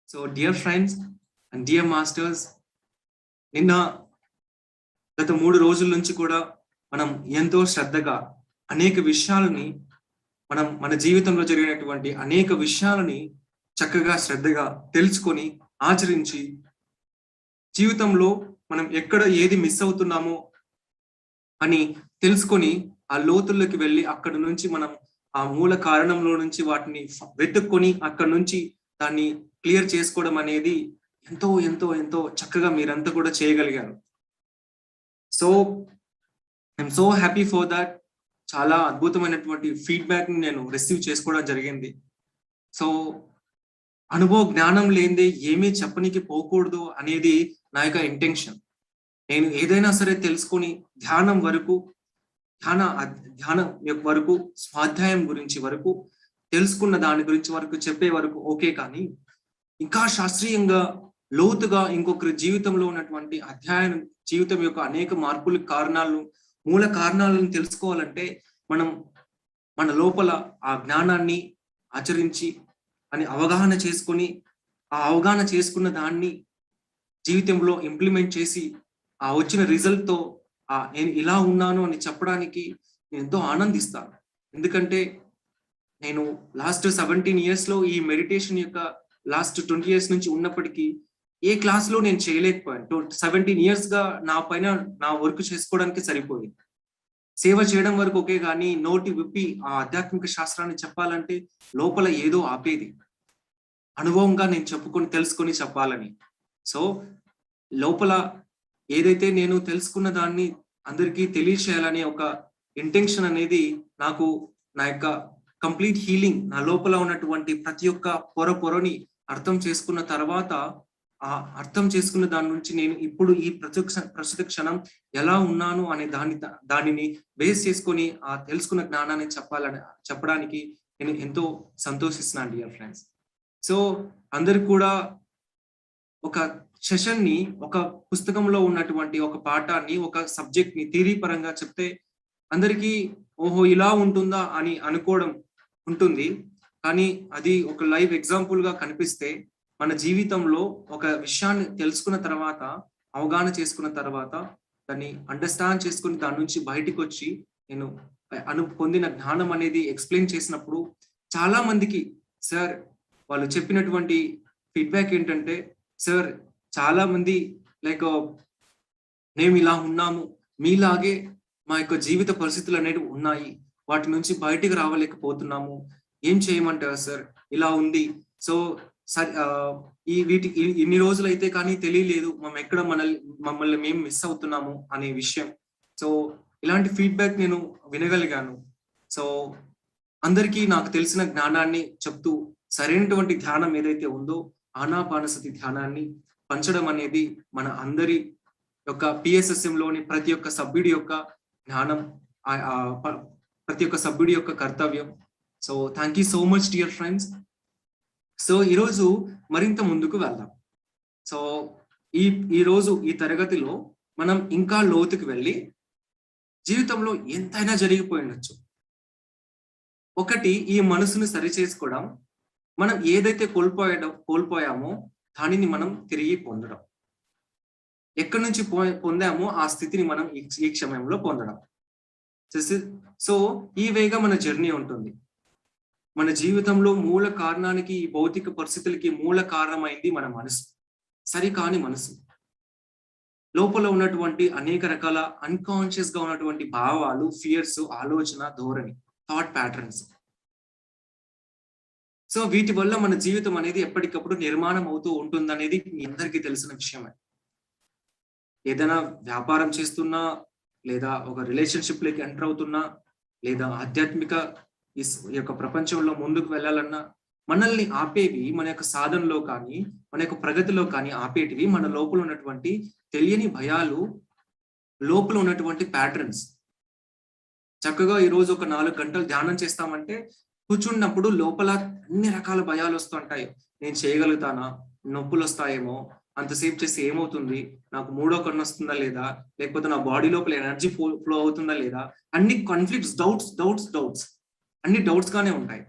So, dear friends and dear masters, నిన్న గత 3 రోజుల నుంచి కూడా మనం ఎంతో శ్రద్ధగా అనేక విషయాలని మన జీవితంలో జరిగినటువంటి అనేక విషయాలని చక్కగా శ్రద్ధగా తెలుసుకొని ఆచరించి జీవితంలో మనం ఎక్కడ ఏది మిస్ అవుతున్నామో అని తెలుసుకొని ఆ లోతుల్లోకి వెళ్ళి అక్కడి నుంచి మనం ఆ మూల కారణంలో నుంచి వాటిని వెతుక్కొని అక్కడి నుంచి దాన్ని క్లియర్ చేసుకోవడం అనేది ఎంతో ఎంతో ఎంతో చక్కగా మీరంతా కూడా చేయగలిగారు. So I'm so happy for that. చాలా అద్భుతమైనటువంటి ఫీడ్బ్యాక్ ని నేను రిసీవ్ చేసుకోవడం జరిగింది. సో అనుభవ జ్ఞానం లేనిదే ఏమీ చెప్పనికి పోకూడదు అనేది నా యొక్క ఇంటెన్షన్. నేను ఏదైనా సరే తెలుసుకొని ధ్యానం వరకు ధ్యానం వరకు స్వాధ్యాయం గురించి వరకు తెలుసుకున్న దాని గురించి వరకు చెప్పే వరకు ఓకే, కానీ ఇంకా శాస్త్రీయంగా లోతుగా ఇంకొకరి జీవితంలో ఉన్నటువంటి అధ్యయనం జీవితం యొక్క అనేక మార్పుల కారణాలు మూల కారణాలను తెలుసుకోవాలంటే మనం మన లోపల ఆ జ్ఞానాన్ని ఆచరించి అని అవగాహన చేసుకొని ఆ అవగాహన చేసుకున్న దాన్ని జీవితంలో ఇంప్లిమెంట్ చేసి ఆ వచ్చిన రిజల్ట్ తో నేను ఇలా ఉన్నాను అని చెప్పడానికి నేను ఎంతో ఆనందిస్తాను. ఎందుకంటే నేను లాస్ట్ 17 years లో ఈ మెడిటేషన్ యొక్క లాస్ట్ 20 years నుంచి ఉన్నప్పటికీ ఏ క్లాస్ లో నేను చేయలేకపోయాను. 17 years గా నా పైన నా వర్క్ చేసుకోవడానికి సరిపోయింది. సేవ చేయడం వరకు ఓకే, కానీ నోటి విప్పి ఆ ఆధ్యాత్మిక శాస్త్రాన్ని చెప్పాలంటే లోపల ఏదో ఆపేది. అనుభవంగా నేను చెప్పుకొని తెలుసుకొని చెప్పాలని. సో లోపల ఏదైతే నేను తెలుసుకున్న దాన్ని అందరికీ తెలియచేయాలనే ఒక ఇంటెన్షన్ అనేది నాకు నా యొక్క కంప్లీట్ హీలింగ్, నా లోపల ఉన్నటువంటి ప్రతి ఒక్క పొరని అర్థం చేసుకున్న తర్వాత ఆ అర్థం చేసుకున్న దాని నుంచి నేను ఇప్పుడు ఈ ప్రస్తుత క్షణం ఎలా ఉన్నాను అనే దానిని బేస్ చేసుకొని ఆ తెలుసుకున్న జ్ఞానాన్ని చెప్పడానికి నేను ఎంతో సంతోషిస్తున్నాను డియర్ ఫ్రెండ్స్. సో అందరికి కూడా ఒక సెషన్ ని, ఒక పుస్తకంలో ఉన్నటువంటి ఒక పాఠాన్ని, ఒక సబ్జెక్ట్ ని థియరీ పరంగా చెప్తే అందరికీ ఓహో ఇలా ఉంటుందా అని అనుకోవడం ఉంటుంది. కానీ అది ఒక లైవ్ ఎగ్జాంపుల్ గా కనిపిస్తే మన జీవితంలో ఒక విషయాన్ని తెలుసుకున్న తర్వాత, అవగాహన చేసుకున్న తర్వాత, దాన్ని అండర్స్టాండ్ చేసుకుని దాని నుంచి బయటకు వచ్చి నేను పొందిన జ్ఞానం అనేది ఎక్స్ప్లెయిన్ చేసినప్పుడు చాలా మందికి సార్ వాళ్ళు చెప్పినటువంటి ఫీడ్బ్యాక్ ఏంటంటే, సార్ చాలా మంది లైక్ మేము ఇలా ఉన్నాము, మీలాగే మా యొక్క జీవిత పరిస్థితులు అనేవి ఉన్నాయి, వాటి నుంచి బయటికి రావలేకపోతున్నాము, ఏం చేయమంటారు సార్, ఇలా ఉంది. సో ఇన్ని రోజులు అయితే కానీ తెలియలేదు మనం ఎక్కడ మమ్మల్ని మేము మిస్ అవుతున్నాము అనే విషయం. సో ఇలాంటి ఫీడ్బ్యాక్ నేను వినగలిగాను. సో అందరికీ నాకు తెలిసిన జ్ఞానాన్ని చెప్తూ సరైనటువంటి ధ్యానం ఏదైతే ఉందో ఆనాపానసతి ధ్యానాన్ని పంచడం అనేది మన అందరి యొక్క PSSM లోని ప్రతి ఒక్క సభ్యుడి యొక్క జ్ఞానం, ప్రతి ఒక్క సభ్యుడి యొక్క కర్తవ్యం. So thank you so much dear friends. So ఈరోజు మరింత ముందుకు వెళ్దాం. సో ఈరోజు ఈ తరగతిలో మనం ఇంకా లోతుకు వెళ్ళి జీవితంలో ఎంతైనా జరిగిపోయి ఉండొచ్చు. ఒకటి, ఈ మనసును సరి చేసుకోవడం, మనం ఏదైతే కోల్పోయామో దానిని మనం తిరిగి పొందడం, ఎక్కడి నుంచి పొందామో ఆ స్థితిని మనం ఈ క్షమంలో పొందడం. సో ఈ వేగా మన జర్నీ ఉంటుంది. మన జీవితంలో మూల కారణానికి, ఈ భౌతిక పరిస్థితులకి మూల కారణమైంది మన మనసు, సరికాని మనసు. లోపల ఉన్నటువంటి అనేక రకాల అన్కాన్షియస్ గా ఉన్నటువంటి భావాలు, ఫియర్స్, ఆలోచన ధోరణి, థాట్ ప్యాటర్న్స్. సో వీటి వల్ల మన జీవితం అనేది ఎప్పటికప్పుడు నిర్మాణం అవుతూ ఉంటుందనేది మీ అందరికీ తెలిసిన విషయమే. ఏదైనా వ్యాపారం చేస్తున్నా, లేదా ఒక రిలేషన్షిప్ లోకి ఎంటర్ అవుతున్నా, లేదా ఆధ్యాత్మిక ఈ యొక్క ప్రపంచంలో ముందుకు వెళ్ళాలన్నా మనల్ని ఆపేవి, మన యొక్క సాధనలో కానీ మన యొక్క ప్రగతిలో కానీ ఆపేటివి మన లోపల ఉన్నటువంటి తెలియని భయాలు, లోపల ఉన్నటువంటి ప్యాటర్న్స్. చక్కగా ఈరోజు ఒక 4 గంటలు ధ్యానం చేస్తామంటే కూర్చున్నప్పుడు లోపల అన్ని రకాల భయాలు వస్తుంటాయి. నేను చేయగలుగుతానా, నొప్పులు వస్తాయేమో, అంతసేపు చేసి ఏమవుతుంది, నాకు మూడో కన్ను వస్తుందా లేదా, లేకపోతే నా బాడీ లోపల ఎనర్జీ ఫ్లో అవుతుందా లేదా, అన్ని కాన్ఫ్లిక్ట్స్, డౌట్స్ అన్ని డౌట్స్ గానే ఉంటాయి.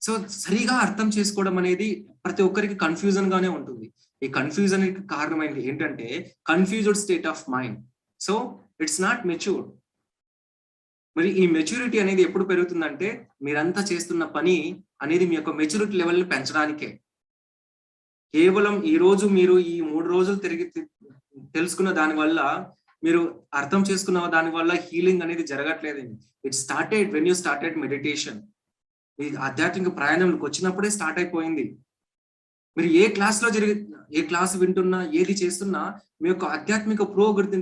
సో సరిగా అర్థం చేసుకోవడం అనేది ప్రతి ఒక్కరికి కన్ఫ్యూజన్ గానే ఉంటుంది. ఈ కన్ఫ్యూజన్ కారణమైంది ఏంటంటే confused state of mind. So it's not matured. మరి ఈ మెచ్యూరిటీ అనేది ఎప్పుడు పెరుగుతుందంటే మీరంతా చేస్తున్న పని అనేది మీ యొక్క మెచ్యూరిటీ లెవెల్ ని పెంచడానికే. కేవలం ఈ రోజు మీరు ఈ 3 రోజులు తిరిగి తెలుసుకున్న దాని వల్ల, మీరు అర్థం చేసుకున్న దాని వల్ల హీలింగ్ అనేది జరగట్లేదండి. It started when you started meditation. ఈ ఆధ్యాత్మిక ప్రయాణంలోకి వచ్చినప్పుడే స్టార్ట్ అయిపోయింది. మీరు ఏ క్లాస్ వింటున్నా, ఏది చేస్తున్నా మీ యొక్క ఆధ్యాత్మిక పురోగతి,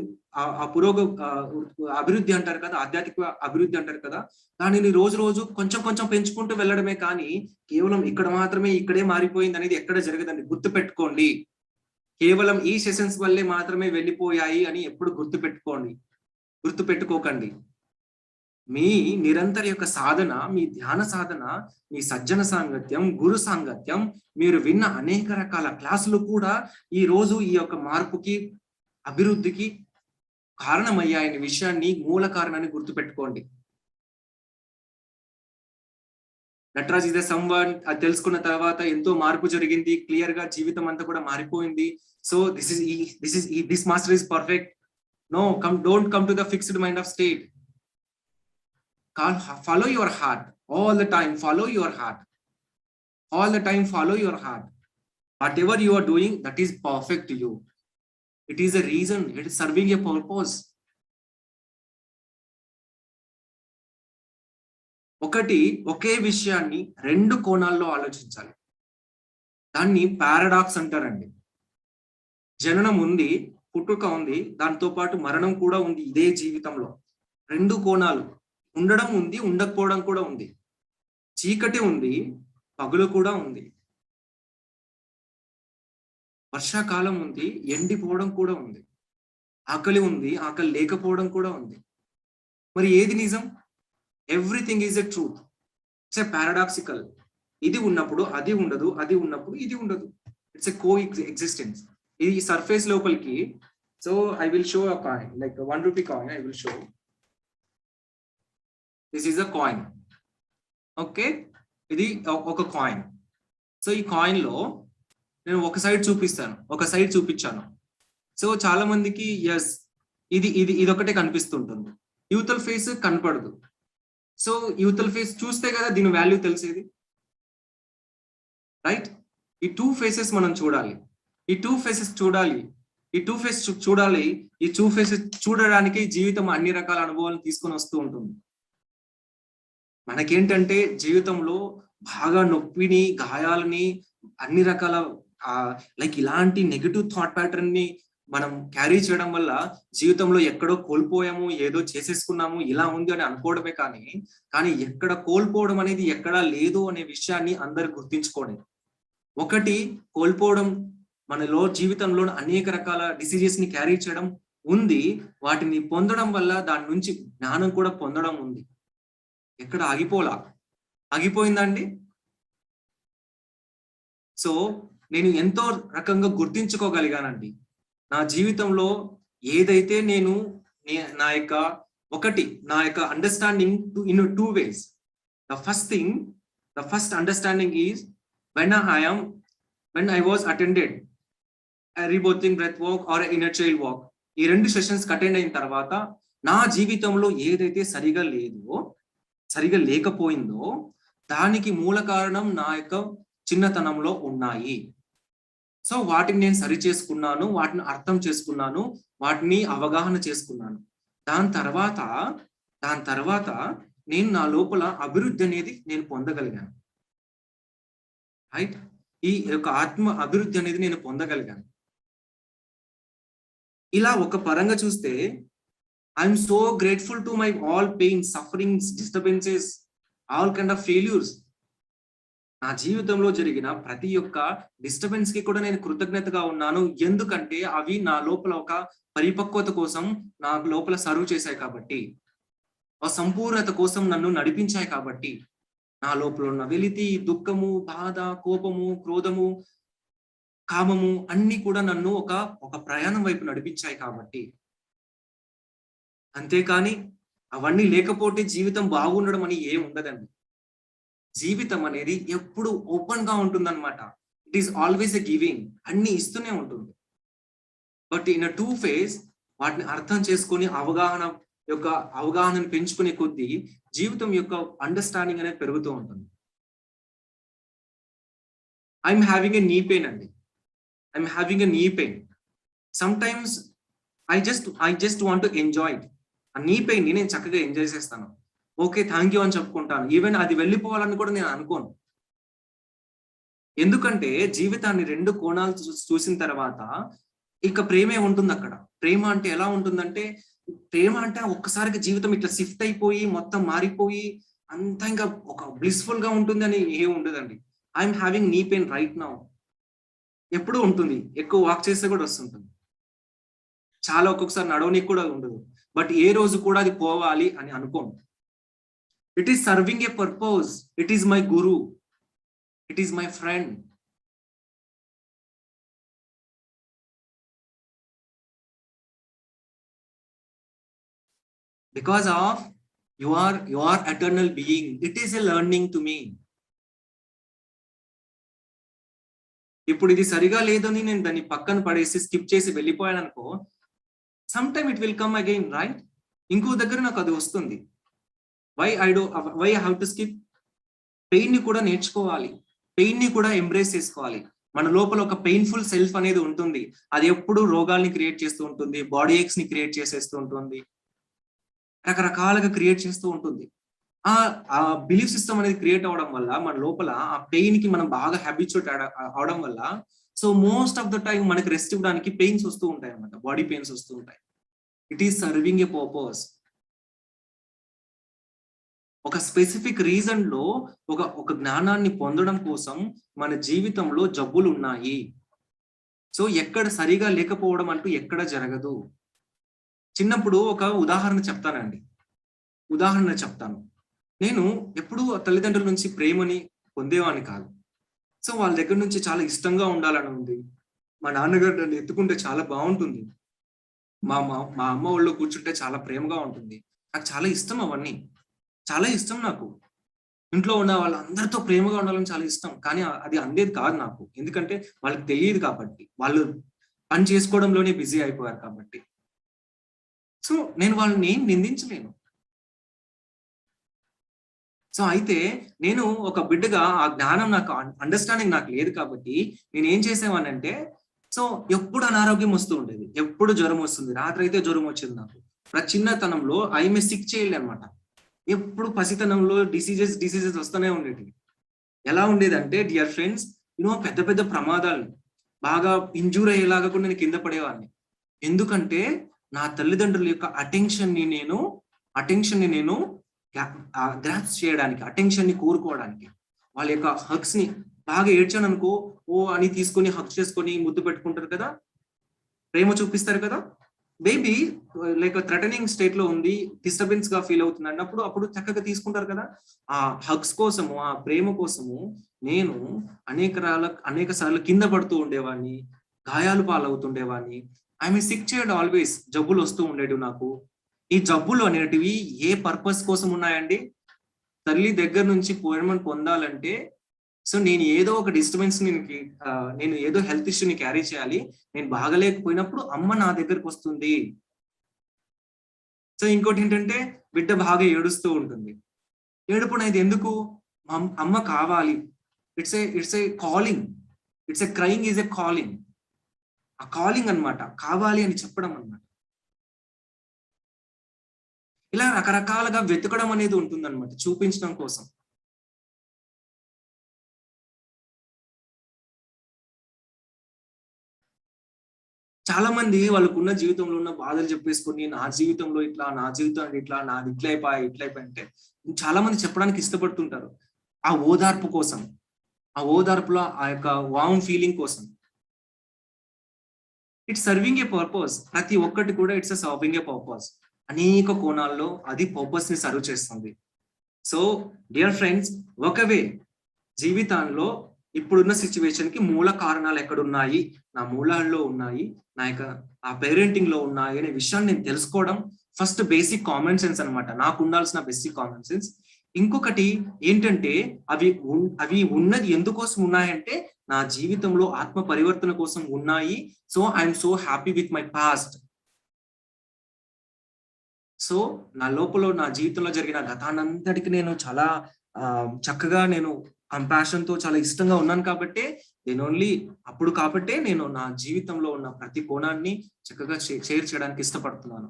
అభివృద్ధి అంటారు కదా, ఆధ్యాత్మిక అభివృద్ధి అంటారు కదా, దానిని రోజు రోజు కొంచెం కొంచెం పెంచుకుంటూ వెళ్ళడమే కానీ కేవలం ఇక్కడ మాత్రమే ఇక్కడే మారిపోయింది అనేది ఎక్కడ జరగదండి. గుర్తు పెట్టుకోండి. కేవలం ఈ సెషన్స్ వల్లే మాత్రమే వెళ్ళిపోయాయి అని ఎప్పుడు గుర్తు పెట్టుకోకండి. మీ నిరంతర యొక్క సాధన, మీ ధ్యాన సాధన, మీ సజ్జన సాంగత్యం, గురు సాంగత్యం, మీరు విన్న అనేక రకాల క్లాసులు కూడా ఈ రోజు ఈ యొక్క మార్పుకి, అభివృద్ధికి కారణమయ్యాయనే విషయాన్ని, మూల కారణాన్ని గుర్తుపెట్టుకోండి. నటరాజ్ ఇస్ ద సమ్వన్ అది తెలుసుకున్న తర్వాత ఎంతో మార్పు జరిగింది, క్లియర్ గా జీవితం అంతా కూడా మారిపోయింది. So this master is perfect. No, don't come to the fixed mind of state. Follow your heart all the time. Follow your heart all the time. Follow your heart. Whatever you are doing, that is perfect to you. It is a reason. It is serving a purpose. ఒకే విషయాన్ని రెండు కోణాల్లో ఆలోచించాలి. దాన్ని paradox అంటారండి. జననం ఉంది, పుట్టుక ఉంది, దాంతో పాటు మరణం కూడా ఉంది. ఇదే జీవితంలో రెండు కోణాలు, ఉండడం ఉంది, ఉండకపోవడం కూడా ఉంది. చీకటి ఉంది, పగులు కూడా ఉంది. వర్షాకాలం ఉంది, ఎండిపోవడం కూడా ఉంది. ఆకలి ఉంది, ఆకలి లేకపోవడం కూడా ఉంది. మరి ఏది నిజం? Everything is a truth. It's a paradoxical. ఇది ఉన్నప్పుడు అది ఉండదు, అది ఉన్నప్పుడు ఇది ఉండదు. It's a co existence. ఇది సర్ఫేస్ లోపలికి. So I will show a coin, like 1 rupee coin. I will show. This is a coin. Okay, ఇది ఒక కాయిన్. సో ఈ కాయిన్ లో నేను ఒక సైడ్ చూపిస్తాను, ఒక సైడ్ చూపించాను. సో చాలా మందికి ఎస్ ఇది ఒకటే కనిపిస్తుంటుంది, యూతల్ ఫేస్ కనపడదు. సో యూతల్ ఫేస్ చూస్తే కదా దీని వాల్యూ తెలిసేది, రైట్? ఈ 2 ఫేసెస్ మనం చూడాలి. ఈ 2 ఫేసెస్ చూడాలి. ఈ 2 ఫేసెస్ చూడాలి. ఈ 2 ఫేసెస్ చూడడానికి జీవితం అన్ని రకాల అనుభవాలు తీసుకొని వస్తూ ఉంటుంది. మనకేంటంటే జీవితంలో బాగా నొప్పిని, గాయాలని, అన్ని రకాల లైక్ ఇలాంటి నెగటివ్ థాట్ ప్యాటర్న్ ని మనం క్యారీ చేయడం వల్ల జీవితంలో ఎక్కడో కోల్పోయాము, ఏదో చేసేసుకున్నాము, ఇలా ఉంది అని అనుకోవడమే కానీ ఎక్కడ కోల్పోవడం అనేది ఎక్కడా లేదు అనే విషయాన్ని అందరు గుర్తించుకోండి. ఒకటి కోల్పోవడం, మనలో జీవితంలో అనేక రకాల డిసీజెస్ ని క్యారీ చేయడం ఉంది. వాటిని పొందడం వల్ల దాని నుంచి జ్ఞానం కూడా పొందడం ఉంది. ఎక్కడ ఆగిపోయిందండి. సో నేను ఎంతో రకంగా గుర్తించుకోగలిగానండి నా జీవితంలో. ఏదైతే నేను నా యొక్క understanding in 2 ways. The first understanding is when I was attended a rebirthing breath walk or inner child walk. ఈ 2 సెషన్స్ అటెండ్ అయిన తర్వాత నా జీవితంలో ఏదైతే సరిగా లేకపోయిందో దానికి మూల కారణం నా యొక్క చిన్నతనంలో ఉన్నాయి. సో వాటిని నేను సరి చేసుకున్నాను, వాటిని అర్థం చేసుకున్నాను, వాటిని అవగాహన చేసుకున్నాను. దాని తర్వాత నేను నా లోపల అభివృద్ధి అనేది నేను పొందగలిగాను, రైట్? ఈ యొక్క ఆత్మ అభివృద్ధి అనేది నేను పొందగలిగాను. ఇలా ఒక పరంగా చూస్తే I'm so grateful to my all pains, sufferings, disturbances, all kind of failures. నా జీవితంలో జరిగిన ప్రతి ఒక్క డిస్టర్బెన్స్ కి కూడా నేను కృతజ్ఞతగా ఉన్నాను. ఎందుకంటే అవి నా లోపల ఒక పరిపక్వత కోసం నా లోపల సర్వ్ చేశాయి కాబట్టి, ఆ సంపూర్ణత కోసం నన్ను నడిపించాయి కాబట్టి, నా లోపల ఉన్న వెలితి, దుఃఖము, బాధ, కోపము, క్రోధము, కామము అన్ని కూడా నన్ను ఒక ప్రయాణం వైపు నడిపించాయి కాబట్టి. అంతేకాని అవన్నీ లేకపోతే జీవితం బాగుండడం అని ఏం ఉండదండి. జీవితం అనేది ఎప్పుడు ఓపెన్ గా ఉంటుందన్నమాట. It is always a giving, అన్ని ఇస్తూనే ఉంటుంది. బట్ ఇన్ అ 2 phase వాటిని అర్థం చేసుకొని అవగాహనను పెంచుకునే కొద్దీ జీవితం యొక్క అండర్స్టాండింగ్ అనేది పెరుగుతూ ఉంటుంది. I'm having a knee pain అండి, I'm having a knee pain. Some times I just want to enjoy it. ఆ నీ పెయిన్ ని నేను చక్కగా ఎంజాయ్ చేస్తాను. ఓకే, థ్యాంక్ యూ అని చెప్పుకుంటాను. ఈవెన్ అది వెళ్ళిపోవాలని కూడా నేను అనుకోను. ఎందుకంటే జీవితాన్ని 2 కోణాలు చూసిన తర్వాత ఇక ప్రేమే ఉంటుంది అక్కడ. ప్రేమ అంటే ఎలా ఉంటుందంటే, ప్రేమ అంటే ఒక్కసారిగా జీవితం ఇట్లా షిఫ్ట్ అయిపోయి మొత్తం మారిపోయి అంతా ఇంకా ఒక బ్లిస్ఫుల్ గా ఉంటుంది అని ఏం ఉండదండి. I'm having knee pain right now. ఎప్పుడు ఉంటుంది, ఎక్కువ వాక్ చేస్తే కూడా వస్తుంటుంది, చాలా ఒక్కొక్కసారి నడవనికి కూడా ఉండదు. బట్ ఏ రోజు కూడా అది పోవాలి అని అనుకోను. It is serving a purpose, it is my Guru, it is my friend. Because of your eternal being, it is a learning to me. ఇప్పుడు ఇది సరిగా లేదని నేను దాన్ని పక్కన పడేసి స్కిప్ చేసి వెళ్ళిపోయాను అనుకో, some time it will come again, right? ఇంకో దగ్గర నాకు అది వస్తుంది. Why I have to skip? Pain ని కూడా నేర్చుకోవాలి, పెయిన్ ని కూడా ఎంబ్రేస్ చేసుకోవాలి. మన లోపల ఒక పెయిన్ఫుల్ సెల్ఫ్ అనేది ఉంటుంది. అది ఎప్పుడు రోగాల్ని క్రియేట్ చేస్తూ ఉంటుంది, బాడీ ఏక్స్ ని క్రియేట్ చేసేస్తూ ఉంటుంది, రకరకాలుగా క్రియేట్ చేస్తూ ఉంటుంది. ఆ బిలీఫ్ సిస్టమ్ అనేది క్రియేట్ అవడం వల్ల మన లోపల ఆ పెయిన్ కి మనం బాగా హ్యాబిచ్యుయేట్ అవడం వల్ల, so most of the time మనకి రెస్ట్ ఇవ్వడానికి పెయిన్స్ వస్తూ ఉంటాయి అన్నమాట, బాడీ పెయిన్స్ వస్తూ ఉంటాయి. It is serving a purpose. ఒక స్పెసిఫిక్ రీజన్ లో ఒక జ్ఞానాన్ని పొందడం కోసం మన జీవితంలో జబ్బులు ఉన్నాయి. సో ఎక్కడ సరిగా లేకపోవడం అంటూ ఎక్కడ జరగదు. చిన్నప్పుడు ఒక ఉదాహరణ చెప్తాను. నేను ఎప్పుడూ తల్లిదండ్రుల నుంచి ప్రేమని పొందేవాడిని కాదు. సో వాళ్ళ దగ్గర నుంచి చాలా ఇష్టంగా ఉండాలని ఉంది. మా నాన్నగారు నన్ను ఎత్తుకుంటే చాలా బాగుంటుంది, మా అమ్మ వాళ్ళు కూర్చుంటే చాలా ప్రేమగా ఉంటుంది. నాకు చాలా ఇష్టం, అవన్నీ చాలా ఇష్టం నాకు. ఇంట్లో ఉన్న వాళ్ళందరితో ప్రేమగా ఉండాలని చాలా ఇష్టం. కానీ అది అందేది కాదు నాకు, ఎందుకంటే వాళ్ళకి తెలియదు కాబట్టి, వాళ్ళు పని చేసుకోవడంలోనే బిజీ అయిపోయారు కాబట్టి. సో నేను వాళ్ళని ఏం నిందించలేను. సో అయితే నేను ఒక బిడ్డగా ఆ జ్ఞానం నాకు, అండర్స్టాండింగ్ నాకు లేదు కాబట్టి నేను ఏం చేసేవానంటే, సో ఎప్పుడు అనారోగ్యం వస్తూ ఉండేది, ఎప్పుడు జ్వరం వస్తుంది. రాత్రి అయితే జ్వరం వచ్చింది నాకు. నా చిన్నతనంలో ఐఎంఏ సిక్ చేయలే అనమాట. ఎప్పుడు పసితనంలో డిసీజెస్ వస్తూనే ఉండేవి. ఎలా ఉండేదంటే డియర్ ఫ్రెండ్స్, పెద్ద పెద్ద ప్రమాదాలు, బాగా ఇంజూర్ అయ్యేలాగా కూడా నేను కింద పడేవాడిని. ఎందుకంటే నా తల్లిదండ్రుల యొక్క అటెన్షన్ ని నేను గ్రాప్స్ చేయడానికి, అటెన్షన్ ని కోరుకోవడానికి, వాళ్ళ యొక్క హగ్స్ ని, బాగా ఏడ్చాను అనుకో, ఓ అని తీసుకొని హగ్ చేసుకొని ముద్దు పెట్టుకుంటారు కదా, ప్రేమ చూపిస్తారు కదా. బేబీ లైక్ థ్రెటనింగ్ స్టేట్ లో ఉంది, డిస్టర్బెన్స్ గా ఫీల్ అవుతుంది అన్నప్పుడు అప్పుడు చక్కగా తీసుకుంటారు కదా. ఆ హగ్స్ కోసము, ఆ ప్రేమ కోసము నేను అనేక సార్లు కింద పడుతూ ఉండేవాడిని, గాయాలు పాలవుతుండేవాడిని. I'm sick child always. జబ్బులు వస్తూ ఉండేవి నాకు. ఈ జబ్బులు అనేటివి ఏ పర్పస్ కోసం ఉన్నాయండి? తల్లి దగ్గర నుంచి ప్రేమను పొందాలంటే, సో నేను ఏదో ఒక డిస్టర్బెన్స్ నేను ఏదో హెల్త్ ఇష్యూని క్యారీ చేయాలి. నేను బాగలేకపోయినప్పుడు అమ్మ నా దగ్గరకు వస్తుంది. సో ఇంకోటి ఏంటంటే, బిడ్డ బాగా ఏడుస్తూ ఉంటుంది. ఏడుపు అనేది ఎందుకు? అమ్మ కావాలి. It's a calling. It's a crying is a calling. ఆ కాలింగ్ అన్నమాట, కావాలి అని చెప్పడం అన్నమాట. ఇలా రకరకాలుగా వెతకడం అనేది ఉంటుందన్నమాట, చూపించడం కోసం. చాలా మంది వాళ్ళకున్న జీవితంలో ఉన్న బాధలు చెప్పేసుకొని, నా జీవితంలో ఇట్లా, నా జీవితం ఇట్లా, నాది ఇట్లయిపోయి అంటే చాలా మంది చెప్పడానికి ఇష్టపడుతుంటారు. ఆ ఓదార్పు కోసం, ఆ ఓదార్పులో ఆ యొక్క వామ్ ఫీలింగ్ కోసం. It's serving a purpose. ప్రతి ఒక్కటి కూడా ఇట్స్ సర్వింగ్ ఏ పర్పస్. అనేక కోణాల్లో అది పర్పస్ ని సర్వ్ చేస్తుంది. సో డియర్ ఫ్రెండ్స్, ఒకవే జీవితాల్లో ఇప్పుడున్న సిచ్యువేషన్ కి మూల కారణాలు ఎక్కడున్నాయి, నా మూలాల్లో ఉన్నాయి, నా యొక్క ఆ పేరెంటింగ్ లో ఉన్నాయి అనే విషయాన్ని నేను తెలుసుకోవడం ఫస్ట్ బేసిక్ కామన్ సెన్స్ అనమాట, నాకు ఉండాల్సిన బేసిక్ కామన్ సెన్స్. ఇంకొకటి ఏంటంటే, అవి ఉన్నది ఎందుకోసం ఉన్నాయంటే నా జీవితంలో ఆత్మ పరివర్తన కోసం ఉన్నాయి. So I'm so happy with my past. So నా లోపల నా జీవితంలో జరిగిన గతానంతటికి నేను చాలా చక్కగా నేను కంపాషన్ తో చాలా ఇష్టంగా ఉన్నాను కాబట్టే నేను ఓన్లీ అప్పుడు కాబట్టే నేను నా జీవితంలో ఉన్న ప్రతి కోణాన్ని చక్కగా షేర్ చేయడానికి ఇష్టపడుతున్నాను.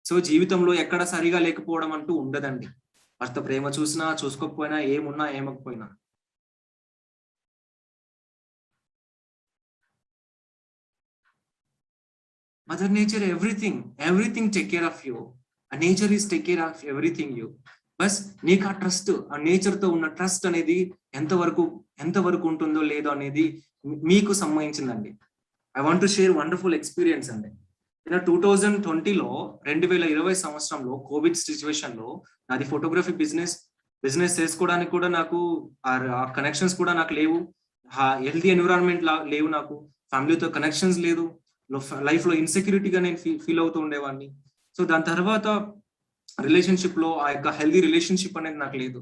సో జీవితంలో ఎక్కడ సరిగా లేకపోవడం అంటూ ఉండదండి. భర్త ప్రేమ చూసినా చూసుకోకపోయినా, ఏమున్నా ఏమకపోయినా. Mother nature everything take care of you. Nature is take care of everything you. బస్ నీకు ఆ ట్రస్ట్, ఆ నేచర్ తో ఉన్న ట్రస్ట్ అనేది ఎంతవరకు ఉంటుందో లేదో అనేది మీకు సంబంధించిందండి. I want to share wonderful experience అండి. 2020లో 2020 సంవత్సరంలో కోవిడ్ సిచ్యువేషన్ లో నాది ఫోటోగ్రఫీ బిజినెస్ చేసుకోవడానికి కూడా నాకు ఆ కనెక్షన్స్ కూడా నాకు లేవు. హెల్తీ ఎన్విరాన్మెంట్ లేవు, నాకు ఫ్యామిలీతో కనెక్షన్స్ లేదు, లైఫ్ లో ఇన్సెక్యూరిటీగా నేను ఫీల్ అవుతూ ఉండేవాడిని. సో దాని తర్వాత రిలేషన్షిప్ లో ఆ యొక్క హెల్దీ రిలేషన్షిప్ అనేది నాకు లేదు.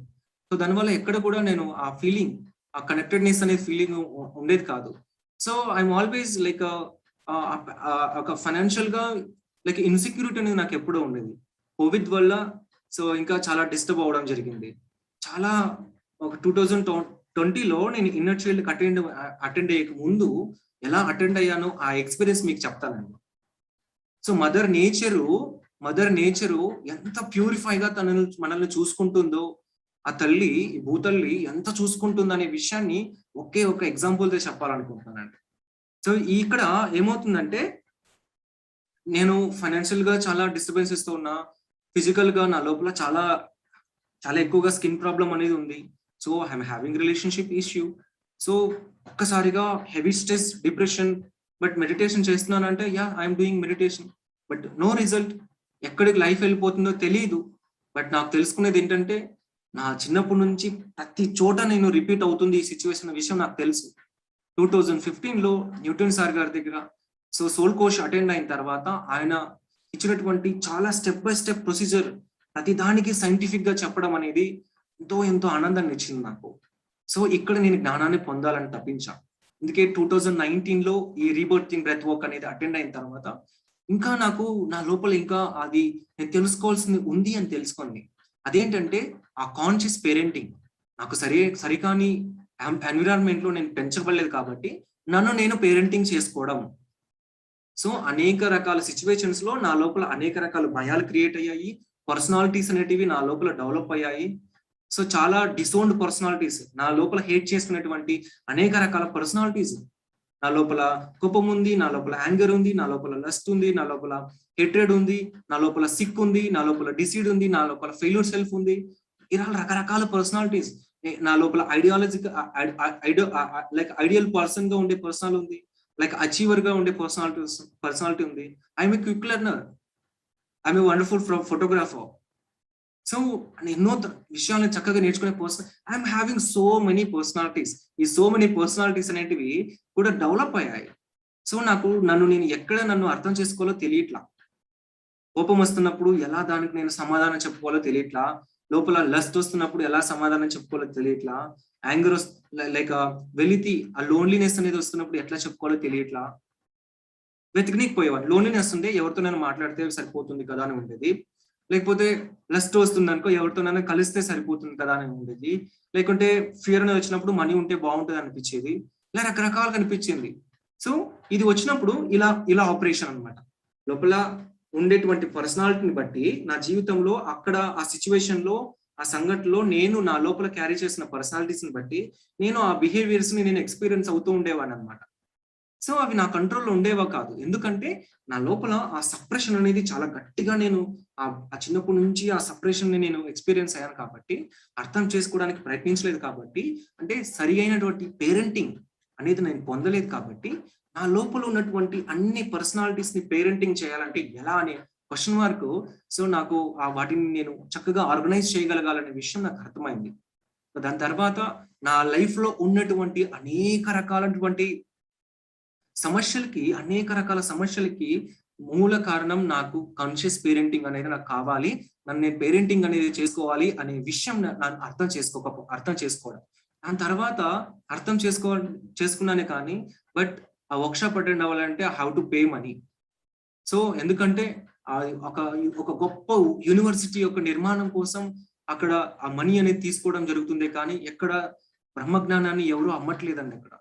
సో దానివల్ల ఎక్కడ కూడా నేను ఆ ఫీలింగ్, ఆ కనెక్టెడ్నెస్ అనే ఫీలింగ్ ఉండేది కాదు. సో ఐఎమ్ ఆల్వేస్ లైక్ ఒక ఫైనాన్షియల్ గా లైక్ ఇన్సెక్యూరిటీ అనేది నాకు ఎప్పుడూ ఉండేది. కోవిడ్ వల్ల సో ఇంకా చాలా డిస్టర్బ్ అవ్వడం జరిగింది. చాలా ఒక 2020లో నేను ఇన్నర్ చైల్డ్ అటెండ్ అయ్యే ముందు ఎలా అటెండ్ అయ్యానో ఆ ఎక్స్పీరియన్స్ మీకు చెప్తానండి. సో మదర్ నేచరు ఎంత ప్యూరిఫైగా మనల్ని చూసుకుంటుందో, ఆ తల్లి, ఈ భూతల్లి ఎంత చూసుకుంటుందో అనే విషయాన్ని ఒకే ఒక ఎగ్జాంపుల్ తో చెప్పాలనుకుంటున్నానండి. సో ఇక్కడ ఏమవుతుందంటే, నేను ఫైనాన్షియల్ గా చాలా డిస్టర్బెన్సెస్ తో ఉన్నా, ఫిజికల్ గా నా లోపల చాలా ఎక్కువగా స్కిన్ ప్రాబ్లం అనేది ఉంది. So I'm having relationship issue. So ఒక్కసారిగా heavy stress, depression. But meditation చేస్తున్నానంటే I'm doing meditation, but no result. ఎక్కడికి లైఫ్ వెళ్ళిపోతుందో తెలియదు. బట్ నాకు తెలుసుకునేది ఏంటంటే, నా చిన్నప్పటి నుంచి ప్రతి చోట నేను రిపీట్ అవుతుంది ఈ సిచ్యువేషన్ విషయం నాకు తెలుసు. 2015లో న్యూటన్ సార్ గారి దగ్గర సో సోల్ కోచ్ అటెండ్ అయిన తర్వాత ఆయన ఇచ్చినటువంటి చాలా స్టెప్ బై స్టెప్ ప్రొసీజర్ ప్రతి దానికి సైంటిఫిక్ గా చెప్పడం అనేది ఎంతో ఆనందాన్ని ఇచ్చింది నాకు. సో ఇక్కడ నేను జ్ఞానాన్ని పొందాలని తప్పించా. అందుకే 2019లో ఈ రీబర్తింగ్ బ్రెత్ వర్క్ అనేది అటెండ్ అయిన తర్వాత ఇంకా నాకు నా లోపల ఇంకా అది నేను తెలుసుకోవాల్సింది ఉంది అని తెలుసుకోండి. అదేంటంటే ఆ కాన్షియస్ పేరెంటింగ్. నాకు సరికాని ఎన్విరాన్మెంట్ లో నేను పెంచబడలేదు కాబట్టి నన్ను నేను పేరెంటింగ్ చేసుకోవడం. సో అనేక రకాల సిచ్యువేషన్స్ లో నా లోపల అనేక రకాల భయాలు క్రియేట్ అయ్యాయి. పర్సనాలిటీస్ అనేటివి నా లోపల డెవలప్ అయ్యాయి. సో చాలా డిసోన్డ్ పర్సనాలిటీస్, నా లోపల హేట్ చేసుకునేటువంటి అనేక రకాల పర్సనాలిటీస్. నా లోపల కోపం ఉంది, నా లోపల యాంగర్ ఉంది, నా లోపల లస్ట్ ఉంది, నా లోపల హేట్రెడ్ ఉంది, నా లోపల సిక్ ఉంది, నా లోపల డిసీడ్ ఉంది, నా లోపల ఫెయిల్యూర్ సెల్ఫ్ ఉంది. ఇలా రకరకాల పర్సనాలిటీస్. నా లోపల లైక్ ఐడియల్ పర్సన్ గా ఉండే పర్సనల్ ఉంది, లైక్ అచీవర్ గా ఉండే పర్సనాలిటీ ఉంది. I'm a quick learner, I'm a wonderful photographer. So ఎన్నో విషయాలను చక్కగా నేర్చుకునే person. I'm having so many personalities. ఈ సో మెనీ పర్సనాలిటీస్ అనేటివి కూడా డెవలప్ అయ్యాయి. సో నన్ను అర్థం చేసుకోవాలో తెలియట్లా. కోపం వస్తున్నప్పుడు ఎలా దానికి నేను సమాధానం చెప్పుకోవాలో తెలియట్లా. లోపల లస్ట్ వస్తున్నప్పుడు ఎలా సమాధానం చెప్పుకోవాలో తెలియట్లా. యాంగర్ లైక్ వెలితి, ఆ లోన్లీనెస్ అనేది వస్తున్నప్పుడు ఎట్లా చెప్పుకోవాలో తెలియట్లా. వెతికినీకి పోయేవాడు. లోన్లీనెస్ ఉంటే ఎవరితోనైనా మాట్లాడితే సరిపోతుంది కదా అని ఉండేది. లేకపోతే లస్ట్ వస్తుంది అనుకో, ఎవరితోనైనా కలిస్తే సరిపోతుంది కదా అని ఉండేది. లేకుంటే ఫియర్ అనేది వచ్చినప్పుడు మనీ ఉంటే బాగుంటుంది అనిపించేది. ఇలా రకరకాలుగా అనిపించింది. సో ఇది వచ్చినప్పుడు ఇలా ఆపరేషన్ అనమాట. లోపల ఉండేటువంటి పర్సనాలిటీని బట్టి నా జీవితంలో అక్కడ ఆ సిచ్యువేషన్ లో, ఆ సంఘటనలో నేను నా లోపల క్యారీ చేసిన పర్సనాలిటీస్ ని బట్టి నేను ఆ బిహేవియర్స్ ని నేను ఎక్స్పీరియన్స్ అవుతూ ఉండేవాడిని అనమాట. సో అవి నా కంట్రోల్లో ఉండేవా కాదు. ఎందుకంటే నా లోపల ఆ సప్రెషన్ అనేది చాలా గట్టిగా నేను ఆ చిన్నప్పటి నుంచి ఆ సపరేషన్ ని నేను ఎక్స్పీరియన్స్ అయ్యాను కాబట్టి, అర్థం చేసుకోవడానికి ప్రయత్నించలేదు కాబట్టి, అంటే సరి అయినటువంటి పేరెంటింగ్ అనేది నేను పొందలేదు కాబట్టి, నా లోపల ఉన్నటువంటి అన్ని పర్సనాలిటీస్ ని పేరెంటింగ్ చేయాలంటే ఎలా అనే క్వశ్చన్ మార్క్. సో నాకు వాటిని నేను చక్కగా ఆర్గనైజ్ చేయగలగాలనే విషయం నాకు అర్థమైంది. దాని తర్వాత నా లైఫ్ లో ఉన్నటువంటి అనేక రకాలైనటువంటి అనేక రకాల సమస్యలకి మూల కారణం నాకు కాన్షియస్ పేరెంటింగ్ అనేది నాకు కావాలి. నన్ను నేను పేరెంటింగ్ అనేది చేసుకోవాలి అనే విషయం అర్థం చేసుకోవడం. దాని తర్వాత అర్థం చేసుకున్నానే కానీ, బట్ ఆ వర్క్షాప్ అటెండ్ అవ్వాలంటే how to pay money. So ఎందుకంటే ఒక ఒక గొప్ప యూనివర్సిటీ యొక్క నిర్మాణం కోసం అక్కడ ఆ మనీ అనేది తీసుకోవడం జరుగుతుంది కానీ ఎక్కడ బ్రహ్మజ్ఞానాన్ని ఎవరు అమ్మట్లేదండి. అక్కడ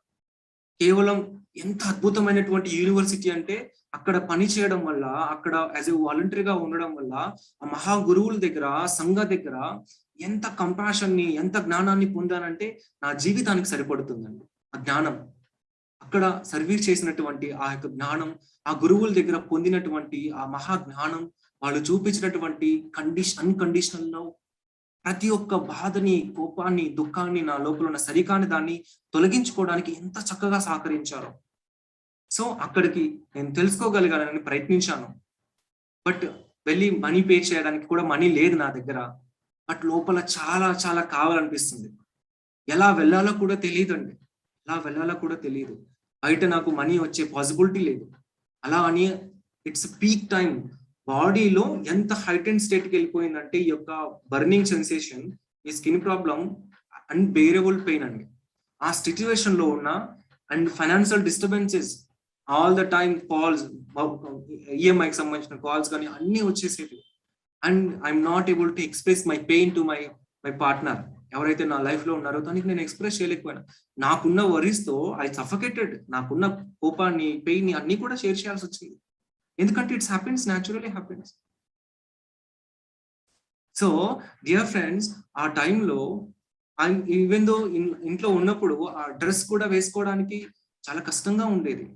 కేవలం ఎంత అద్భుతమైనటువంటి యూనివర్సిటీ అంటే అక్కడ పని చేయడం వల్ల, అక్కడ యాజ్ ఎ వాలంటీర్గా ఉండడం వల్ల ఆ మహా గురువుల దగ్గర, సంఘ దగ్గర ఎంత కంపాషన్ ని, ఎంత జ్ఞానాన్ని పొందానంటే నా జీవితానికి సరిపడుతుందండి ఆ జ్ఞానం. అక్కడ సర్వీస్ చేసినటువంటి ఆ యొక్క జ్ఞానం, ఆ గురువుల దగ్గర పొందినటువంటి ఆ మహా జ్ఞానం, వాళ్ళు చూపించినటువంటి అన్కండిషనల్ లవ్, ప్రతి ఒక్క బాధని, కోపాన్ని, దుఃఖాన్ని, నా లోపల ఉన్న సరికాని దాన్ని తొలగించుకోవడానికి ఎంత చక్కగా సహకరించారో. సో అక్కడికి నేను తెలుసుకోగలిగానని ప్రయత్నించాను. బట్ వెళ్ళి మనీ పే చేయడానికి కూడా మనీ లేదు నా దగ్గర. బట్ లోపల చాలా చాలా కావాలనిపిస్తుంది. ఎలా వెళ్ళాలో కూడా తెలియదండి. ఎలా వెళ్ళాలో కూడా తెలియదు. బయట నాకు మనీ వచ్చే పాసిబిలిటీ లేదు. అలా అని ఇట్స్ పీక్ టైం. బాడీలో ఎంత హైటెన్ స్టేట్కి వెళ్ళిపోయిందంటే ఈ యొక్క బర్నింగ్ సెన్సేషన్, ఈ స్కిన్ ప్రాబ్లం, అన్బేరబుల్ పెయిన్ అండి. ఆ సిచ్యువేషన్ లో ఉన్న and financial disturbances all the time, calls, ఈఎంఐకి సంబంధించిన కాల్స్ కానీ అన్ని వచ్చేసేవి. And I'm not able to express my pain to my partner. ఎవరైతే నా లైఫ్ లో ఉన్నారో దానికి నేను ఎక్స్ప్రెస్ చేయలేకపోయినా. నాకున్న వరీస్ తో ఐ సఫకేటెడ్. నాకున్న కోపాన్ని, పెయిన్ ని అన్ని కూడా షేర్ చేయాల్సి వచ్చింది. ఎందుకంటే it's happens, naturally happens. So dear friends, ఆ టైంలో ఈవెన్ దో ఇంట్లో ఉన్నప్పుడు ఆ డ్రెస్ కూడా వేసుకోవడానికి చాలా కష్టంగా ఉండేది.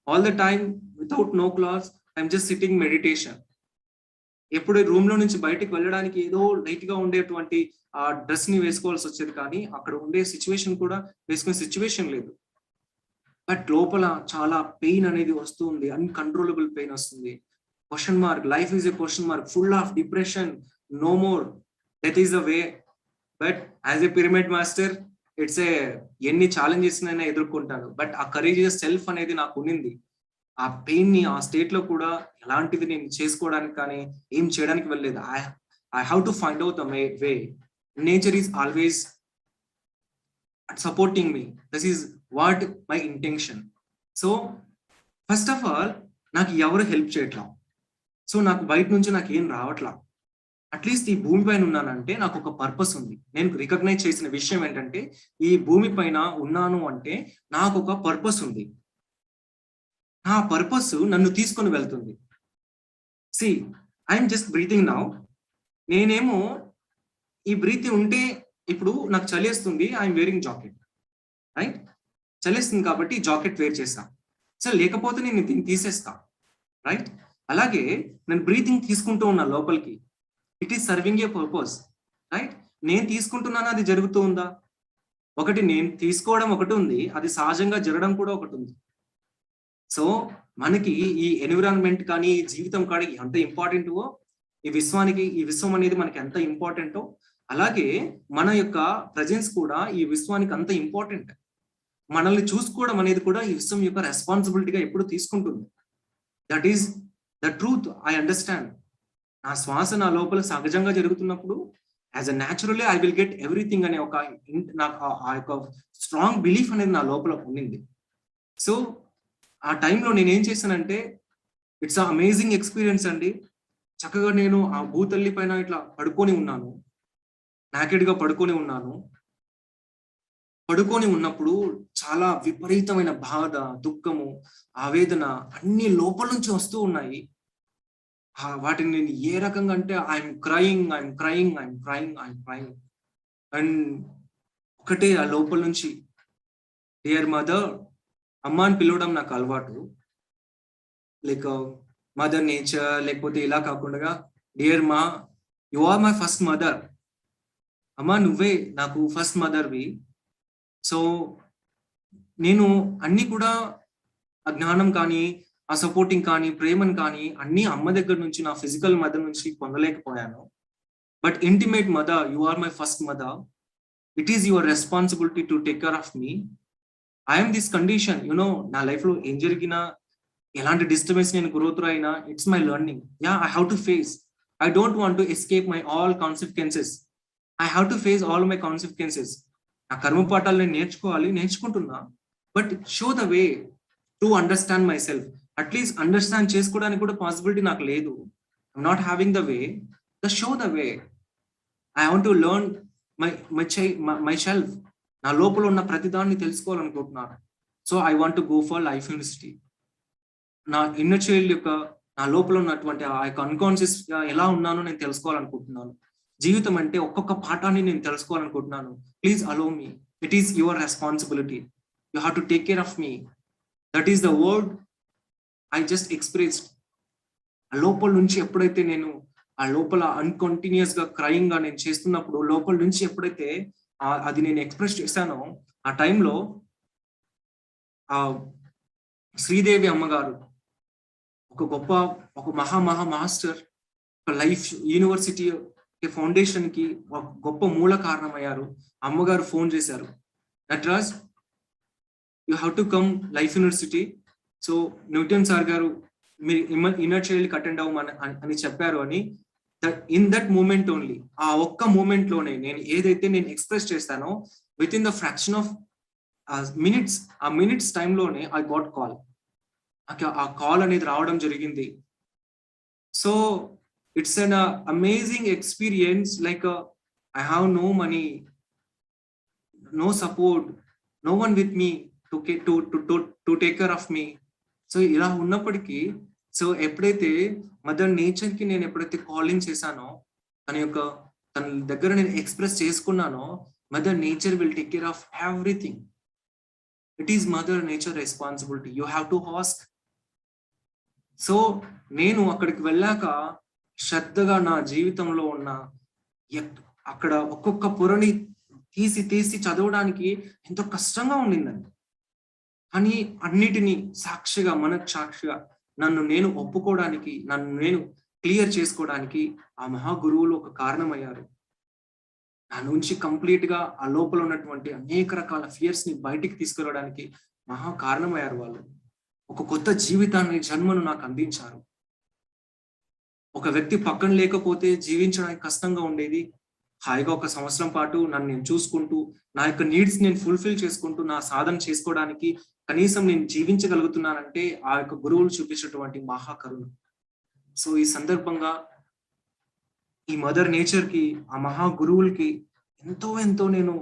All the time without no clothes, I'm just sitting meditation. ఎప్పుడు రూమ్ లో నుంచి బయటకు వెళ్ళడానికి ఏదో లైట్ గా ఉండేటువంటి ఆ డ్రెస్ ని వేసుకోవాల్సి వచ్చేది కానీ అక్కడ ఉండే సిచ్యువేషన్ కూడా వేసుకునే సిచ్యువేషన్ లేదు. బట్ లోపల చాలా పెయిన్ అనేది వస్తుంది, అన్కంట్రోలబుల్ పెయిన్ వస్తుంది. Question mark, life is a question mark, full of depression, no more, that is the way. But as a pyramid master, it's ఏ ఎన్ని ఛాలెంజెస్ అయినా ఎదుర్కొంటాను. బట్ ఆ కరేజియస్ సెల్ఫ్ అనేది నాకు ఉన్నింది. ఆ పెయిన్ ని ఆ స్టేట్ లో కూడా ఎలాంటిది నేను చేసుకోవడానికి కానీ ఏం చేయడానికి వెళ్ళలేదు. I have to find out the way. Nature is always supporting me. This is what my intention. So first of all నాకు ఎవరు హెల్ప్ చేయట్లా. సో నాకు బయట నుంచి నాకు ఏం రావట్లా. అట్లీస్ట్ ఈ భూమి పైన ఉన్నానంటే నాకు ఒక పర్పస్ ఉంది. నేను రికగ్నైజ్ చేసిన విషయం ఏంటంటే ఈ భూమి పైన ఉన్నాను అంటే నాకు ఒక పర్పస్ ఉంది. ఆ పర్పస్ నన్ను తీసుకొని వెళ్తుంది. See I'm just breathing now. నేనేమో ఈ బ్రీత్ ఉంటే ఇప్పుడు నాకు చలేస్తుంది, ఐఎమ్ వేరింగ్ జాకెట్, రైట్? చలేస్తుంది కాబట్టి జాకెట్ వేర్ చేస్తా. సో లేకపోతే నేను దీన్ని తీసేస్తా, రైట్? అలాగే నేను బ్రీతింగ్ తీసుకుంటూ ఉన్నా లోపలికి. It is serving a purpose, right? నేను తీసుకుంటున్నాను, అది జరుగుతూ ఉందా? ఒకటి నేను తీసుకోవడం ఒకటి ఉంది, అది సహజంగా జరగడం కూడా ఒకటి ఉంది. సో మనకి ఈ ఎన్విరాన్మెంట్ కానీ, ఈ జీవితం కానీ ఎంత ఇంపార్టెంటో, ఈ విశ్వం అనేది మనకి ఎంత ఇంపార్టెంటో, అలాగే మన యొక్క ప్రజెన్స్ కూడా ఈ విశ్వానికి అంత ఇంపార్టెంట్. మనల్ని చూసుకోవడం అనేది కూడా ఈ విశ్వం యొక్క రెస్పాన్సిబిలిటీగా ఎప్పుడు తీసుకుంటుంది. That is the truth. I understand. నా శ్వాస నా లోపల సహజంగా జరుగుతున్నప్పుడు as a naturally I will get everything అనే ఒక నాకు ఆ యొక్క స్ట్రాంగ్ బిలీఫ్ అనేది నా లోపల ఉండింది. సో ఆ టైంలో నేను ఏం చేశానంటే ఇట్స్ అమేజింగ్ ఎక్స్పీరియన్స్ అండి. చక్కగా నేను ఆ భూతల్లి పైన ఇట్లా పడుకొని ఉన్నాను, నాకెడ్ గా పడుకొని ఉన్నాను. పడుకొని ఉన్నప్పుడు చాలా విపరీతమైన బాధ, దుఃఖము, ఆవేదన అన్ని లోపల నుంచి వస్తూ ఉన్నాయి. వాటిని నేను ఏ రకంగా అంటే ఐఎమ్ క్రయింగ్ అండ్ ఒకటే ఆ లోపల నుంచి డియర్ మదర్, అమ్మ అని పిలవడం నాకు అలవాటు. లైక్ మదర్ నేచర్, లేకపోతే ఇలా కాకుండా dear ma, you are my first mother. అమ్మా నువ్వే నాకు ఫస్ట్ మదర్వి. సో నేను అన్ని కూడా ఆ జ్ఞానం కానీ, ఆ సపోర్టింగ్ కానీ, ప్రేమను కానీ అన్ని అమ్మ దగ్గర నుంచి, నా ఫిజికల్ మదర్ నుంచి పొందలేకపోయాను. But intimate mother, you are my first mother. It is your responsibility to take care of me. I'm this condition. You know నా లైఫ్ లో ఏం జరిగినా, ఎలాంటి డిస్టర్బెన్స్ నేను గ్రోత్ అయినా, it's my learning. Yeah, I have to face. I don't want to escape my all consequences. I have to face all my consequences. నా కర్మ పాఠాలు నేను నేర్చుకుంటున్నా. But show the way to understand myself. At least understand చేసుకోవడానికి కూడా possibility నాకు లేదు. I'm not having the way, show the way. I want to learn myself. నా లోపల ఉన్న ప్రతిదాన్ని తెలుసుకోవాలనుకుంటున్నాను. So I want to go for life university. నా ఇన్నర్ చైల్డ్ యొక్క, నా లోపల ఉన్నటువంటి ఆ యొక్క అన్కాన్షియస్ గా ఎలా ఉన్నానో నేను తెలుసుకోవాలనుకుంటున్నాను. జీవితం అంటే ఒక్కొక్క పాఠాన్ని నేను తెలుసుకోవాలనుకుంటున్నాను. Please allow me. It is your responsibility. You have to take care of me. That is the word I just expressed. ఆ లోపల నుంచి ఎప్పుడైతే నేను ఆ లోపల అన్కంటిన్యూస్ గా క్రయింగ్ గా నేను చేస్తున్నప్పుడు, లోపల నుంచి ఎప్పుడైతే అది నేను ఎక్స్ప్రెస్ చేశానో, ఆ టైంలో ఆ శ్రీదేవి అమ్మగారు ఒక మహా మాస్టర్, ఒక లైఫ్ యూనివర్సిటీ ఫౌండేషన్ కి ఒక గొప్ప మూల కారణమయ్యారు. అమ్మగారు ఫోన్ చేశారు, Nataraj you have to come life university. So Newton sir గారు మీరు ఇన్నర్ చైల్డ్ అటెండ్ అవ్వమని అని చెప్పారు అని. ఇన్ దట్ మూమెంట్ ఓన్లీ, ఆ ఒక్క మూమెంట్ లోనే నేను ఏదైతే నేను ఎక్స్ప్రెస్ చేస్తానో, within the fraction of minutes, ఆ మినిట్స్ టైంలోనే ఐ గాట్ కాల్. ఆ కాల్ అనేది రావడం జరిగింది. So it's an amazing experience. Like I have no money, no support, no one with me to take care of me. So ఇలా ఉన్నప్పటికీ, so ఎప్పుడైతే mother nature కి నేను ఎప్పుడైతే కాలింగ్ చేశానో, తన దగ్గర నేను ఎక్స్ప్రెస్ చేసుకున్నానో, mother nature will take care of everything. It is mother nature responsibility. You have to ask. So నేను అక్కడికి వెళ్ళాక శ్రద్ధగా నా జీవితంలో ఉన్న అక్కడ ఒక్కొక్క పొరని తీసి చదవడానికి ఎంతో కష్టంగా ఉండిందండి. కానీ అన్నిటినీ సాక్షిగా, మనసాక్షిగా నన్ను నేను ఒప్పుకోవడానికి, నన్ను నేను క్లియర్ చేసుకోవడానికి ఆ మహాగురువులు ఒక కారణమయ్యారు. నా నుంచి కంప్లీట్ గా ఆ లోపల ఉన్నటువంటి అనేక రకాల ఫియర్స్ ని బయటికి తీసుకురావడానికి మహా కారణమయ్యారు వాళ్ళు. ఒక కొత్త జీవితాన్ని, జన్మను నాకు అందించారు. ఒక వ్యక్తి పక్కన లేకపోతే జీవించడానికి కష్టంగా ఉండేది. హాయిగా 1 సంవత్సరం పాటు నన్ను నేను చూసుకుంటూ, నా యొక్క నీడ్స్ నేను ఫుల్ఫిల్ చేసుకుంటూ, నా సాధన చేసుకోవడానికి కనీసం నేను జీవించగలుగుతున్నానంటే ఆ యొక్క గురువులు చూపించినటువంటి మహాకరుణ. సో ఈ సందర్భంగా ఈ మదర్ నేచర్ కి, ఆ మహా గురువులకి ఎంతో నేను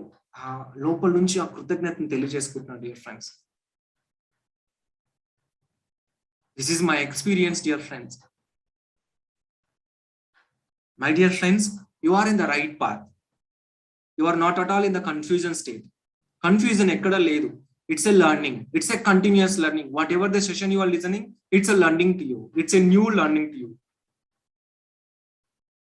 ఆ లోపల నుంచి ఆ కృతజ్ఞతను తెలియజేసుకుంటున్నాను. Dear friends, this is my experience. Dear friends, my dear friends, you are in the right path. You are not at all in the confusion state. Confusion ekkada ledu. It's a learning. It's a continuous learning. Whatever the session you are listening, it's a learning to you. It's a new learning to you.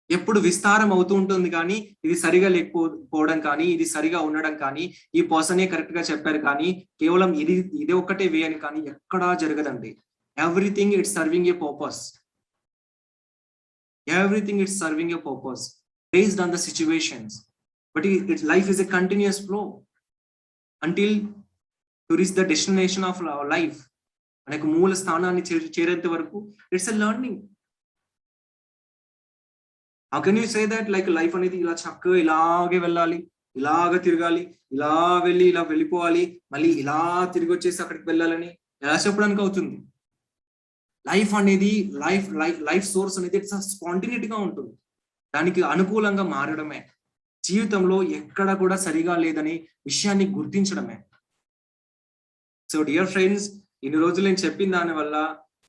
ఎప్పుడు విస్తారం అవుతూ ఉంటుంది కానీ, ఇది సరిగా లేకపోవడం కానీ, ఇది సరిగా ఉండడం కానీ, ఈ పర్సనే కరెక్ట్ గా చెప్పారు కానీ, కేవలం ఇదే ఒక్కటే వే అని కానీ ఎక్కడా జరగదండి. Everything it's serving a purpose. Everything is serving a purpose based on the situations. But life is a continuous flow until to reach the destination of our life. Anaku moola sthananni cherente varaku it's a learning. How can you say that like life anedi ila chakkaga ilage vellali, ilaga tirgali, ila velli ila vellipovali, malli ila tirigi vachesi akkadiki vellalani ela cheppadaniki avutundi? Life అనేది life source అనేది it's స్పాంటినిటీగా ఉంటుంది. దానికి అనుకూలంగా మారడమే జీవితంలో ఎక్కడ కూడా సరిగా లేదని విషయాన్ని గుర్తించడమే. సో డియర్ ఫ్రెండ్స్, ఇన్ని రోజులు నేను చెప్పిన దాని వల్ల,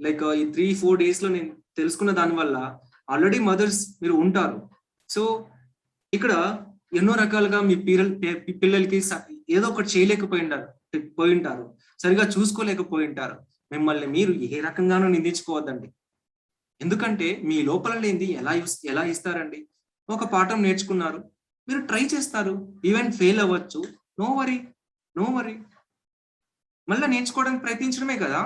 లైక్ ఈ 3-4 days లో నేను తెలుసుకున్న దాని వల్ల, ఆల్రెడీ మదర్స్ మీరు ఉంటారు. సో ఇక్కడ ఎన్నో రకాలుగా మీ పిల్లలకి ఏదో ఒకటి చేయలేకపోయి ఉంటారు, సరిగా చూసుకోలేకపోయి ఉంటారు. మిమ్మల్ని మీరు ఏ రకంగానూ నిందించుకోవద్దండి. ఎందుకంటే మీ లోపల లేనిది ఎలా ఇస్తారండి? ఒక పాఠం నేర్చుకున్నారు, మీరు ట్రై చేస్తారు, ఈవెన్ ఫెయిల్ అవ్వచ్చు. No worry. మళ్ళీ నేర్చుకోవడానికి ప్రయత్నించడమే కదా.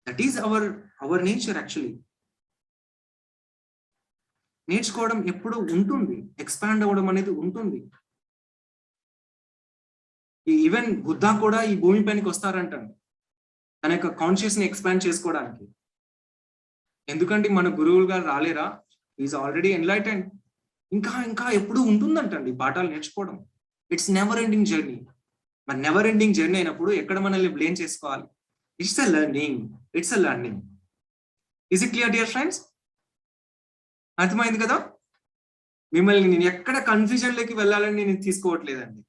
That is our nature actually. నేర్చుకోవడం ఎప్పుడు ఉంటుంది, ఎక్స్పాండ్ అవ్వడం అనేది ఉంటుంది. ఈవెన్ బుద్ధ కూడా ఈ భూమి పైనకి వస్తారంటండి తన యొక్క కాన్షియస్ ని ఎక్స్పాండ్ చేసుకోవడానికి. ఎందుకంటే మన గురువులు గారు రాలేరా? Is already enlightened. ఇంకా ఎప్పుడు ఉంటుందంటండి పాఠాలు నేర్చుకోవడం. It's never ending journey. మరి నెవర్ ఎండింగ్ జర్నీ అయినప్పుడు ఎక్కడ మనల్ని బ్లేమ్ చేసుకోవాలి? It's a learning, it's a learning. Is it clear dear friends? అర్థమైంది కదా? మిమ్మల్ని నేను ఎక్కడ కన్ఫ్యూజన్లోకి వెళ్ళాలని నేను తీసుకోవట్లేదండి.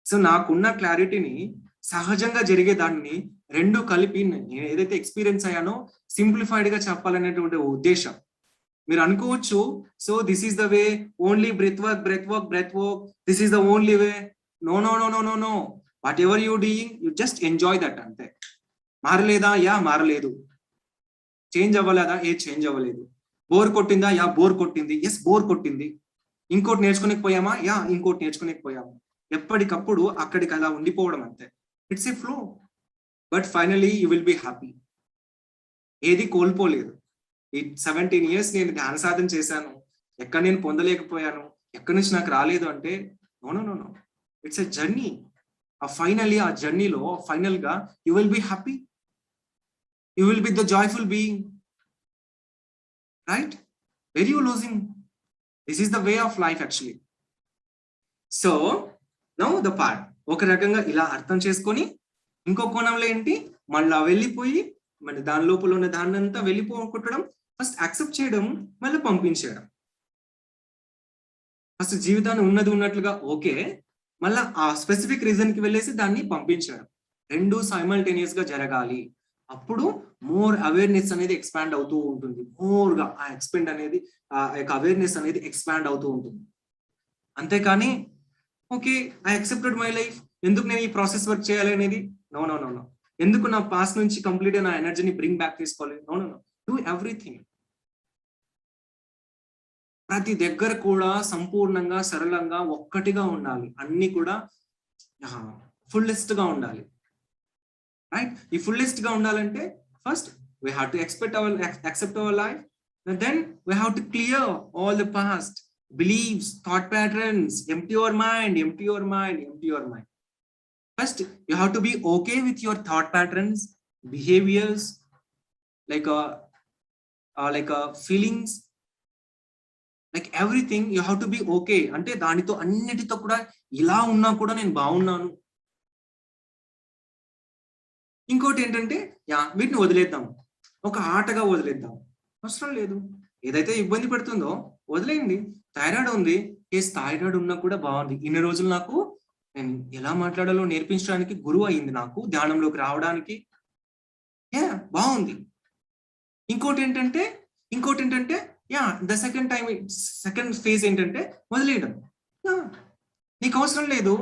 సో నాకున్న క్లారిటీని, సహజంగా జరిగే దాన్ని రెండు కలిపి నేను ఏదైతే ఎక్స్పీరియన్స్ అయ్యానో సింప్లిఫైడ్ గా చెప్పాలనేటువంటి ఉద్దేశం. మీరు అనుకోవచ్చు, so this is the way, only breath work, breath work, breath work, this is the only way. No no no no no no. Whatever you doing, you just enjoy that అంతే. మారలేదా? Yeah మారలేదు. Change అవ్వలేదా? ఏ change అవ్వలేదు. Bore కొట్టిందా? Yeah bore కొట్టింది. Yes bore కొట్టింది. ఇంకోటి నేర్చుకోలేకపోయామా? యా ఇంకోటి నేర్చుకోలేకపోయాము. ఎప్పటికప్పుడు అక్కడికి అలా ఉండిపోవడం అంతే. It's a flow. But finally you will be happy. ఏది కోల్పోలేదు. ఈ 17 years నేను ధ్యాన సాధన చేశాను, ఎక్కడ నేను పొందలేకపోయాను, ఎక్కడి నుంచి నాకు రాలేదు అంటే no no no no. It's a journey. Finally ఆ జర్నీలో ఫైనల్ గా you will be happy, you will be the joyful being, right? Where you losing? This is the way of life actually. So now the part ఒక రకంగా ఇలా అర్థం చేసుకొని, ఇంకో కోణంలో ఏంటి, మళ్ళా వెళ్ళిపోయి మన దాని లోపల ఉన్న దాన్ని అంతా వెళ్ళిపోగొట్టడం, ఫస్ట్ యాక్సెప్ట్ చేయడం, మళ్ళీ పంపించేయడం. ఫస్ట్ జీవితాన్ని ఉన్నది ఉన్నట్లుగా ఓకే, మళ్ళా ఆ స్పెసిఫిక్ రీజన్ కి వెళ్ళేసి దాన్ని పంపించడం. రెండు సైమల్టేనియస్ గా జరగాలి. అప్పుడు మోర్ అవేర్నెస్ అనేది ఎక్స్పాండ్ అవుతూ ఉంటుంది. మోర్ గా ఆ ఎక్స్పెండ్ అనేది, ఆ యొక్క అవేర్నెస్ అనేది ఎక్స్పాండ్ అవుతూ ఉంటుంది. అంతేకాని okay I accepted my life, ఎందుకు నేను ఈ ప్రాసెస్ వర్క్ చేయాలి అనేది, నో నో నో నో. ఎందుకు నా పాస్ట్ నుంచి కంప్లీట్ నా ఎనర్జీని బ్రింగ్ బ్యాక్ తీసుకోవాలి, no no no. Do everything. ప్రతి దగ్గర కూడా సంపూర్ణంగా, సరళంగా, ఒక్కటిగా ఉండాలి. అన్ని కూడా ఫుల్లెస్ట్ గా ఉండాలి, రైట్? ఈ ఫుల్లెస్ట్ గా ఉండాలంటే first we have to accept our life, then we have to clear all the past beliefs, thought patterns, empty your mind, empty your mind, empty your mind. First you have to be okay with your thought patterns, behaviors, like feelings, like everything you have to be okay. అంటే దానితో అన్నిటితో కూడా ఇలా ఉన్నా కూడా నేను బాగున్నాను. ఇంకోటి ఏంటంటే యా వీటిని వదిలేద్దాం, ఒక ఆటగా వదిలేద్దాం, అవసరం లేదు. ఏదైతే ఇబ్బంది పెడుతుందో వదిలేయండి. థైరాయిడ్ ఉంది, థైరాయిడ్ ఉన్నా కూడా బాగుంది. ఇన్ని రోజులు నాకు నేను ఎలా మాట్లాడాలో నేర్పించడానికి గురువు అయింది, నాకు ధ్యానంలోకి రావడానికి. బాగుంది. ఇంకోటి ఏంటంటే యా ద సెకండ్ ఫేజ్ ఏంటంటే వదిలేయడం. నీకు అవసరం లేదు,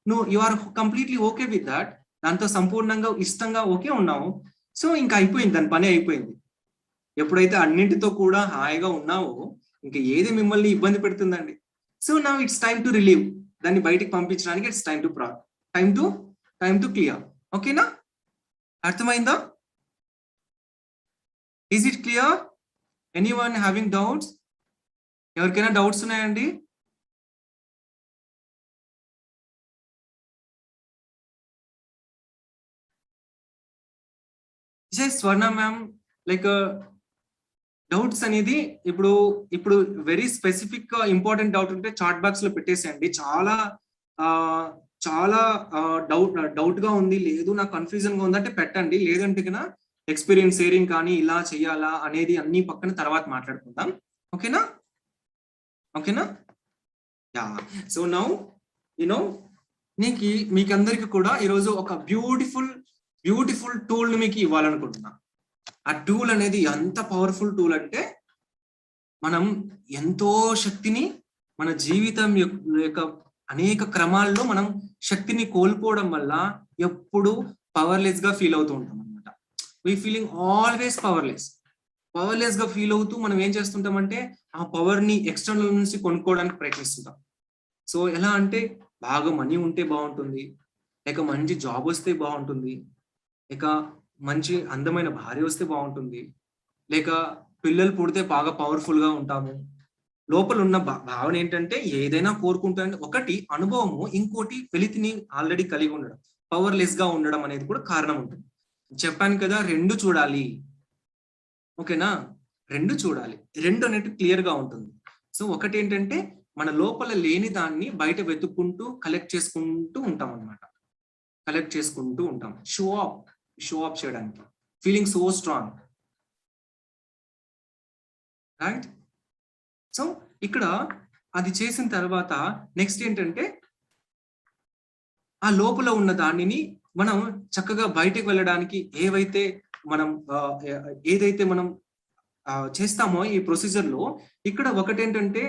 నువ్వు you are completely okay with that. దాంతో సంపూర్ణంగా ఇష్టంగా ఓకే ఉన్నావు. సో ఇంకా అయిపోయింది, దాని పని అయిపోయింది. ఎప్పుడైతే అన్నింటితో కూడా హాయిగా ఉన్నావో ఇంకా ఏది మిమ్మల్ని ఇబ్బంది పెడుతుందండి. So now it's time to relieve. దాన్ని బయటికి పంపించడానికి ఇట్స్ టైమ్ టు క్లియర్. ఓకేనా? అర్థమైందా? Is it clear? Anyone having doubts? ఎవరికైనా డౌట్స్ ఉన్నాయండి? స్వర్ణ మ్యామ్, లైక్ డౌట్స్ అనేది ఇప్పుడు వెరీ స్పెసిఫిక్ ఇంపార్టెంట్ డౌట్ ఉంటే చాట్ బాక్స్ లో పెట్టేసేయండి. చాలా డౌట్ గా ఉంది, లేదు నాకు కన్ఫ్యూజన్ గా ఉందంటే పెట్టండి. లేదంటే కన్నా ఎక్స్పీరియన్స్ షేరింగ్ కానీ ఇలా చెయ్యాలా అనేది అన్ని పక్కన తర్వాత మాట్లాడుకుందాం. ఓకేనా? యా. సో నౌ మీకందరికి కూడా ఈరోజు ఒక బ్యూటిఫుల్ టూల్ ని మీకు ఇవ్వాలనుకుంటున్నా. ఆ టూల్ అనేది ఎంత పవర్ఫుల్ టూల్ అంటే, మనం ఎంతో శక్తిని మన జీవితం యొక్క అనేక క్రమాల్లో మనం శక్తిని కోల్పోవడం వల్ల ఎప్పుడు పవర్లెస్ గా ఫీల్ అవుతూ ఉంటాం అనమాట. వీ ఫీలింగ్ ఆల్వేస్ పవర్లెస్ గా ఫీల్ అవుతూ మనం ఏం చేస్తుంటామంటే ఆ పవర్ ని ఎక్స్టర్నల్ నుంచి కొనుక్కోవడానికి ప్రయత్నిస్తుంటాం. సో ఎలా అంటే బాగా మనీ ఉంటే బాగుంటుంది, లేక మంచి జాబ్ వస్తే బాగుంటుంది, లేక మంచి అందమైన భార్య వస్తే బాగుంటుంది, లేక పిల్లలు పుడితే బాగా పవర్ఫుల్ గా ఉంటాము. లోపల ఉన్న భావన ఏంటంటే ఏదైనా కోరుకుంటాను. ఒకటి అనుభవము, ఇంకోటి వెలితిని ఆల్రెడీ కలిగి ఉండడం, పవర్లెస్ గా ఉండడం అనేది కూడా కారణం ఉంటుంది. చెప్పాను కదా, రెండు చూడాలి. ఓకేనా? రెండు చూడాలి. రెండు అనేది క్లియర్ గా ఉంటుంది. సో ఒకటి ఏంటంటే మన లోపల లేని దాన్ని బయట వెతుక్కుంటూ కలెక్ట్ చేసుకుంటూ ఉంటాం అనమాట. కలెక్ట్ చేసుకుంటూ ఉంటాం షో ఆఫ్ చేయడానికి, feeling so strong, right? So ఇక్కడ అది చేసిన తర్వాత నెక్స్ట్ ఏంటంటే ఆ లోపల ఉన్న దానిని మనం చక్కగా బయటకు వెళ్ళడానికి ఏదైతే మనం చేస్తామో ఈ ప్రొసీజర్ లో, ఇక్కడ ఒకటేంటంటే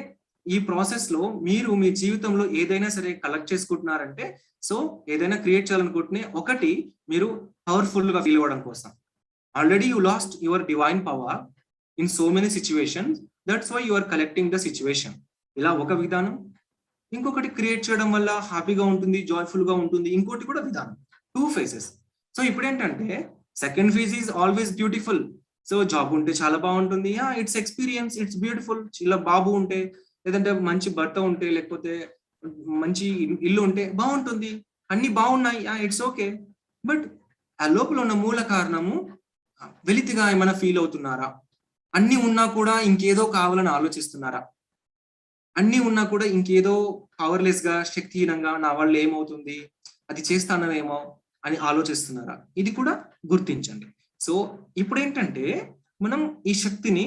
ఈ ప్రాసెస్ లో మీరు మీ జీవితంలో ఏదైనా సరే కలెక్ట్ చేసుకుంటున్నారంటే, సో ఏదైనా క్రియేట్ చేయాలనుకుంటున్నా, ఒకటి మీరు పవర్ఫుల్ గా ఫీల్ అవ్వడం కోసం. Already you lost your divine power in so many situations, that's why you are collecting the situation. ఇలా ఒక విధానం. ఇంకొకటి క్రియేట్ చేయడం వల్ల హ్యాపీగా ఉంటుంది, జాయ్ఫుల్ గా ఉంటుంది, ఇంకోటి కూడా విధానం. 2 phases. సో ఇప్పుడు ఏంటంటే second phase is always beautiful. So job ఉంటే చాలా బాగుంటుంది, ఇట్స్ ఎక్స్పీరియన్స్, ఇట్స్ బ్యూటిఫుల్. ఇలా బాబు ఉంటే, లేదంటే మంచి భర్త ఉంటే, లేకపోతే మంచి ఇల్లు ఉంటే బాగుంటుంది, అన్ని బాగున్నాయి, ఇట్స్ ఓకే. బట్ ఆ లోపల ఉన్న మూల కారణము వెలితిగా ఏమైనా ఫీల్ అవుతున్నారా? అన్ని ఉన్నా కూడా ఇంకేదో కావాలని ఆలోచిస్తున్నారా? అన్ని ఉన్నా కూడా ఇంకేదో పవర్లెస్ గా, శక్తిహీనంగా, నా వల్ల ఏమవుతుంది, అది చేస్తానేమో అని ఆలోచిస్తున్నారా? ఇది కూడా గుర్తించండి. సో ఇప్పుడు ఏంటంటే మనం ఈ శక్తిని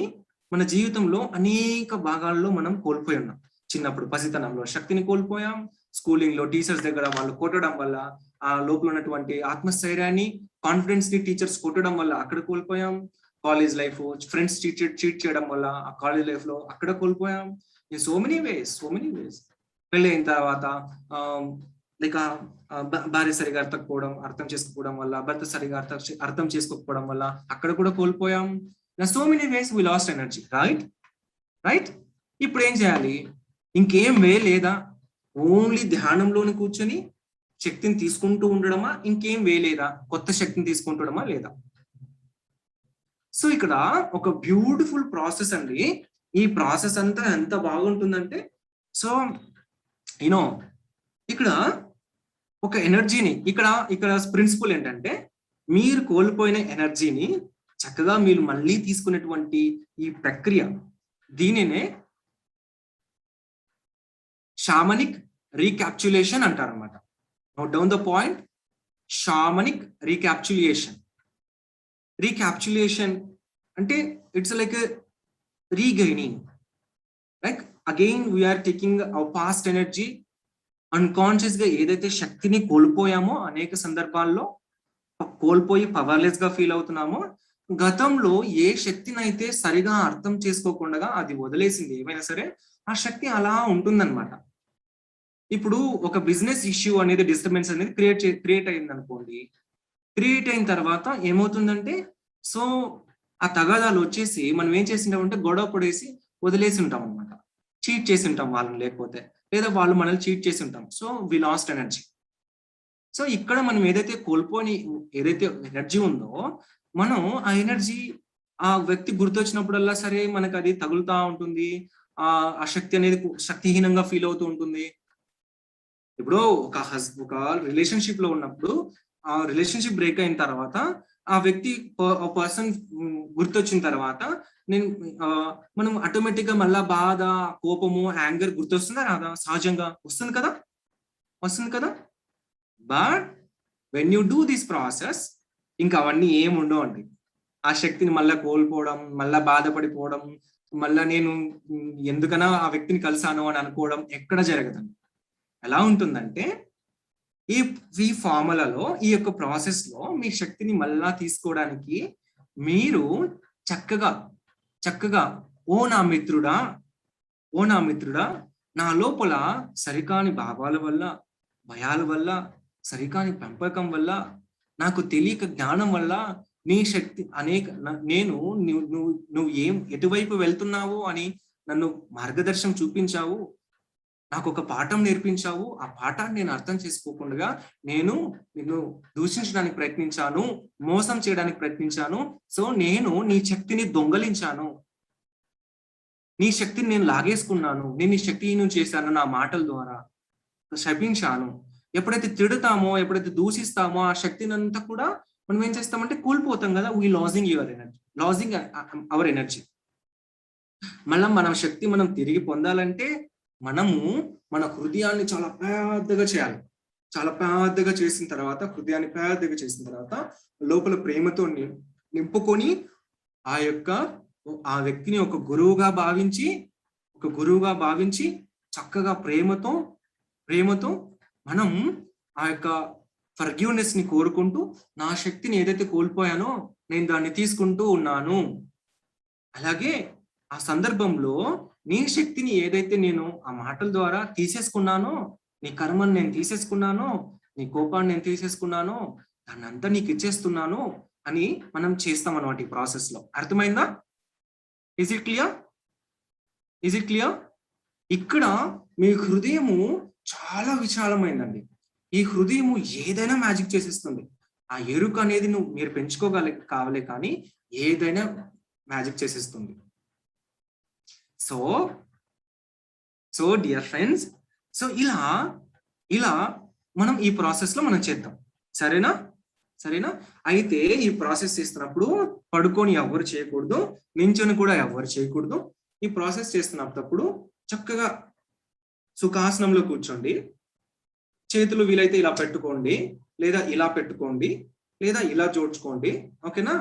మన జీవితంలో అనేక భాగాల్లో మనం కోల్పోయి ఉన్నాం. చిన్నప్పుడు పసితనంలో శక్తిని కోల్పోయాం, స్కూలింగ్ లో టీచర్స్ దగ్గర వాళ్ళు కొట్టడం వల్ల ఆ లోపల ఉన్నటువంటి ఆత్మస్థైర్యాన్ని, కాన్ఫిడెన్స్ ని టీచర్స్ కొట్టడం వల్ల అక్కడ కోల్పోయాం. కాలేజ్ లైఫ్, ఫ్రెండ్స్ చీట్ చేయడం వల్ల ఆ కాలేజ్ లైఫ్ లో అక్కడ కోల్పోయాం. In so many ways. పెళ్ళి అయిన తర్వాత భార్య సరిగా అర్థం చేసుకోకపోవడం వల్ల, భర్త సరిగా అర్థం చేసుకోకపోవడం వల్ల అక్కడ కూడా కోల్పోయాం. సో మెనీ వేస్ వి లాస్ట్ ఎనర్జీ, రైట్? ఇప్పుడు ఏం చేయాలి? ఇంకేం వే లేదా? ఓన్లీ ధ్యానంలోని కూర్చొని శక్తిని తీసుకుంటూ ఉండడమా? ఇంకేం వే లేదా? కొత్త శక్తిని తీసుకుంటడమా లేదా? సో ఇక్కడ ఒక బ్యూటిఫుల్ ప్రాసెస్ అండి. ఈ ప్రాసెస్ అంతా ఎంత బాగుంటుందంటే, సో యూనో ఇక్కడ ఒక ఎనర్జీని, ఇక్కడ ప్రిన్సిపల్ ఏంటంటే, మీరు కోల్పోయిన ఎనర్జీని చక్కగా మీరు మళ్ళీ తీసుకునేటువంటి ఈ ప్రక్రియ, దీనినే షామనిక్ రీక్యాప్చులేషన్ అంటారు అనమాట. Note down the point, shamanic recapitulation అంటే it's like regaining, like again we are taking our past energy, unconscious గా ఏదైతే శక్తిని కోల్పోయామో, అనేక సందర్భాల్లో కోల్పోయి పవర్లెస్ గా ఫీల్ అవుతున్నామో, గతంలో ఏ శక్తిని అయితే సరిగా అర్థం చేసుకోకుండా అది వదిలేసింది ఏమైనా సరే, ఆ శక్తి అలా ఉంటుందన్నమాట. ఇప్పుడు ఒక బిజినెస్ ఇష్యూ అనేది, డిస్టర్బెన్స్ అనేది క్రియేట్ అయింది అనుకోండి. క్రియేట్ అయిన తర్వాత ఏమవుతుందంటే, సో ఆ తగాదాలు వచ్చేసి మనం ఏం చేసింటామంటే గొడవ పడేసి వదిలేసి ఉంటాం అనమాట. చీట్ చేసి ఉంటాం వాళ్ళని, లేకపోతే లేదా వాళ్ళు మనల్ని చీట్ చేసి ఉంటాం. So we last energy. So ఇక్కడ మనం ఏదైతే ఎనర్జీ ఉందో, మనం ఆ ఎనర్జీ, ఆ వ్యక్తి గుర్తొచ్చినప్పుడల్లా సరే మనకు అది తగులుతా ఉంటుంది. ఆ శక్తి అనేది శక్తిహీనంగా ఫీల్ అవుతూ ఉంటుంది. ఇప్పుడు ఒక రిలేషన్షిప్ లో ఉన్నప్పుడు, ఆ రిలేషన్షిప్ బ్రేక్ అయిన తర్వాత ఆ వ్యక్తి పర్సన్ గుర్తొచ్చిన తర్వాత మనం ఆటోమేటిక్ గా మళ్ళా బాధ, కోపము, యాంగర్ గుర్తొస్తుందా రాదా? సహజంగా వస్తుంది కదా. But when you do this process, ఇంకా అవన్నీ ఏమి ఉండవు అండి. ఆ శక్తిని మళ్ళా కోల్పోవడం, మళ్ళా బాధపడిపోవడం, మళ్ళా నేను ఎందుకన్నా ఆ వ్యక్తిని కలిసాను అని అనుకోవడం ఎక్కడ జరగదండి. ఎలా ఉంటుందంటే, ఈ ఫార్ములాలో, ఈ యొక్క ప్రాసెస్ లో మీ శక్తిని మళ్ళా తీసుకోవడానికి మీరు చక్కగా ఓ నా మిత్రుడా, నా లోపల సరికాని భావాల వల్ల, భయాల వల్ల, సరికాని పెంపకం వల్ల, నాకు తెలియక జ్ఞానం వల్ల నీ శక్తి నువ్వు ఎటువైపు వెళ్తున్నావు అని నన్ను మార్గదర్శనం చూపించావు, నాకు ఒక పాఠం నేర్పించావు. ఆ పాఠాన్ని నేను అర్థం చేసుకోకుండా నిన్ను దూషించడానికి ప్రయత్నించాను, మోసం చేయడానికి ప్రయత్నించాను. సో నేను నీ శక్తిని దొంగలించాను, నీ శక్తిని నేను లాగేసుకున్నాను, నేను నీ శక్తిహీనం చేశాను, నా మాటల ద్వారా శపించాను. ఎప్పుడైతే తిడతామో, ఎప్పుడైతే దూషిస్తామో, ఆ శక్తిని అంతా కూడా మనం ఏం చేస్తామంటే కోల్పోతాం కదా. We lodging our energy. మళ్ళీ మన శక్తి మనం తిరిగి పొందాలంటే మనము మన హృదయాన్ని చాలా పెద్దగా చేయాలి. చాలా పెద్దగా చేసిన తర్వాత, హృదయాన్ని పెద్దగా చేసిన తర్వాత లోపల ప్రేమతో నింపుకొని ఆ వ్యక్తిని ఒక గురువుగా భావించి చక్కగా ప్రేమతో మనం ఆ యొక్క ఫర్గివ్నెస్ ని కోరుకుంటూ, నా శక్తిని ఏదైతే కోల్పోయానో నేను దాన్ని తీసుకుంటూ ఉన్నాను. అలాగే ఆ సందర్భంలో నీ శక్తిని ఏదైతే నేను ఆ మాటల ద్వారా తీసేసుకున్నానో, నీ కర్మను నేను తీసేసుకున్నానో, నీ కోపాన్ని నేను తీసేసుకున్నానో, దాన్ని అంతా నీకు ఇచ్చేస్తున్నాను అని మనం చేస్తాం అన్నమాట ఈ ప్రాసెస్ లో. అర్థమైందా? Is it clear? ఇక్కడ మీ హృదయము చాలా విశాలమైందండి. ఈ హృదయము ఏదైనా మ్యాజిక్ చేసేస్తుంది. ఆ ఎరుక అనేది మీరు కావాలే కానీ ఏదైనా మ్యాజిక్ చేసేస్తుంది. సో డియర్ ఫ్రెండ్స్, సో ఇలా మనం ఈ ప్రాసెస్ లో మనం చేద్దాం. సరేనా? అయితే ఈ ప్రాసెస్ చేస్తున్నప్పుడు పడుకొని ఎవరు చేయకూడదు, నించొని కూడా ఎవరు చేయకూడదు. ఈ ప్రాసెస్ చేస్తున్నప్పుడు చక్కగా సుఖాసనంలో కూర్చోండి. చేతులు వీలైతే ఇలా పెట్టుకోండి, లేదా ఇలా పెట్టుకోండి, లేదా ఇలా జోడ్చుకోండి. ఓకేనా?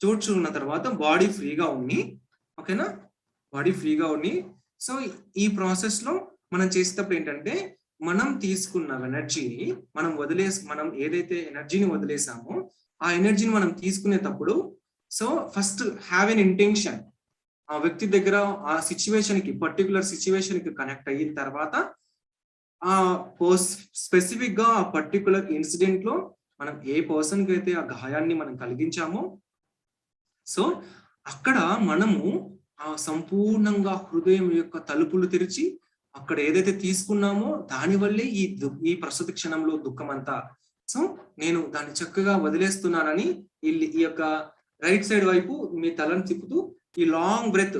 జోడ్చుకున్న తర్వాత బాడీ ఫ్రీగా ఉంది. ఓకేనా? బాడీ ఫ్రీగా ఉంది. సో ఈ ప్రాసెస్ లో మనం చేసేటప్పుడు ఏంటంటే, మనం తీసుకున్న ఎనర్జీని మనం ఏదైతే ఎనర్జీని వదిలేసామో ఆ ఎనర్జీని మనం తీసుకునేటప్పుడు, so first have an intention. ఆ వ్యక్తి దగ్గర ఆ పర్టికులర్ సిచ్యువేషన్ కి కనెక్ట్ అయిన తర్వాత ఆ స్పెసిఫిక్ గా ఆ పర్టికులర్ ఇన్సిడెంట్ లో మనం ఏ పర్సన్ కి అయితే ఆ గాయాన్ని మనం కలిగించామో, సో అక్కడ మనము ఆ సంపూర్ణంగా హృదయం యొక్క తలుపులు తెరిచి అక్కడ ఏదైతే తీసుకున్నామో దానివల్లే ఈ ప్రస్తుత క్షణంలో దుఃఖం అంతా, సో నేను దాన్ని చక్కగా వదిలేస్తున్నానని ఈ యొక్క రైట్ సైడ్ వైపు మీ తలను తిప్పుతూ ఈ లాంగ్ బ్రెత్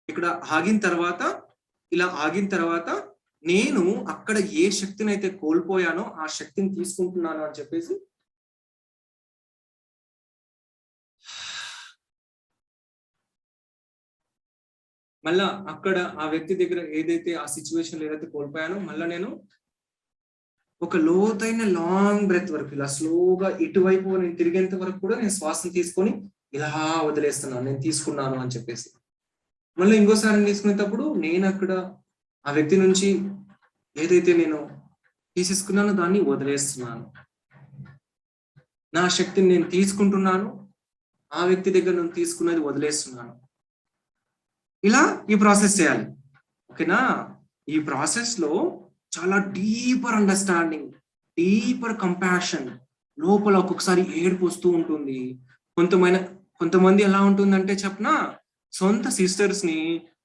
ఇక్కడ ఇలా ఆగిన తర్వాత నేను అక్కడ ఏ శక్తిని అయితే కోల్పోయానో ఆ శక్తిని తీసుకుంటున్నాను అని చెప్పేసి మళ్ళా అక్కడ ఆ వ్యక్తి దగ్గర ఏదైతే ఆ సిచ్యువేషన్ ఏదైతే కోల్పోయానో మళ్ళా నేను ఒక లోతైన లాంగ్ బ్రెత్ వరకు ఇలా స్లోగా ఇటువైపు నేను తిరిగేంత వరకు కూడా నేను శ్వాసను తీసుకొని ఇలా వదిలేస్తున్నాను, నేను తీసుకున్నాను అని చెప్పేసి. మళ్ళీ ఇంకోసారి తీసుకునేటప్పుడు నేను అక్కడ ఆ వ్యక్తి నుంచి ఏదైతే నేను తీసేసుకున్నానో దాన్ని వదిలేస్తున్నాను, నా శక్తిని నేను తీసుకుంటున్నాను, ఆ వ్యక్తి దగ్గర నేను తీసుకున్నది వదిలేస్తున్నాను. ఇలా ఈ ప్రాసెస్ చేయాలి. ఓకేనా? ఈ ప్రాసెస్ లో చాలా డీపర్ అండర్స్టాండింగ్, డీపర్ కంపాషన్, లోపల ఒక్కొక్కసారి ఏడుపు వస్తూ ఉంటుంది. కొంతమంది ఎలా ఉంటుందంటే చెప్పనా, సొంత సిస్టర్స్ ని,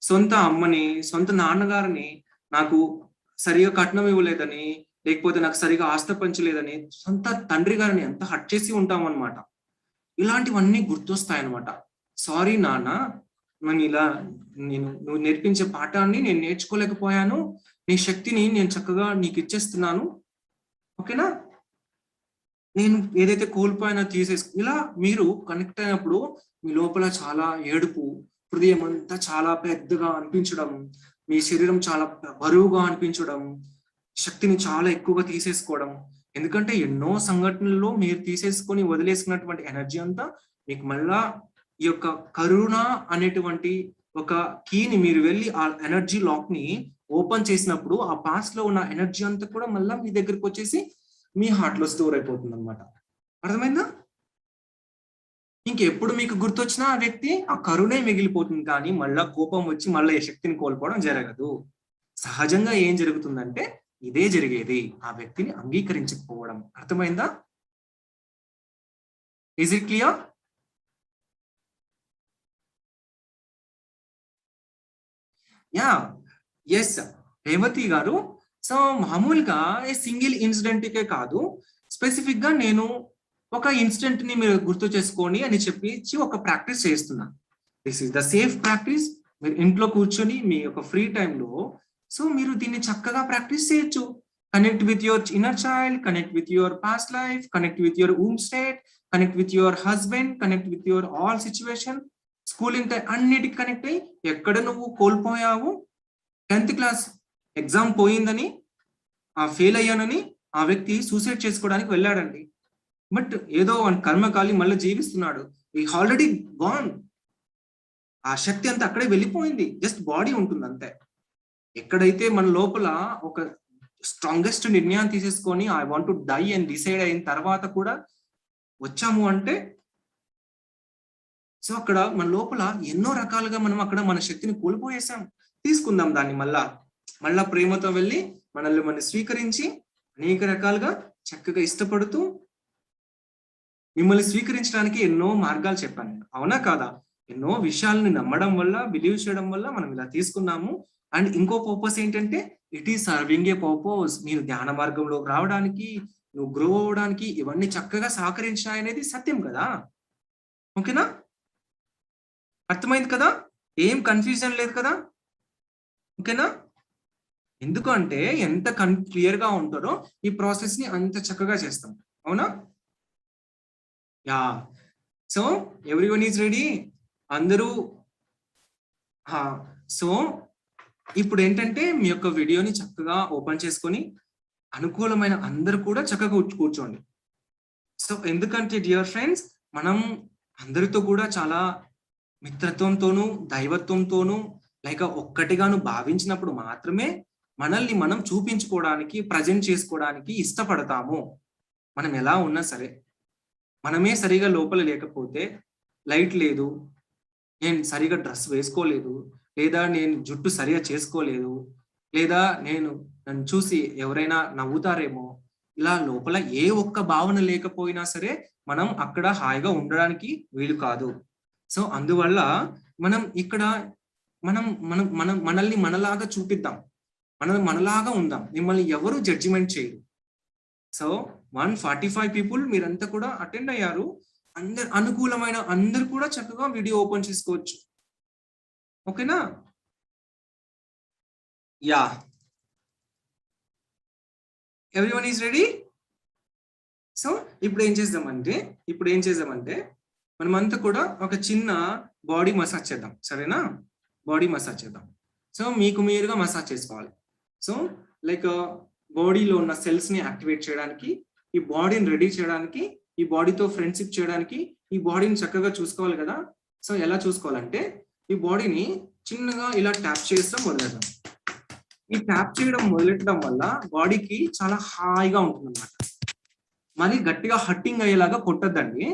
సొంత అమ్మని, సొంత నాన్నగారిని నాకు సరిగా కట్నం ఇవ్వలేదని, లేకపోతే నాకు సరిగా ఆస్తి పంచలేదని సొంత తండ్రి గారిని ఎంత హట్ చేసి ఉంటాం అనమాట. ఇలాంటివన్నీ గుర్తొస్తాయన్నమాట. సారీ నాన్న, నువ్వు నేర్పించే పాఠాన్ని నేను నేర్చుకోలేకపోయాను, నీ శక్తిని నేను చక్కగా నీకు ఇచ్చేస్తున్నాను. ఓకేనా? నేను ఏదైతే కోల్పోయినా ఇలా మీరు కనెక్ట్ అయినప్పుడు మీ లోపల చాలా ఏడుపు, హృదయం అంతా చాలా పెద్దగా అనిపించడం, మీ శరీరం చాలా బరువుగా అనిపించడం, శక్తిని చాలా ఎక్కువగా తీసేసుకోవడం. ఎందుకంటే ఎన్నో సంఘటనల్లో మీరు తీసేసుకొని వదిలేసుకున్నటువంటి ఎనర్జీ అంతా మీకు మళ్ళా ఈ యొక్క కరుణ అనేటువంటి ఒక కీని మీరు వెళ్ళి ఆ ఎనర్జీ లాక్ ని ఓపెన్ చేసినప్పుడు ఆ పాస్ట్ లో ఉన్న ఎనర్జీ అంతా కూడా మళ్ళీ మీ దగ్గరికి వచ్చేసి మీ హార్ట్ లో స్టోర్ అయిపోతుంది అనమాట. అర్థమైందా? ఇంకెప్పుడు మీకు గుర్తొచ్చినా ఆ వ్యక్తి ఆ కరుణే మిగిలిపోతుంది, కానీ మళ్ళా కోపం వచ్చి మళ్ళీ ఈ శక్తిని కోల్పోవడం జరగదు. సహజంగా ఏం జరుగుతుందంటే ఇదే జరిగేది, ఆ వ్యక్తిని అంగీకరించకపోవడం. అర్థమైందా? Is it clear? Yes Revathi garu. So మామూలుగా సింగిల్ ఇన్సిడెంట్ కే కాదు, స్పెసిఫిక్ గా నేను ఒక ఇన్సిడెంట్ ని మీరు గుర్తు చేసుకోండి అని చెప్పి ఒక ప్రాక్టీస్ చేస్తున్నా. This is the safe practice. మీరు ఇంట్లో కూర్చొని మీ యొక్క ఫ్రీ టైంలో సో మీరు దీన్ని చక్కగా ప్రాక్టీస్ చేయొచ్చు. Connect with your inner child, connect with your past life, connect with your womb state, connect with your husband, connect with your all situation, schooling అన్నిటికి కనెక్ట్ అయ్యి ఎక్కడ నువ్వు కోల్పోయావు, 10th క్లాస్ ఎగ్జామ్ పోయిందని, fail అయ్యానని ఆ వ్యక్తి suicide చేసుకోవడానికి వెళ్ళాడండి. But ఏదో కర్మకాలి మళ్ళీ జీవిస్తున్నాడు. ఈ ఆల్రెడీ గాన్. ఆ శక్తి అంతా అక్కడే వెళ్ళిపోయింది. జస్ట్ బాడీ ఉంటుంది అంతే. ఎక్కడైతే మన లోపల ఒక స్ట్రాంగెస్ట్ నిర్ణయాన్ని తీసేసుకొని ఐ వాంట్ టు డై అని డిసైడ్ అయిన తర్వాత కూడా వచ్చాము అంటే, సో అక్కడ మన లోపల ఎన్నో రకాలుగా మనం అక్కడ మన శక్తిని కోల్పోయేసాం. తీసుకుందాం దాన్ని మళ్ళా ప్రేమతో వెళ్ళి మనల్ని స్వీకరించి అనేక రకాలుగా చక్కగా ఇష్టపడుతూ మిమ్మల్ని స్వీకరించడానికి ఎన్నో మార్గాలు చెప్పాను నేను. అవునా కాదా? ఎన్నో విషయాలను నమ్మడం వల్ల, బిలీవ్ చేయడం వల్ల మనం ఇలా తీసుకున్నాము. అండ్ ఇంకో పర్పస్ ఏంటంటే, it is serving a purpose. నేను ధ్యాన మార్గంలోకి రావడానికి, నువ్వు గ్రో అవ్వడానికి ఇవన్నీ చక్కగా సహకరించాయనేది సత్యం కదా. ఓకేనా? అర్థమైంది కదా? ఏం కన్ఫ్యూజన్ లేదు కదా? ఓకేనా? ఎందుకంటే ఎంత క్లియర్ గా ఉంటారో ఈ ప్రాసెస్ ని అంత చక్కగా చేస్తాం. అవునా? Yeah. So everyone is ready. అందరూ సో ఇప్పుడు ఏంటంటే మీ యొక్క వీడియోని చక్కగా ఓపెన్ చేసుకొని అనుకూలమైన అందరూ కూడా చక్కగా కూర్చోండి. సో ఎందుకంటే డియర్ ఫ్రెండ్స్, మనం అందరితో కూడా చాలా మిత్రత్వంతోనూ దైవత్వంతోనూ లైక్ ఒక్కటిగాను భావించినప్పుడు మాత్రమే మనల్ని మనం చూపించుకోవడానికి, ప్రజెంట్ చేసుకోవడానికి ఇష్టపడతాము. మనం ఎలా ఉన్నా సరే, మనమే సరిగా లోపల లేకపోతే, లైట్ లేదు, నేను సరిగా డ్రెస్ వేసుకోలేదు, లేదా నేను జుట్టు సరిగా చేసుకోలేదు, లేదా నన్ను చూసి ఎవరైనా నవ్వుతారేమో, ఇలా లోపల ఏ ఒక్క భావన లేకపోయినా సరే మనం అక్కడ హాయిగా ఉండడానికి వీలు కాదు. సో అందువల్ల మనం ఇక్కడ మనల్ని మనలాగా చూపిద్దాం, మనలాగా ఉందాం. మిమ్మల్ని ఎవరు జడ్జిమెంట్ చేయరు. సో 145 పీపుల్ మీరంతా కూడా అటెండ్ అయ్యారు. అనుకూలమైన అందరు కూడా చక్కగా వీడియో ఓపెన్ చేసుకోవచ్చు. ఓకేనా? Yeah. Everyone is ready. So ఇప్పుడు ఏం చేద్దామంటే మనమంతా కూడా ఒక చిన్న బాడీ మసాజ్ చేద్దాం. సరేనా? బాడీ మసాజ్ చేద్దాం. సో మీకు మీరుగా మసాజ్ చేసుకోవాలి. సో లైక్ బాడీలో ఉన్న సెల్స్ ని యాక్టివేట్ చేయడానికి, ఈ బాడీని రెడీ చేయడానికి, ఈ బాడీతో ఫ్రెండ్షిప్ చేయడానికి, ఈ బాడీని చక్కగా చూసుకోవాలి కదా. సో ఎలా చూసుకోవాలంటే, ఈ బాడీని చిన్నగా ఇలా ట్యాప్ చేస్తాం మొదలెడదాం. ఈ ట్యాప్ చేయడం మొదలెట్టడం వల్ల బాడీకి చాలా హాయిగా ఉంటుంది అన్నమాట. మరి గట్టిగా హట్టింగ్ అయ్యేలాగా కొట్టద్దండి,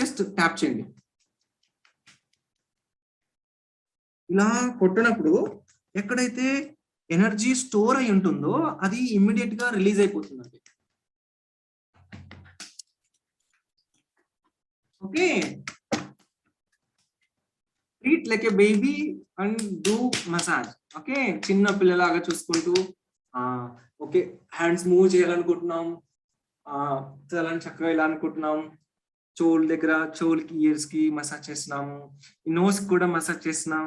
జస్ట్ ట్యాప్ చేయండి. ఇలా కొట్టినప్పుడు ఎక్కడైతే ఎనర్జీ స్టోర్ అయి ఉంటుందో అది ఇమ్మీడియట్ గా రిలీజ్ అయిపోతుందండి. Okay, treat like A baby and do massage. Okay, చిన్న పిల్లలాగా చూసుకుంటూ ఓకే హ్యాండ్స్ మూవ్ చేయాలనుకుంటున్నాం, తలని చక్కగా ఇలా అనుకుంటున్నాం, చెవుల దగ్గర చెవులకి ఇయర్స్ కి మసాజ్ చేస్తున్నాము, ఈ నోస్ కూడా మసాజ్ చేస్తున్నాం.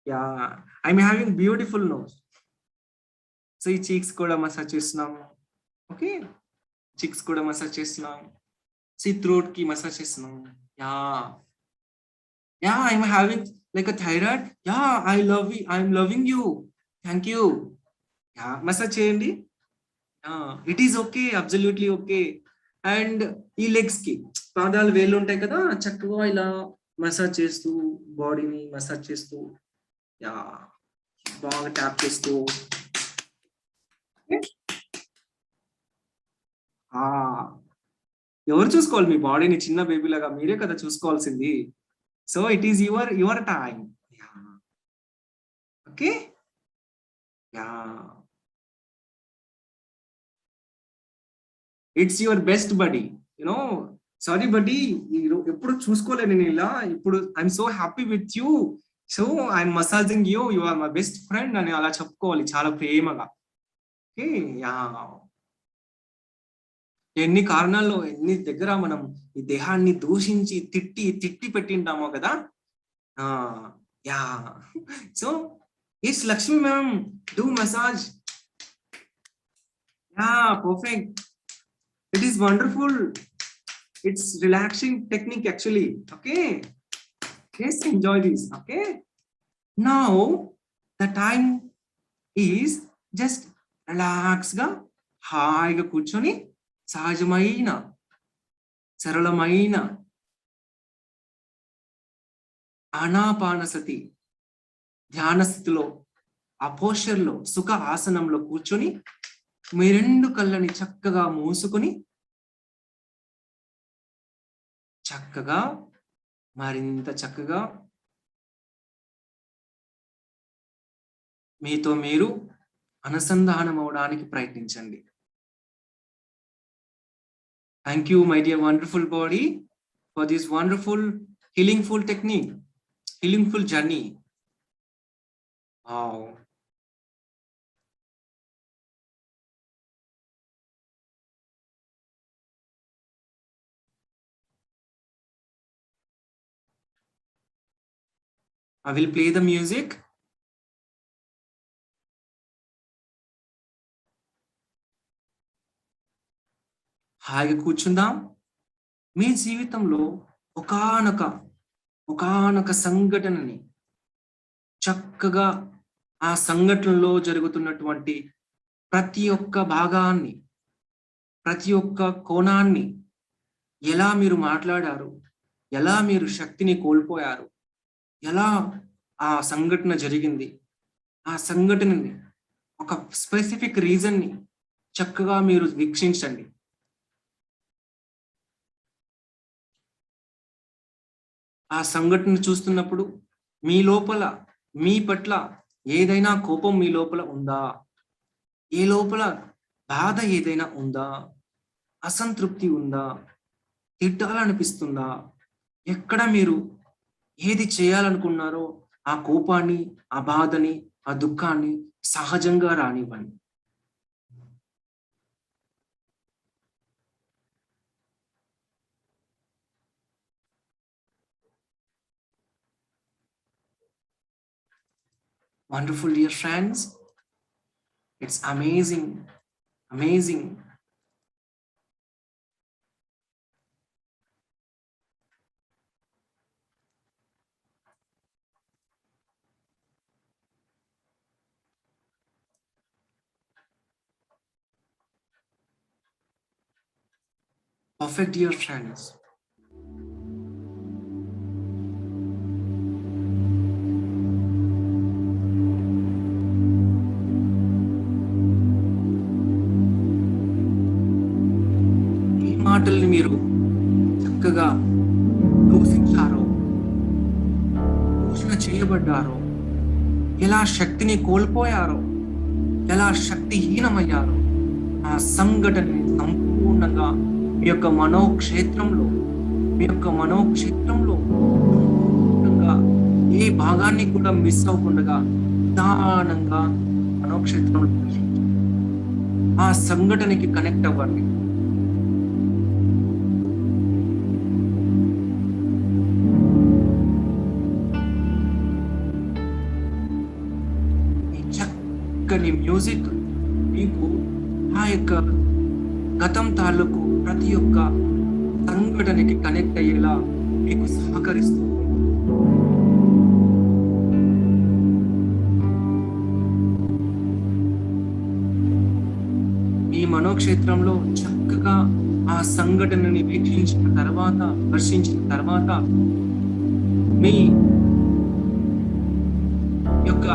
Yeah, I'm having beautiful nose. So ఈ చీక్స్ కూడా మసాజ్ చేస్తున్నాం. ఓకే, చీక్స్ కూడా మసాజ్ చేస్తున్నాం. సో ఈ థ్రోట్ కి మసాజ్ చేస్తున్నాం. Yeah, I'm having like a thyroid. Yeah, I'm loving you, thank you. Yeah, massage చేయండి. It is okay, absolutely okay. And ఈ లెగ్స్ కి పాదాలు వేళ్ళు ఉంటాయి కదా, చక్కగా ఇలా మసాజ్ చేస్తూ, బాడీని మసాజ్ చేస్తూ, యా బాగా ట్యాప్ చేస్తూ. ఎవరు చూసుకోవాలి మీ బాడీని? చిన్న బేబీ లాగా మీరే కదా చూసుకోవాల్సింది. So it is your time. Okay, yeah, it's your best buddy. You know, sorry buddy, ఎప్పుడు చూసుకోలేదు నేను ఇలా. ఇప్పుడు I'm so happy with you, so I'm massaging you, you are my best friend అని అలా చెప్పుకోవాలి చాలా ప్రేమగా. Okay, yeah. ఎన్ని కారణాల్లో, ఎన్ని దగ్గర మనం ఈ దేహాన్ని దూషించి తిట్టి పెట్టింటామో కదా. Yeah, so yes Lakshmi ma'am, do massage. Yeah, perfect. It is wonderful. It's relaxing technique actually. Okay. Yes, enjoy this. Okay. Now the time is just relax గా హాయిగా కూర్చొని సహజమైన సరళమైన ఆనాపానసతి ధ్యాన స్థితిలో ఆ పోస్చర్లో సుఖ ఆసనంలో కూర్చొని మీ రెండు కళ్ళని చక్కగా మూసుకొని చక్కగా మరింత చక్కగా మీతో మీరు అనుసంధానం అవడానికి ప్రయత్నించండి. Thank you, my dear wonderful body, for this wonderful healingful technique, healingful journey. Wow. I will play the music. హాయిగా కూర్చుందాం. మీ జీవితంలో ఒకానొక సంఘటనని చక్కగా ఆ సంఘటనలో జరుగుతున్నటువంటి ప్రతి ఒక్క భాగాన్ని, ప్రతి ఒక్క కోణాన్ని ఎలా మీరు మాట్లాడారు, ఎలా మీరు శక్తిని కోల్పోయారు, ఎలా ఆ సంఘటన జరిగింది, ఆ సంఘటనని ఒక స్పెసిఫిక్ రీజన్ని చక్కగా మీరు వీక్షించండి. ఆ సంఘటన చూస్తున్నప్పుడు మీ లోపల మీ పట్ల ఏదైనా కోపం మీ లోపల ఉందా, ఏ లోపల బాధ ఏదైనా ఉందా, అసంతృప్తి ఉందా, తిట్టాలనిపిస్తుందా, ఎక్కడ మీరు ఏది చేయాలనుకున్నారో ఆ కోపాన్ని, ఆ బాధని, ఆ దుఃఖాన్ని సహజంగా రానివ్వండి. Wonderful, dear friends. It's amazing, amazing. Perfect, dear friends. మాటల్ని మీరు చక్కగా దూషించారో, దూషణ చేయబడ్డారో, ఎలా శక్తిని కోల్పోయారో, ఎలా శక్తిహీనమయ్యారో ఆ సంఘటనని సంపూర్ణంగా మీ యొక్క మనోక్షేత్రంలో సంపూర్ణంగా ఏ భాగాన్ని కూడా మిస్ అవ్వకుండా నిదానంగా మనోక్షేత్రంలో ఆ సంఘటనకి కనెక్ట్ అవ్వండి. మ్యూజిక్ మీకు ఆ యొక్క గతం తాలూకు ప్రతి ఒక్క సంఘటనకి కనెక్ట్ అయ్యేలా మీకు సహకరిస్తుంది. ఈ మనోక్షేత్రంలో చక్కగా ఆ సంఘటనని వీక్షించిన తర్వాత, దర్శించిన తర్వాత మీ యొక్క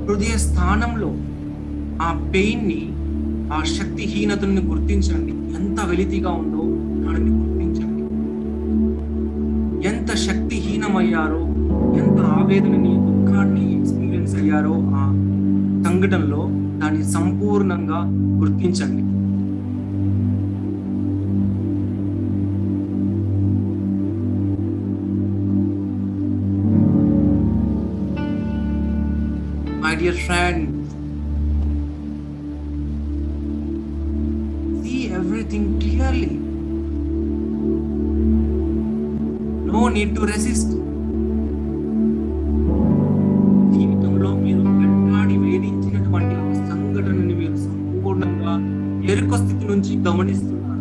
హృదయ స్థానంలో ఆ పెయిన్ ని, ఆ శక్తిహీనతని గుర్తించండి. ఎంత వెలితిగా ఉందో దానిని గుర్తించండి. ఎంత శక్తిహీనమయ్యారో, ఎంత ఆవేదనని, దుఃఖాన్ని ఎక్స్పీరియన్స్ అయ్యారో ఆ సంఘటనలో దాన్ని సంపూర్ణంగా గుర్తించండి. My dear friends, see everything clearly. No need to resist. జీవితంలో మీరు వెంటాడి వేధించినటువంటి సంఘటనని మీరు సంపూర్ణంగా ఎరుక స్థితి నుంచి గమనిస్తున్నారు.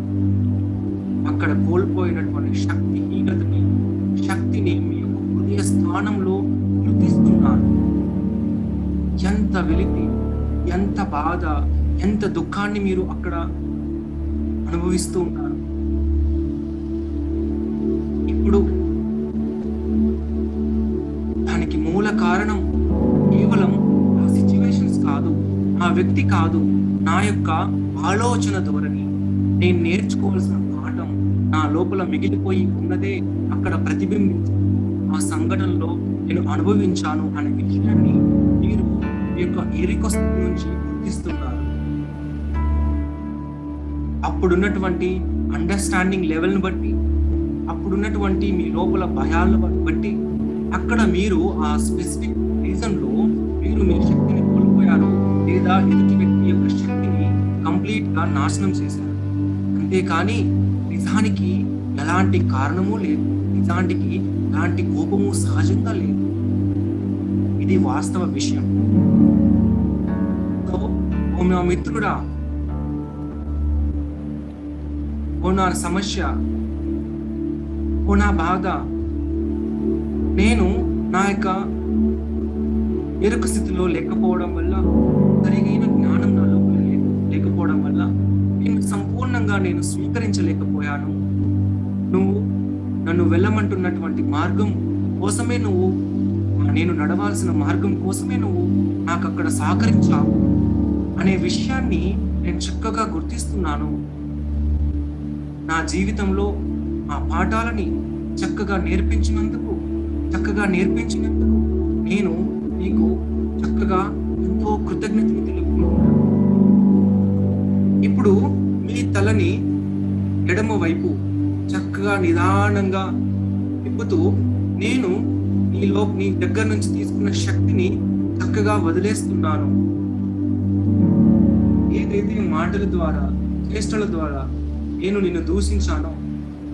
అక్కడ కోల్పోయినటువంటి శక్తిని మీ యొక్క హృదయ స్థానంలో గుర్తిస్తున్నారు. ఎంత వెలితి, ఎంత బాధ, ఎంత దుఃఖాన్ని మీరు అక్కడ అనుభవిస్తూ ఉన్నారు. ఇప్పుడు దానికి మూల కారణం కేవలం ఆ సిచ్యువేషన్స్ కాదు, ఆ వ్యక్తి కాదు, నా యొక్క ఆలోచన ధోరణి, నేను నేర్చుకోవాల్సిన పాఠం నా లోపల మిగిలిపోయి ఉన్నదే అక్కడ ప్రతిబింబించి ఆ సంఘటనలో నేను అనుభవించాను అనే విషయాన్ని మీరు మీ యొక్క ఎరికొస్త నుంచి గుర్తిస్తున్నారు. అప్పుడున్నటువంటి అండర్స్టాండింగ్ లెవెల్ని బట్టి, అప్పుడున్నటువంటి మీ లోపల భయాలను బట్టి అక్కడ మీరు ఆ స్పెసిఫిక్ రీజన్ లో మీరు మీ శక్తిని కోల్పోయారు, లేదా ఎదుటి వ్యక్తి యొక్క శక్తిని కంప్లీట్ గా నాశనం చేశారు. అంతేకాని నిజానికి ఎలాంటి కారణము లేదు, నిజానికి ఎలాంటి కోపము సహజంగా లేదు. ఇది వాస్తవ విషయం. ఓ నా మిత్రుడా, ఓ నా సమస్య, ఓ నా బాధ, నేను నా యొక్క ఎరుక స్థితిలో లేకపోవడం వల్ల, సరిగైన జ్ఞానం నా లోపల లేకపోవడం వల్ల నేను సంపూర్ణంగా నేను స్వీకరించలేకపోయాను. నువ్వు నన్ను వెళ్ళమంటున్నటువంటి మార్గం కోసమే, నేను నడవాల్సిన మార్గం కోసమే నువ్వు నాకు అక్కడ సహకరించావు అనే విషయాన్ని నేను చక్కగా గుర్తిస్తున్నాను. నా జీవితంలో ఆ పాఠాలని చక్కగా నేర్పించినందుకు నేను నీకు చక్కగా ఎంతో కృతజ్ఞతలు తెలుపుకుంటున్నాను. ఇప్పుడు మీ తలని ఎడమ వైపు చక్కగా నిదానంగా తిప్పుతూ నేను నీ దగ్గర నుంచి తీసుకున్న శక్తిని చక్కగా వదిలేస్తున్నాను. ఏదైతే మాటల ద్వారా, చేష్టల ద్వారా నేను నిన్ను దూషించానో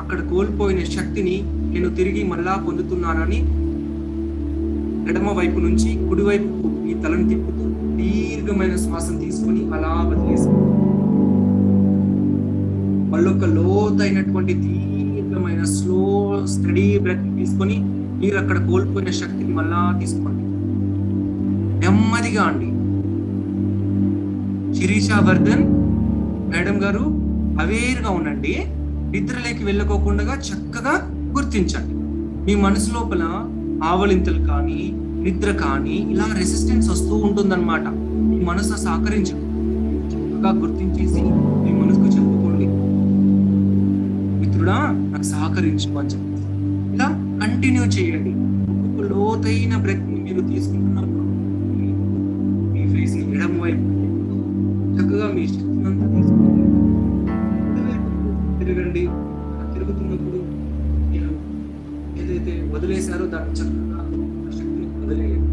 అక్కడ కోల్పోయిన శక్తిని నేను తిరిగి మళ్ళా పొందుతున్నానని ఎడమ వైపు నుంచి కుడివైపుకు ఈ తలను తిప్పుతూ దీర్ఘమైన శ్వాసను తీసుకొని అలా వదిలేసి, మళ్ళొక లోతైనటువంటి దీర్ఘమైన స్లో స్టడీ బ్రెత్ తీసుకొని మీరు అక్కడ కోల్పోయిన శక్తిని మళ్ళా తీసుకోండి. నెమ్మదిగా అండి. శిరీషా వర్ధన్ మేడం గారు, అవేర్గా ఉండండి. నిద్రలోకి వెళ్ళకోకుండా చక్కగా గుర్తించండి. మీ మనసు లోపల ఆవలింతలు కానీ, నిద్ర కానీ, ఇలా రెసిస్టెన్స్ వస్తూ ఉంటుందన్నమాట. మీ మనసు సహకరించండి. చక్కగా గుర్తించేసి మీ మనసుకు చెప్పుకోండి, మిత్రుడా నాకు సహకరించు అని చెప్పి ఇలా కంటిన్యూ చేయండి. ఒక లోతైన బ్రెత్ మీరు తీసుకుంటున్నప్పుడు మీ ఫేస్ ని ఎడమ వైపు చక్కగా మీ శక్తిని అంతా తీసుకోండి. తిరగండి. తిరుగుతున్నప్పుడు మీరు ఏదైతే వదిలేశారో దాన్ని చక్కగా శక్తిని వదిలేయండి.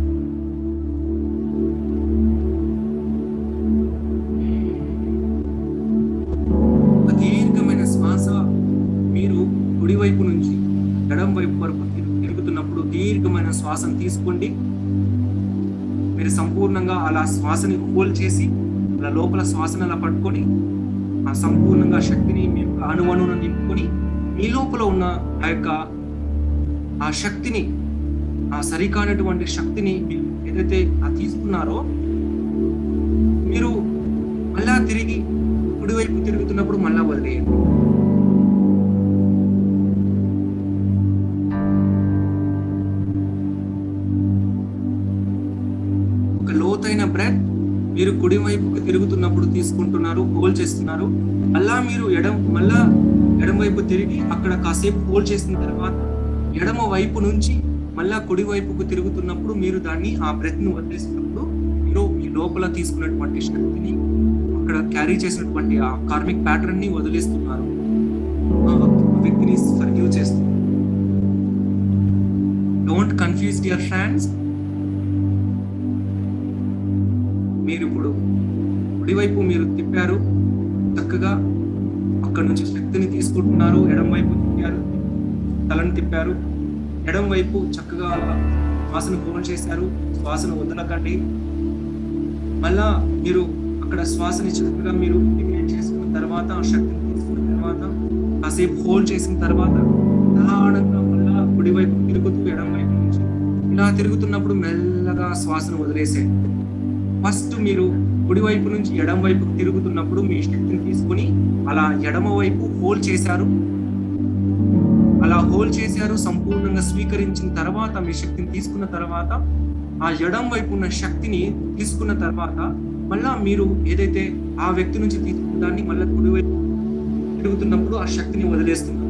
ఒక దీర్ఘమైన శ్వాస మీరు కుడివైపు నుంచి ఎడం వైపు వరకు తిరుగుతున్నప్పుడు దీర్ఘమైన శ్వాసను తీసుకోండి. మీరు సంపూర్ణంగా అలా శ్వాసని హోల్డ్ చేసి అలా లోపల శ్వాసను అలా పట్టుకొని ఆ సంపూర్ణంగా శక్తిని మీ యొక్క అణువణువును నింపుకొని మీ లోపల ఉన్న ఆ శక్తిని, ఆ సరికానటువంటి శక్తిని మీరు ఏదైతే తీసుకున్నారో మీరు మళ్ళా తిరిగి కుడివైపు తిరుగుతున్నప్పుడు మళ్ళా వదిలేయండి. ఒక లోతైన బ్రెత్ మీరు కుడివైపుకి తిరుగుతున్నప్పుడు తీసుకుంటున్నారు, హోల్డ్ చేస్తున్నారు. అలా మీరు ఎడమ వైపు తిరిగి అక్కడ కాసేపు హోల్డ్ చేసిన తర్వాత ఎడమ వైపు నుంచి మళ్ళా కుడి వైపుకు తిరుగుతున్నప్పుడు మీరు దాన్ని ఆ బ్రెత్ ను వదిలేసినప్పుడు మీరు మీ లోపల తీసుకున్నటువంటి శక్తిని, అక్కడ క్యారీ చేసినటువంటి ఆ కార్మిక్ ప్యాటర్న్ ని వదిలేస్తున్నారు. ఆ వ్యక్తిని ఫర్గివ్ చేస్తున్నారు. Don't confuse dear friends. మీరు ఇప్పుడు కుడివైపు మీరు తిప్పారు, చక్కగా అక్కడ నుంచి శక్తిని తీసుకుంటున్నారు. ఎడం వైపు తిప్పారు, తలను తిప్పారు. ఎడం వైపు చక్కగా శ్వాసను హోల్డ్ చేశారు. శ్వాసను వదలకండి. మళ్ళా మీరు అక్కడ శ్వాసని చక్కగా మీరు ఇంటిగ్రేట్ చేసుకున్న తర్వాత, ఆ శక్తిని తీసుకున్న తర్వాత తర్వాత కాసేపు హోల్డ్ చేసిన తర్వాత నిదానంగా మళ్ళా కుడివైపు తిరుగుతూ ఎడం వైపు నుంచి ఇలా తిరుగుతున్నప్పుడు మెల్లగా శ్వాసను వదిలేసేయండి. ఫస్ట్ మీరు కుడివైపు నుంచి ఎడం వైపుకు తిరుగుతున్నప్పుడు మీ శక్తిని తీసుకుని అలా ఎడమ వైపు హోల్డ్ చేశారు. అలా హోల్డ్ చేశారు, సంపూర్ణంగా స్వీకరించిన తర్వాత మీ శక్తిని తీసుకున్న తర్వాత ఆ ఎడం వైపు ఉన్న శక్తిని తీసుకున్న తర్వాత మళ్ళా మీరు ఏదైతే ఆ వ్యక్తి నుంచి తీసుకున్న దాన్ని మళ్ళీ కుడివైపు తిరుగుతున్నప్పుడు ఆ శక్తిని వదిలేస్తున్నారు.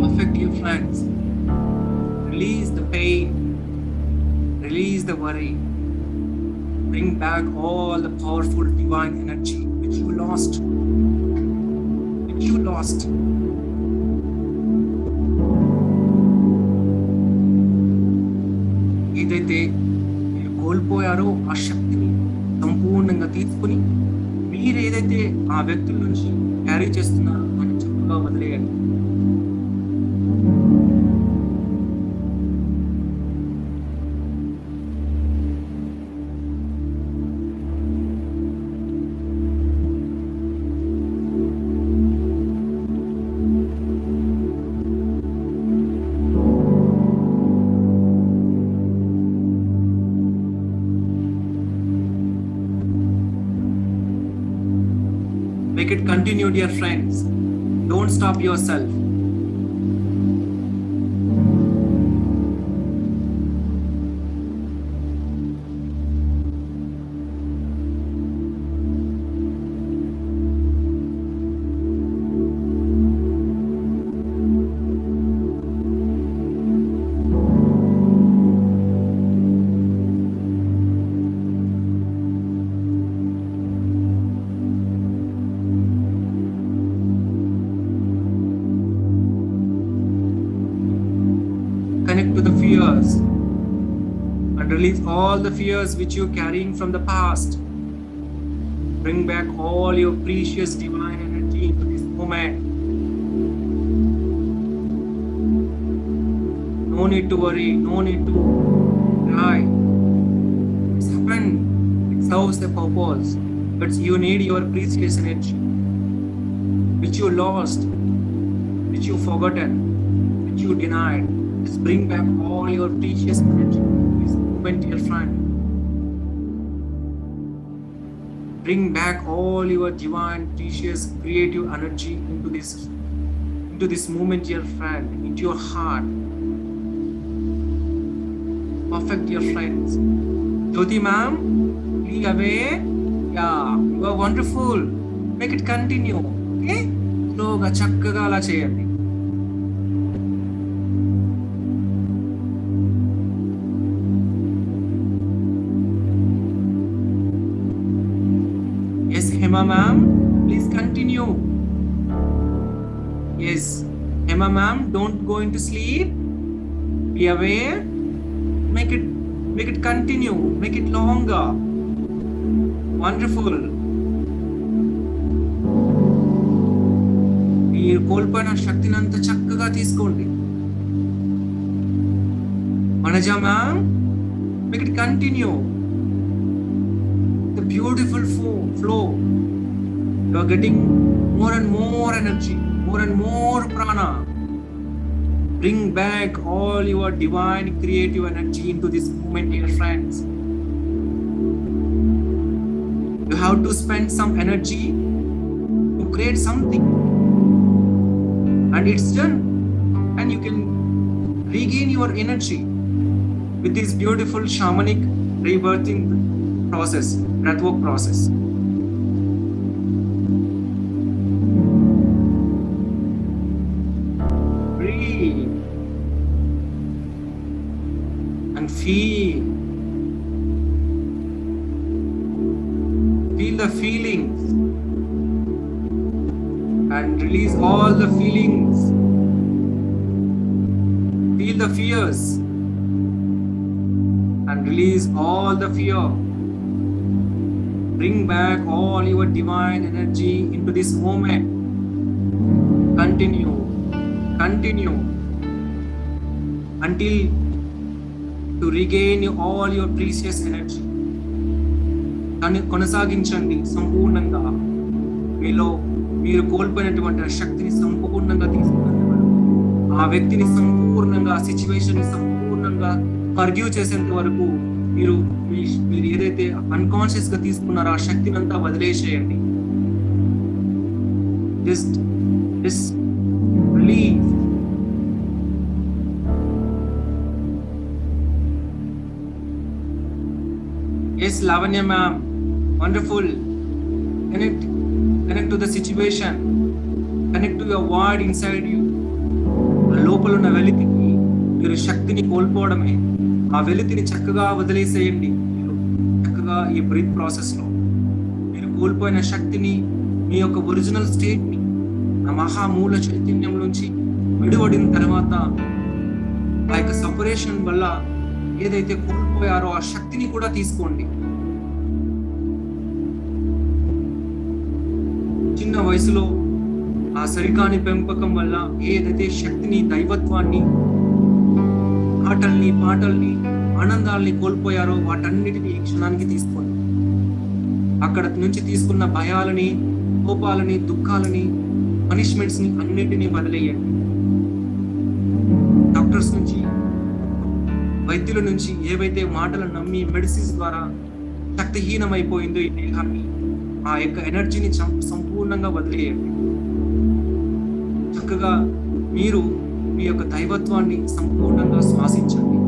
Perfect, dear friends. Release the pain, release the worry, bring back all the powerful divine energy which you lost. ఏదైతే మీరు కోల్పోయారో ఆ శక్తిని సంపూర్ణంగా తీసుకుని మీరు ఏదైతే ఆ వ్యక్తుల నుంచి క్యారీ చేస్తున్నారో దాన్ని చక్కగా వదిలేయండి. Make it continue, dear friends. Don't stop yourself. Connect to the fears and release all the fears which you're carrying from the past. Bring back all your precious divine energy into this moment. No need to worry, no need to cry. It's happened. It serves the purpose. But you need your precious energy, which you lost, which you forgotten, which you denied. Just bring back all your precious energy to this moment, dear friend. Bring back all your divine, precious, creative energy into this moment, dear friend, into your heart. Perfect, dear friends. Jyoti ma'am, be away. Yeah, you are wonderful. Make it continue. Okay? Sloga chakkaga ala cheyandi. Yes, Hema ma'am, please continue. Yes, Hema ma'am, don't go into sleep. Be aware. Make it continue. Make it longer. Wonderful. మీరు కోల్పోయిన శక్తిని అంత చక్కగా తీసుకోండి. Manaja ma'am, make it continue. The beautiful flow. You are getting more and more energy, more and more prana. Bring back all your divine creative energy into this moment, dear friends. You have to spend some energy to create something, and it's done, and you can regain your energy with this beautiful shamanic rebirthing process, breathwork process. Breathe and feel the feelings and release all the feelings. Feel the fears and release all the fear. Bring back all your divine energy into this moment. Continue until to regain all your precious energy. కొనసాగించండి సంపూర్ణంగా మీలో మీరు కోల్పోయినటువంటి శక్తిని సంపూర్ణంగా తీసుకున్నంత వరకు, ఆ వ్యక్తిని సంపూర్ణంగా, సిచ్యువేషన్ ని సంపూర్ణంగా ఫర్గివ్ చేసేంత వరకు మీరు ఏదైతే అన్కాన్షియస్ గా తీసుకున్నారో ఆ శక్తిని అంతా వదిలేసేయండి. Just release. Yes, Lavanya ma'am, wonderful. Connect to the situation, connect to your word inside you. లోపల ఉన్న వెలితిని, మీరు శక్తిని కోల్పోవడమే. ఆ వెలితిని చక్కగా వదిలేసేయండి. మీరు చక్కగా ఈ బ్రీత్ ప్రాసెస్ లో మీరు కోల్పోయిన శక్తిని, మీ యొక్క ఒరిజినల్ స్టేట్ ని, ఆ మహామూల చైతన్యం నుంచి విడివడిన తర్వాత ఆ యొక్క సపరేషన్ వల్ల ఏదైతే కోల్పోయారో ఆ శక్తిని కూడా తీసుకోండి. చిన్న వయసులో ఆ సరికాని పెంపకం వల్ల ఏదైతే శక్తిని, దైవత్వాన్ని, ఆటల్ని, పాటల్ని, ఆనందాల్ని కోల్పోయారో వాటన్నిటిని ఈ క్షణానికి తీసుకోండి. అక్కడ నుంచి తీసుకున్న భయాలని, కోపాలని, దుఃఖాలని, పనిష్మెంట్స్ ని అన్నిటినీ వదిలేయండి. డాక్టర్స్ నుంచి, వైద్యుల నుంచి ఏవైతే మాటలు నమ్మి మెడిసిన్స్ ద్వారా శక్తిహీనమైపోయిందో ఈ దేహాన్ని, ఆ యొక్క ఎనర్జీని సంపూర్ణంగా వదిలేయండి. చక్కగా మీరు మీ యొక్క దైవత్వాన్ని సంపూర్ణంగా శ్వాసించండి.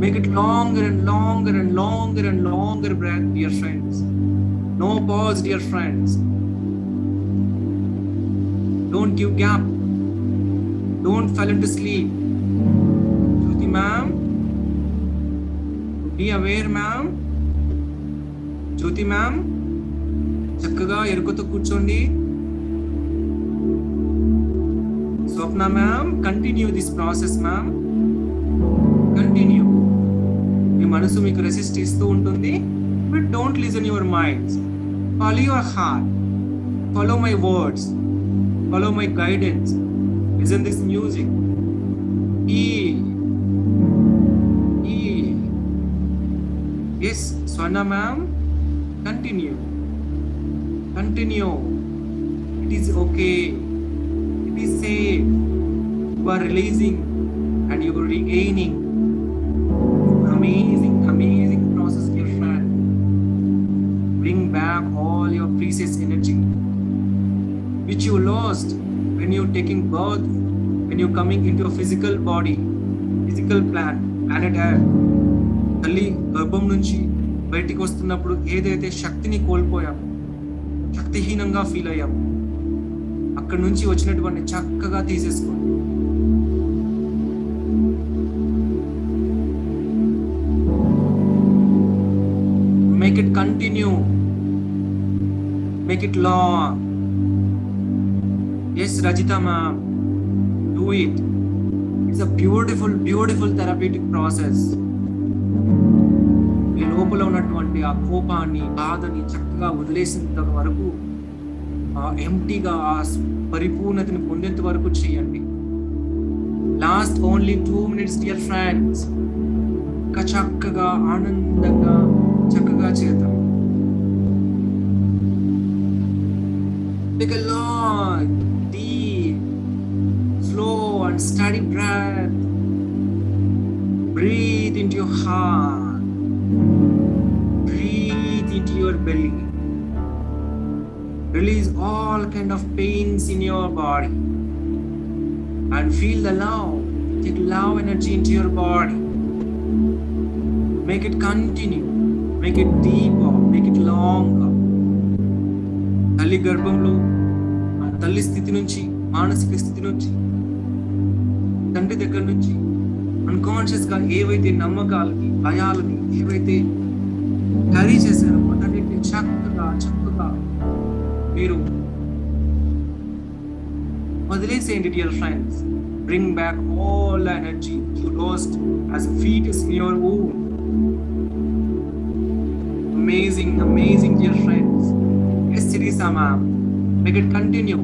Make it longer and longer and longer and longer breath, dear friends. No pause, dear friends. Don't give gap. Don't fall into sleep. Jyoti ma'am, be aware ma'am. Jyoti ma'am, చక్కగా ఎరుకతో కూర్చోండి. Swapna ma'am, continue this process ma'am, continue. మీ మనసు మీకు resist ఇస్తూ ఉంటుంది, but don't listen your minds. Follow your heart, follow my words, follow my guidance, listen this music. Yes, Swarna ma'am, continue. It is okay. It is safe. You are releasing and you are regaining. Amazing process, dear friend. Bring back all your precious energy which you lost when you taking birth, when you coming into a physical body, physical planet Earth. తల్లి గర్భం నుంచి బయటికి వస్తున్నప్పుడు ఏదైతే శక్తిని కోల్పోయాము, శక్తిహీనంగా feel అయ్యాము, అక్కడి నుంచి వచ్చినటువంటి చక్కగా తీసేసుకోండి. Make it continue, make it long. Yes Rajitha ma'am, do it. It's a beautiful therapeutic process. మీ లోపల ఉన్నటువంటి ఆ కోపాన్ని, బాధని చక్కగా వదిలేసేంత వరకు, ఆ ఎంప్టీగా ఆ పరిపూర్ణతని పొందేంత వరకు చేయండి. Last only 2 minutes, dear friends. ఇంకా చక్కగా ఆనందంగా చక్కగా చేద్దాం. Take a long, deep, slow and steady breath. Breathe into your heart. Breathe into your belly. Release all kind of pains in your body and feel the love. Take love energy into your body. Make it continue. Make it deeper. Make it longer. తల్లి గర్భంలో ఆ తల్లి స్థితి నుంచి, మానసిక స్థితి నుంచి, తండ్రి దగ్గర నుంచి అన్కాన్షియస్ గా ఏవైతే నమ్మకాలని, భయాలని ఏవైతే క్యారీ చేశారో వాటన్నిటిని చక్కగా మీరు వదిలేసేయండి, dear friends. Bring back all the energy you last as a fetus in your womb. amazing, amazing, dear friends. Yes, Sirisa ma'am. Make it continue.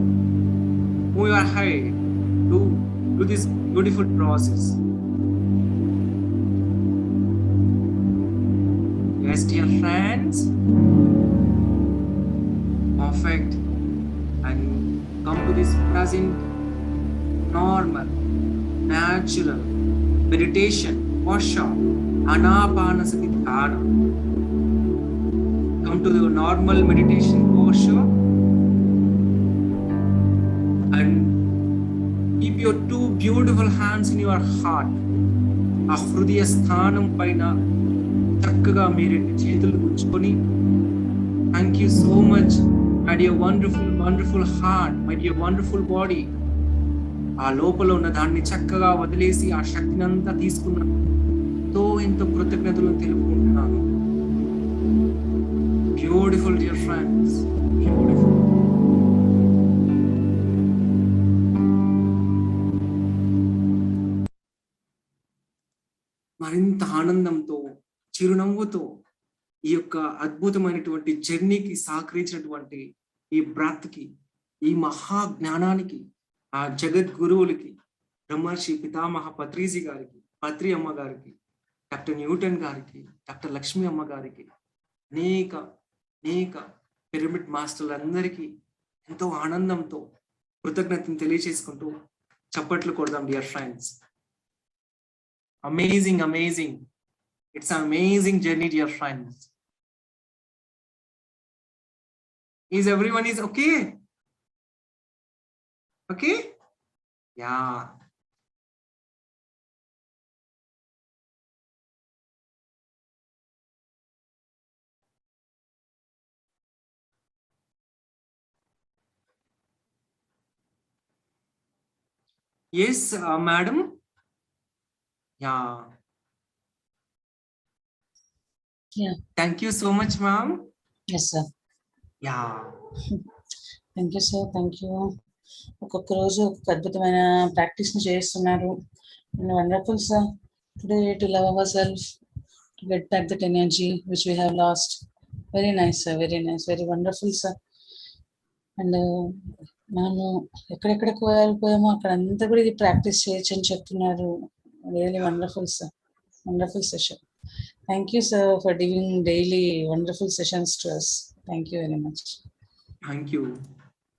Move ahead. Do this beautiful process. Yes, dear friends. Perfect. And come to this present, normal, natural meditation posture, Anapanasati Dhyana. Come to the normal meditation posture and keep your two beautiful hands in your heart. ఆ హృదయ స్థానం పైన చక్కగా మీరు చేతులు ఉంచుకొని, thank you so much my dear wonderful heart, my dear wonderful body. ఆ లోపల ఉన్న దాన్ని చక్కగా వదిలేసి ఆ శక్తిని అంతా తీసుకున్నాను. ఎంతో కృతజ్ఞతలు తెలుపుకుంటున్నాను. Beautiful dear friends, beautiful. మరింత ఆనందంతో, చిరునవ్వుతో ఈ యొక్క అద్భుతమైనటువంటి జర్నీకి సహకరించినటువంటి ఈ బ్రాత్కి, ఈ మహా జ్ఞానానికి, ఆ జగద్గురువులకి, బ్రహ్మర్షి పితామహ పత్రిజీ గారికి, పత్రి అమ్మ గారికి, డాక్టర్ న్యూటన్ గారికి, డాక్టర్ లక్ష్మీ అమ్మ గారికి, అనేక పిరమిడ్ మాస్టర్లందరికీ ఎంతో ఆనందంతో కృతజ్ఞతను తెలియజేసుకుంటూ చప్పట్లు కొడదాం dear friends. Amazing. It's amazing journey dear friends. Is everyone is okay? Okay? Yeah. Yes, madam. Yeah. Yeah. Thank you so much, ma'am. Yes, sir. Yeah. Thank you, sir. Thank you. ఒక్కొక్క రోజు ఒక అద్భుతమైన practice ని చేస్తున్నారు. Wonderful, sir. Today to love ourselves, to get back that energy which we have lost. Very nice, sir. Very nice. Very wonderful, sir. And మనము ఎక్కడెక్కడికి పోయామో అక్కడ అంతా కూడా ఇది ప్రాక్టీస్ చేయొచ్చు అని చెప్తున్నారు. Really wonderful, sir. Wonderful session. Thank you, sir, for giving daily wonderful sessions to us. Thank you very much. Thank you.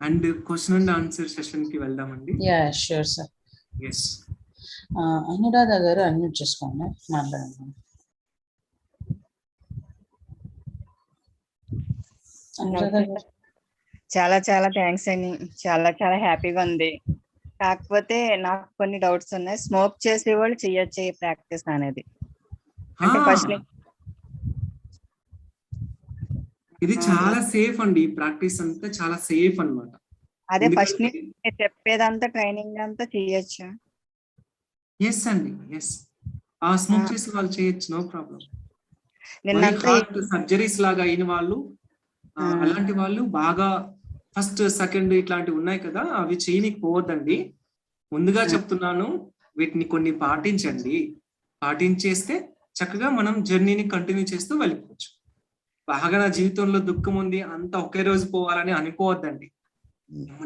And question and answer session కి వెళ్దామండి. Yeah, sure, sir. Yes. Anuradha garu unmute చేసుకోండి, మాట్లాడండి. అనురాధ గారు. చాలా thanks అండి. చాలా హ్యాపీగా ఉంది. కాకపోతే నాకు కొన్ని డౌట్స్ ఉన్నాయి. స్మోక్ చేసే వాళ్ళు చేయొచ్చు ఈ ప్రాక్టీస్ అనేది? అంటే ఫస్ట్ ఇది చాలా సేఫ్ అండి. ఈ ప్రాక్టీస్ అంతా చాలా సేఫ్ అన్నమాట. అదే ఫస్ట్ చెప్పేదంతా ట్రైనింగ్ అంతా చేయొచ్చు? ఎస్ అండి, ఎస్. ఆ స్మోక్ చేసే వాళ్ళు చేయొచ్చు, నో ప్రాబ్లం. సర్జరీస్ లాగా అయిన వాళ్ళు, అలాంటి వాళ్ళు బాగా ఫస్ట్ సెకండ్ ఇట్లాంటివి ఉన్నాయి కదా, అవి చేయనికి పోవద్దండి. ముందుగా చెప్తున్నాను, వీటిని కొన్ని పాటించండి. పాటించేస్తే చక్కగా మనం జర్నీని కంటిన్యూ చేస్తూ వెళ్ళిపోవచ్చు. బాగా నా జీవితంలో దుఃఖం ఉంది అంతా ఒకే రోజు పోవాలని అనుకోవద్దండి.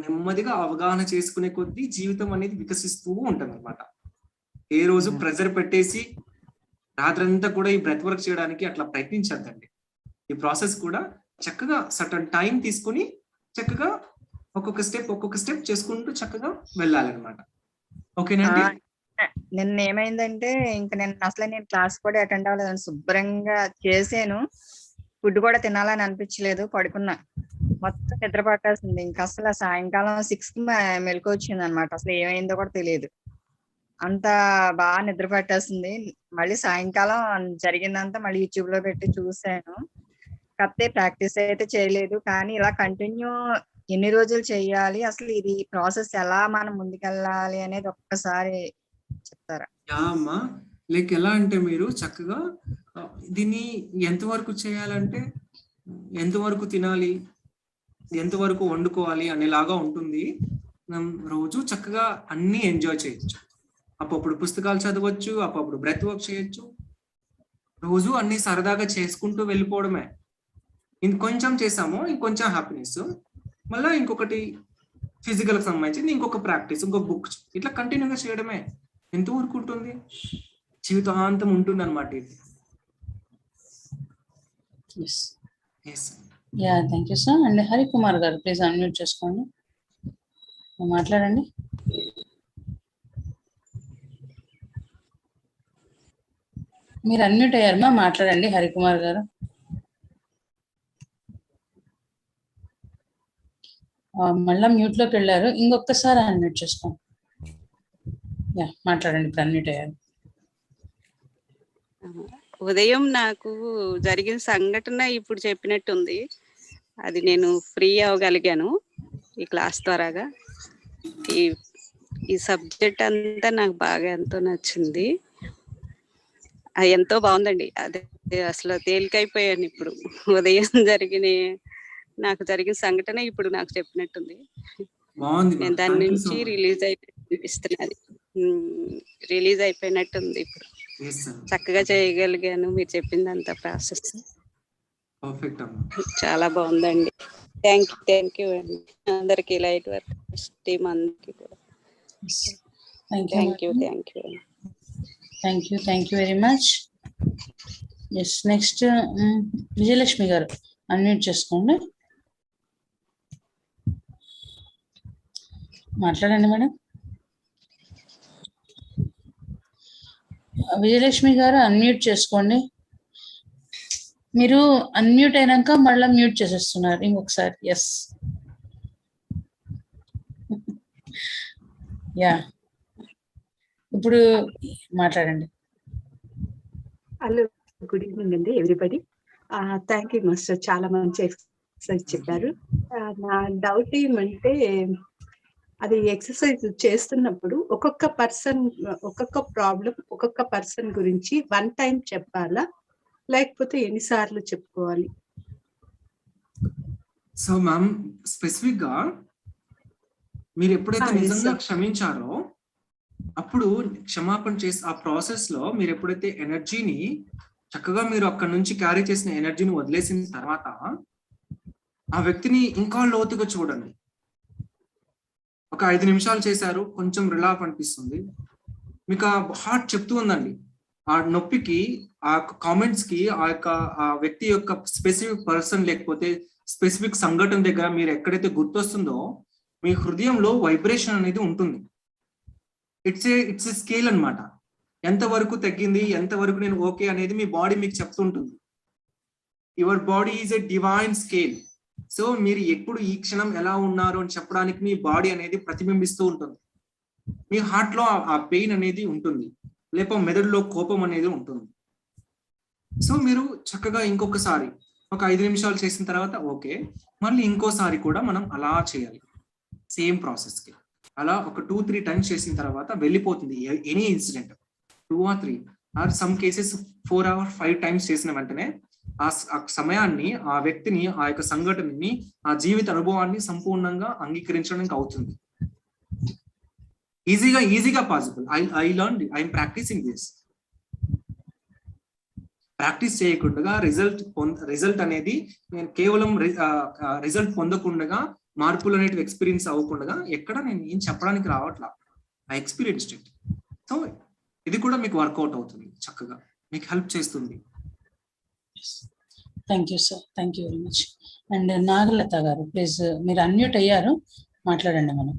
నెమ్మదిగా అవగాహన చేసుకునే కొద్దీ జీవితం అనేది వికసిస్తూ ఉంటుంది అనమాట. ఏ రోజు ప్రెజర్ పెట్టేసి రాత్రంతా కూడా ఈ బ్రెత్ వర్క్ చేయడానికి అట్లా ప్రయత్నించద్దండి. ఈ ప్రాసెస్ కూడా చక్కగా సర్టన్ టైం తీసుకుని చక్కగా ఒక్కొక్క స్టెప్ చేసుకుంటూ చక్కగా వెళ్ళాలన్నమాట. ఓకేనండి? నిన్న ఏమైందంటే ఇంకా నేను క్లాస్ కూడా అటెండ్ అవ్వలేదండి. శుభ్రంగా చేసాను, ఫుడ్ కూడా తినాలని అనిపించలేదు, పడుకున్నా. మొత్తం నిద్ర పట్టాల్సింది. ఇంకా అసలు సాయంకాలం 6కి మెలకు వచ్చింది అనమాట. అసలు ఏమైందో కూడా తెలియదు, అంత బాగా నిద్ర పట్టేసింది. మళ్ళీ సాయంకాలం జరిగిందంతా మళ్ళీ యూట్యూబ్ లో పెట్టి చూసాను. కాకపోతే ప్రాక్టీస్ అయితే చేయలేదు. కానీ ఇలా కంటిన్యూ ఎన్ని రోజులు చేయాలి, అసలు ఇది ప్రాసెస్ ఎలా మనం ముందుకెళ్ళాలి అనేది ఒక్కసారి చెప్తారా? అమ్మా, లైక్ ఎలా అంటే మీరు చక్కగా దీన్ని ఎంతవరకు చేయాలంటే ఎంతవరకు తినాలి, ఎంతవరకు వండుకోవాలి అనేలాగా ఉంటుంది. మనం రోజు చక్కగా అన్ని ఎంజాయ్ చేయొచ్చు. అప్పుడు పుస్తకాలు చదవచ్చు, అప్పుడు బ్రెత్ వర్క్ చేయొచ్చు. రోజు అన్ని సరదాగా చేసుకుంటూ వెళ్ళిపోవడమే. ఇంకొంచెం చేసాము, ఇంకొంచెం హ్యాపీనెస్, మళ్ళీ ఇంకొకటి ఫిజికల్ కి సంబంధించింది, ఇంకొక ప్రాక్టీస్, ఇంకొక బుక్, ఇట్లా కంటిన్యూగా చేయడమే. ఎంత వరకు ఉంటుంది? జీవితాంతం ఉంటుంది అనమాట ఇది. Yeah, thank you sir. And Harikumar గారు ప్లీజ్ అన్మ్యూట్ చేసుకోండి, మాట్లాడండి. మీరు అన్మ్యూట్ అయ్యారమ్మా, మాట్లాడండి హరికుమార్ గారు. మళ్ళా మ్యూట్ లోకి వెళ్ళారు, ఇంకొకసారి అన్మ్యూట్ చేసుకోండి. యా, మాట్లాడండి, ఇప్పుడు అన్మ్యూట్ అయ్యారు. ఉదయం నాకు జరిగిన సంఘటన ఇప్పుడు చెప్పినట్టుంది. అది నేను ఫ్రీ అవ్వగలిగాను ఈ క్లాస్ ద్వారాగా. ఈ ఈ సబ్జెక్ట్ అంతా నాకు బాగా ఎంతో నచ్చింది. అది ఎంతో బాగుందండి. అదే అసలు తేలికైపోయాను ఇప్పుడు. ఉదయం నాకు జరిగిన సంఘటన ఇప్పుడు నాకు చెప్పినట్టుంది. నేను దాని నుంచి రిలీజ్ అయిపోయినది, రిలీజ్ అయిపోయినట్టుంది ఇప్పుడు. చక్కగా చేయగలిగాను మీరు చెప్పిందంతా ప్రాసెస్. చాలా బాగుందండి. థ్యాంక్ యూ అండి అందరికి, లైట్ వర్క్ టీమ్ అందరికి కూడా. Thank you very much. Yes, next Vijayalakshmi garu unmute చేసుకోండి, మాట్లాడండి మేడం. విజయలక్ష్మి గారు అన్మ్యూట్ చేసుకోండి. మీరు అన్మ్యూట్ అయినాక మళ్ళీ మ్యూట్ చేసేస్తున్నారు ఇంకొకసారి. ఎస్, యా, ఇప్పుడు మాట్లాడండి. హలో, గుడ్ ఈవినింగ్ అండి ఎవ్రీబడి. థ్యాంక్ యూ మాస్టర్, చాలా మంచి ఎక్సర్సైజ్ చెప్పారు. నా డౌట్ ఏమంటే, అది ఎక్సర్సైజ్ చేస్తున్నప్పుడు ఒక్కొక్క ప్రాబ్లం ఒక్కొక్క పర్సన్ గురించి వన్ టైం చెప్పాలా, లేకపోతే ఎన్నిసార్లు చెప్పుకోవాలి? సో మ్యామ్, స్పెసిఫిక్ గా మీరు ఎప్పుడైతే నిజంగా క్షమించారో అప్పుడు క్షమాపణ చేసి ఆ ప్రాసెస్ లో మీరు ఎప్పుడైతే ఎనర్జీని చక్కగా మీరు అక్కడ నుంచి క్యారీ చేసిన ఎనర్జీని వదిలేసిన తర్వాత ఆ వ్యక్తిని ఇంకా లోతుగా చూడండి. ఒక 5 నిమిషాలు చేశారు, కొంచెం రిలాఫ్ అనిపిస్తుంది, మీకు ఆ హార్ట్ చెప్తూ ఉందండి. ఆ నొప్పికి, ఆ కామెంట్స్ కి, ఆ వ్యక్తి యొక్క స్పెసిఫిక్ పర్సన్ లేకపోతే స్పెసిఫిక్ సంఘటన దగ్గర మీరు ఎక్కడైతే గుర్తొస్తుందో మీ హృదయంలో వైబ్రేషన్ అనేది ఉంటుంది. ఇట్స్ ఏ స్కేల్ అనమాట. ఎంతవరకు తగ్గింది, ఎంతవరకు నేను ఓకే అనేది మీ బాడీ మీకు చెప్తుంటుంది. Your body is a divine scale. So మీరు ఎప్పుడు ఈ క్షణం ఎలా ఉన్నారు అని చెప్పడానికి మీ బాడీ అనేది ప్రతిబింబిస్తూ ఉంటుంది. మీ హార్ట్ లో ఆ పెయిన్ అనేది ఉంటుంది, లేకపోతే మెదడులో కోపం అనేది ఉంటుంది. సో మీరు చక్కగా ఇంకొకసారి ఒక 5 నిమిషాలు చేసిన తర్వాత ఓకే, మళ్ళీ ఇంకోసారి కూడా మనం అలా చేయాలి, సేమ్ ప్రాసెస్ కి. అలా ఒక 2-3 టైమ్స్ చేసిన తర్వాత వెళ్ళిపోతుంది. Any incident 2 or 3 or some cases 4 or 5 times చేసిన వెంటనే ఆ సమయాన్ని, ఆ వ్యక్తిని, ఆ యొక్క సంఘటనని, ఆ జీవిత అనుభవాన్ని సంపూర్ణంగా అంగీకరించడానికి అవుతుంది. ఈజీగా possible. I'm practising this. Practice చేయకుండా రిజల్ట్ అనేది నేను కేవలం రిజల్ట్ పొందకుండా, మార్పులు అనేటివి ఎక్స్పీరియన్స్ అవ్వకుండా ఎక్కడ నేను ఏం చెప్పడానికి రావట్లా. I experienced it. సో ఇది కూడా మీకు వర్కౌట్ అవుతుంది, చక్కగా మీకు హెల్ప్ చేస్తుంది. Thank you sir, thank you very much. And Nagalatha garu please, మీరు అన్మ్యూట్ అయ్యారు, మాట్లాడండి మనం.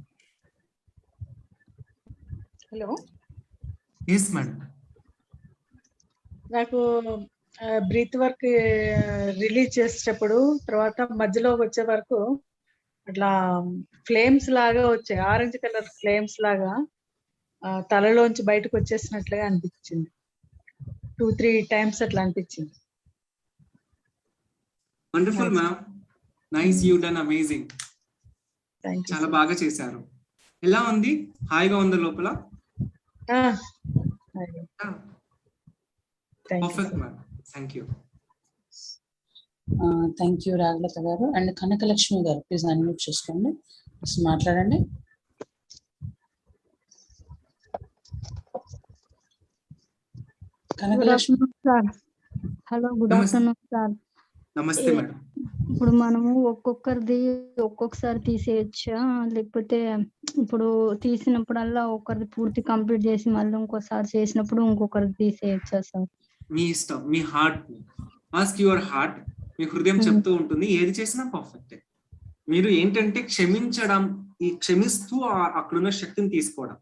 Hello, yes madam. నాకు బ్రీత్ వర్క్ రిలీజ్ చేసేటప్పుడు తర్వాత మధ్యలో వచ్చే వరకు అట్లా ఫ్లేమ్స్ లాగా వచ్చాయి, ఆరెంజ్ కలర్ ఫ్లేమ్స్ లాగా తలలోంచి బయటకు వచ్చేసినట్లుగా అనిపించింది. 2-3 టైమ్స్ అట్లా అనిపించింది. Wonderful ma'am, nice, you done amazing. చాలా బాగా చేశారు. ఎలా ఉంది? హాయిగా ఉంది లోపల? Perfect ma'am, thank you. Thank you Ragalatha garu. And Kanakalakshmi garu please unmute చేసుకోండి, మాట్లాడండి. Kanakalakshmi sir, hello, good afternoon sir. నమస్తే మేడం. ఇప్పుడు మనము ఒక్కొక్కరిది ఒక్కొక్కసారి తీసేయచ్చా? లేకపోతే ఇప్పుడు తీసినప్పుడల్లా ఒకరిది పూర్తి కంప్లీట్ చేసి మళ్ళీ ఇంకోసారి చేసినప్పుడు ఇంకొకరిది తీసేయచ్చా సార్? మీ ఇష్టం, మీ హార్ట్, ఆస్క్ యువర్ హార్ట్. మీ హృదయం చెప్తూ ఉంటుంది ఏది చేసినా పర్ఫెక్ట్. మీరు ఏంటంటే క్షమించడం, ఈ క్షమిస్తూ అక్కడున్న శక్తిని తీసుకోవడం.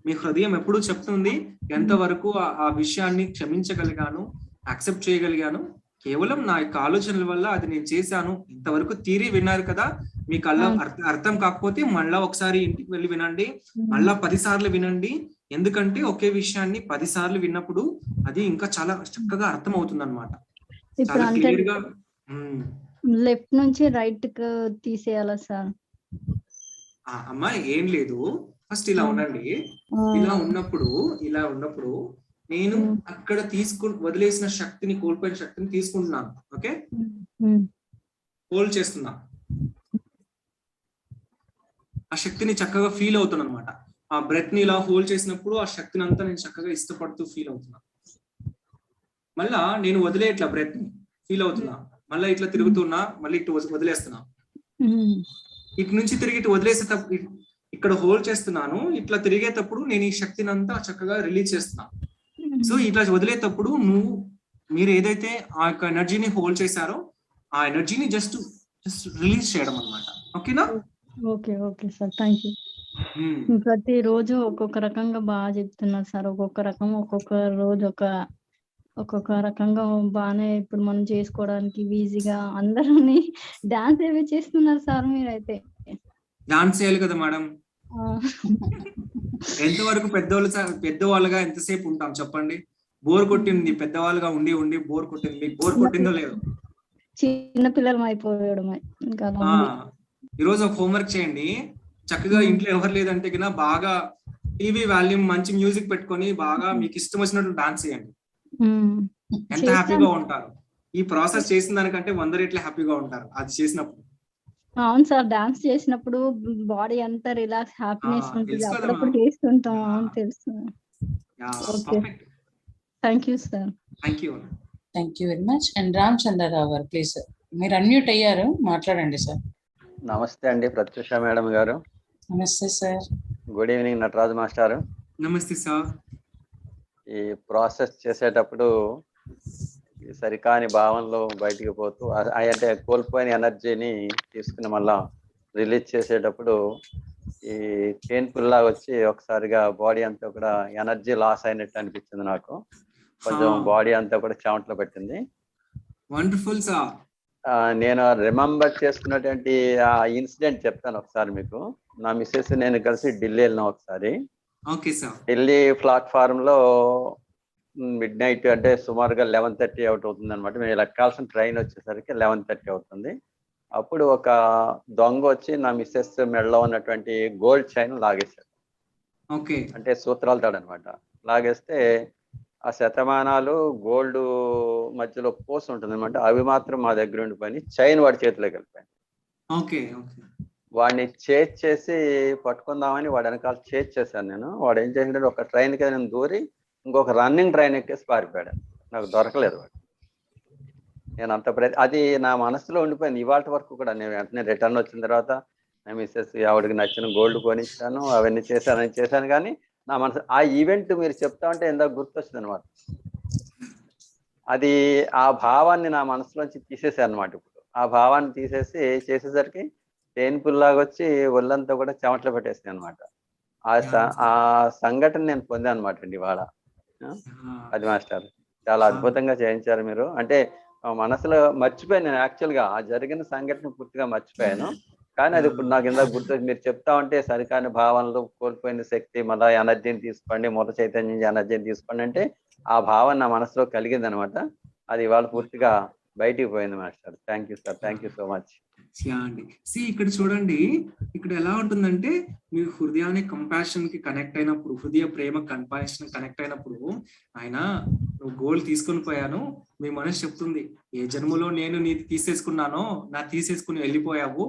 మీ హృదయం ఎప్పుడూ చెప్తుంది ఎంతవరకు ఆ విషయాన్ని క్షమించగలిగాను, యాక్సెప్ట్ చేయగలిగాను, కేవలం నా యొక్క ఆలోచనల వల్ల అది నేను చేశాను. ఇంతవరకు థియరీ విన్నారు కదా, మీకు అర్థం కాకపోతే మళ్ళా ఒకసారి ఇంటికి వెళ్ళి వినండి, మళ్ళా 10 సార్లు వినండి. ఎందుకంటే ఒకే విషయాన్ని 10 సార్లు విన్నప్పుడు అది ఇంకా చాలా చక్కగా అర్థం అవుతుంది అనమాట. చాలా క్లియర్ గా. లెఫ్ట్ నుంచి రైట్ కి తీసేయాలా సార్? అమ్మా ఏం లేదు, ఫస్ట్ ఇలా ఉండండి. ఇలా ఉన్నప్పుడు నేను అక్కడ వదిలేసిన శక్తిని, కోల్పోయిన శక్తిని తీసుకుంటున్నాను. ఓకే, హోల్డ్ చేస్తున్నా. ఆ శక్తిని చక్కగా ఫీల్ అవుతున్నాను అనమాట. ఆ బ్రెత్ ని ఇలా హోల్డ్ చేసినప్పుడు ఆ శక్తిని అంతా నేను చక్కగా ఇష్టపడుతూ ఫీల్ అవుతున్నా. మళ్ళా నేను వదిలేట్లా బ్రెత్ ని ఫీల్ అవుతున్నా. మళ్ళీ ఇట్లా తిరుగుతున్నా, మళ్ళీ ఇటు వదిలేస్తున్నా. ఇటు నుంచి తిరిగి ఇటు వదిలేసేటప్పుడు ఇక్కడ హోల్డ్ చేస్తున్నాను. ఇట్లా తిరిగేటప్పుడు నేను ఈ శక్తిని అంతా చక్కగా రిలీజ్ చేస్తున్నా. సో ఇట్లా వదిలేటప్పుడు మీరు ఏదైతే ఆ యొక్క ఎనర్జీని హోల్డ్ చేశారో ఆ ఎనర్జీని జస్ట్ రిలీజ్ చేయడం అన్నమాట. ఓకేనా? Okay okay sir, thank you. ప్రతి రోజు ఒక్కొక్క రకంగా బాగా చెప్తున్నారు సార్. ఒక్కొక్క రోజు ఒక్కొక్క రకంగా బాగానే ఇప్పుడు మనం చేసుకోవడానికి ఈజీగా అందరూని డాన్స్ ఏవి చేస్తున్నారు సార్ మీరైతే? డాన్స్ చేయాలి కదా మేడం. ఎంతవరకు పెద్దవాళ్ళుగా ఎంతసేపు ఉంటాం చెప్పండి? బోర్ కొట్టింది, పెద్దవాళ్ళుగా ఉండి బోర్ కొట్టింది. మీకు బోర్ కొట్టిందో లేదో? చిన్న పిల్లలు అయిపోయాడు. ఈరోజు ఒక హోంవర్క్ చేయండి. చక్కగా ఇంట్లో ఎవరు లేదంటే కినా బాగా టీవీ వాల్యూమ్ మంచి మ్యూజిక్ పెట్టుకొని బాగా మీకు ఇష్టం వచ్చినట్టు డాన్స్ చేయండి. ఎంత హ్యాపీగా ఉంటారు. ఈ ప్రాసెస్ చేసిన దానికంటే 100 రెట్లు హ్యాపీగా ఉంటారు అది చేసినప్పుడు. అవును సార్, డాన్స్ చేసినప్పుడు బాడీ అంతా రిలాక్స్, హ్యాపీనెస్ ఉంటుంది. అప్పుడప్పుడు చేస్తుంటాం. అవును, తెలుసు. Okay, thank you sir. Thank you very much. And Ramachandrarao garu please, మీరు అన్మ్యూట్ అయ్యారు, మాట్లాడండి సార్. నమస్తే అండి ప్రత్యూష మేడం గారు. నమస్తే సార్. గుడ్ ఈవినింగ్ నటరాజు మాస్టారు. నమస్తే సార్. ఈ ప్రాసెస్ చేసేటప్పుడు సరికాని భావనలో బయటికి పోతూ అంటే కోల్పోయిన ఎనర్జీని తీసుకుని మళ్ళా రిలీజ్ చేసేటప్పుడు ఈ పెయిన్ఫుల్ లాగా వచ్చి ఒకసారిగా బాడీ అంతా కూడా ఎనర్జీ లాస్ అయినట్టు అనిపించింది నాకు. కొంచెం బాడీ అంతా కూడా చెమటలో పెట్టింది. Wonderful sir. నేను రిమెంబర్ చేసుకున్నటువంటి ఆ ఇన్సిడెంట్ చెప్తాను ఒకసారి మీకు. నా మిస్సెస్ నేను కలిసి ఢిల్లీ వెళ్ళినాం ఒకసారి. ఢిల్లీ ప్లాట్ఫారం లో మిడ్ నైట్ అంటే సుమారుగా 11:30 అవుట్ అవుతుంది అనమాట. మేము ఎక్కాల్సిన ట్రైన్ వచ్చేసరికి 11:30 అవుతుంది. అప్పుడు ఒక దొంగ వచ్చి నా మిస్సెస్ మెడలో ఉన్నటువంటి గోల్డ్ చైన్ లాగేశాడు. అంటే సూత్రాలు తాడనమాట. లాగేస్తే ఆ శతమానాలు గోల్డ్ మధ్యలో పోసి ఉంటుంది అనమాట. అవి మాత్రం మా దగ్గర ఉండిపోయి చైన్ వాడి చేతిలోకి వెళ్ళిపోయాను. వాడిని చేసి పట్టుకుందామని వాడు వెనకాల చేశాను నేను. వాడు ఏం చేసినాడు, ఒక ట్రైన్ కి నేను దూరి ఇంకొక రన్నింగ్ ట్రైన్ ఎక్కేసి పారిపోయాడు. నాకు దొరకలేదు వాడు. నేను అంత అది నా మనసులో ఉండిపోయింది ఇవాళ వరకు కూడా. నేను వెంటనే రిటర్న్ వచ్చిన తర్వాత నా మిస్సెస్ ఆవిడకి నచ్చిన గోల్డ్ కొనిచ్చాను, అవన్నీ చేశాను. కానీ నా మనసు ఆ ఈవెంట్ మీరు చెప్తా ఉంటే ఇందాక గుర్తొచ్చింది అనమాట. అది ఆ భావాన్ని నా మనసులోంచి తీసేసాను అనమాట. ఇప్పుడు ఆ భావాన్ని తీసేసి చేసేసరికి పెయిన్ఫుల్ లాగా వచ్చి ఒళ్ళంతా కూడా చెమటలు పెట్టేసింది అనమాట. ఆ సంఘటన నేను పొందాను అనమాట అండి ఇవాళ. అది మాస్టర్ చాలా అద్భుతంగా చేయించారు మీరు. అంటే మనసులో మర్చిపోయాను నేను యాక్చువల్గా ఆ జరిగిన సంఘటన పూర్తిగా మర్చిపోయాను. కానీ అది ఇప్పుడు నాకు ఇందాక గుర్తొచ్చి మీరు చెప్తా ఉంటే సరికాని భావనలు, కోల్పోయిన శక్తి, మళ్ళా ఎనర్జీని తీసుకోండి, మూల చైతన్యం ఎనర్జీని తీసుకోండి అంటే ఆ భావన నా మనసులో కలిగింది అనమాట. అది ఇవాళ పూర్తిగా బయటికి పోయింది master. Thank you sir, thank you so much. అండి ఇక్కడ చూడండి, ఇక్కడ ఎలా ఉంటుందంటే మీ హృదయాన్ని కంపాషన్ కి కనెక్ట్ అయినప్పుడు, హృదయ ప్రేమ కంపాషన్ కనెక్ట్ అయినప్పుడు, ఆయన నువ్వు గోల్ తీసుకొని పోయాను, మీ మనసు చెప్తుంది ఏ జన్మలో నేను నీది తీసేసుకున్నానో నా తీసేసుకుని వెళ్ళిపోయావు.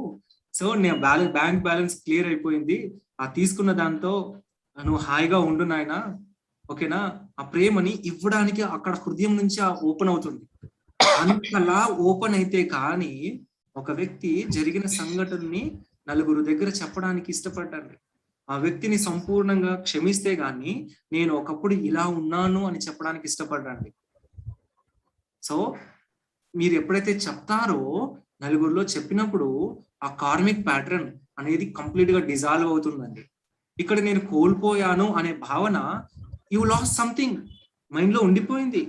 సో నేను బ్యాంక్ బ్యాలెన్స్ క్లియర్ అయిపోయింది, ఆ తీసుకున్న దాంతో నువ్వు హాయిగా ఉండు నాయన, ఓకేనా? ఆ ప్రేమని ఇవ్వడానికి అక్కడ హృదయం నుంచి ఓపెన్ అవుతుంది. అంతలా ఓపెన్ అయితే కానీ ఒక వ్యక్తి జరిగిన సంఘటనని నలుగురు దగ్గర చెప్పడానికి ఇష్టపడ్డాడు. ఆ వ్యక్తిని సంపూర్ణంగా క్షమిస్తే గాని నేను ఒకప్పుడు ఇలా ఉన్నాను అని చెప్పడానికి ఇష్టపడ్డాడు. సో మీరు ఎప్పుడైతే చెప్తారో నలుగురిలో చెప్పినప్పుడు ఆ కార్మిక్ ప్యాటర్న్ అనేది కంప్లీట్ గా డిజాల్వ్ అవుతుందండి. ఇక్కడ నేను కోల్పోయాను అనే భావన, యు లాస్ట్ సంథింగ్ మైండ్ లో ఉండిపోయింది.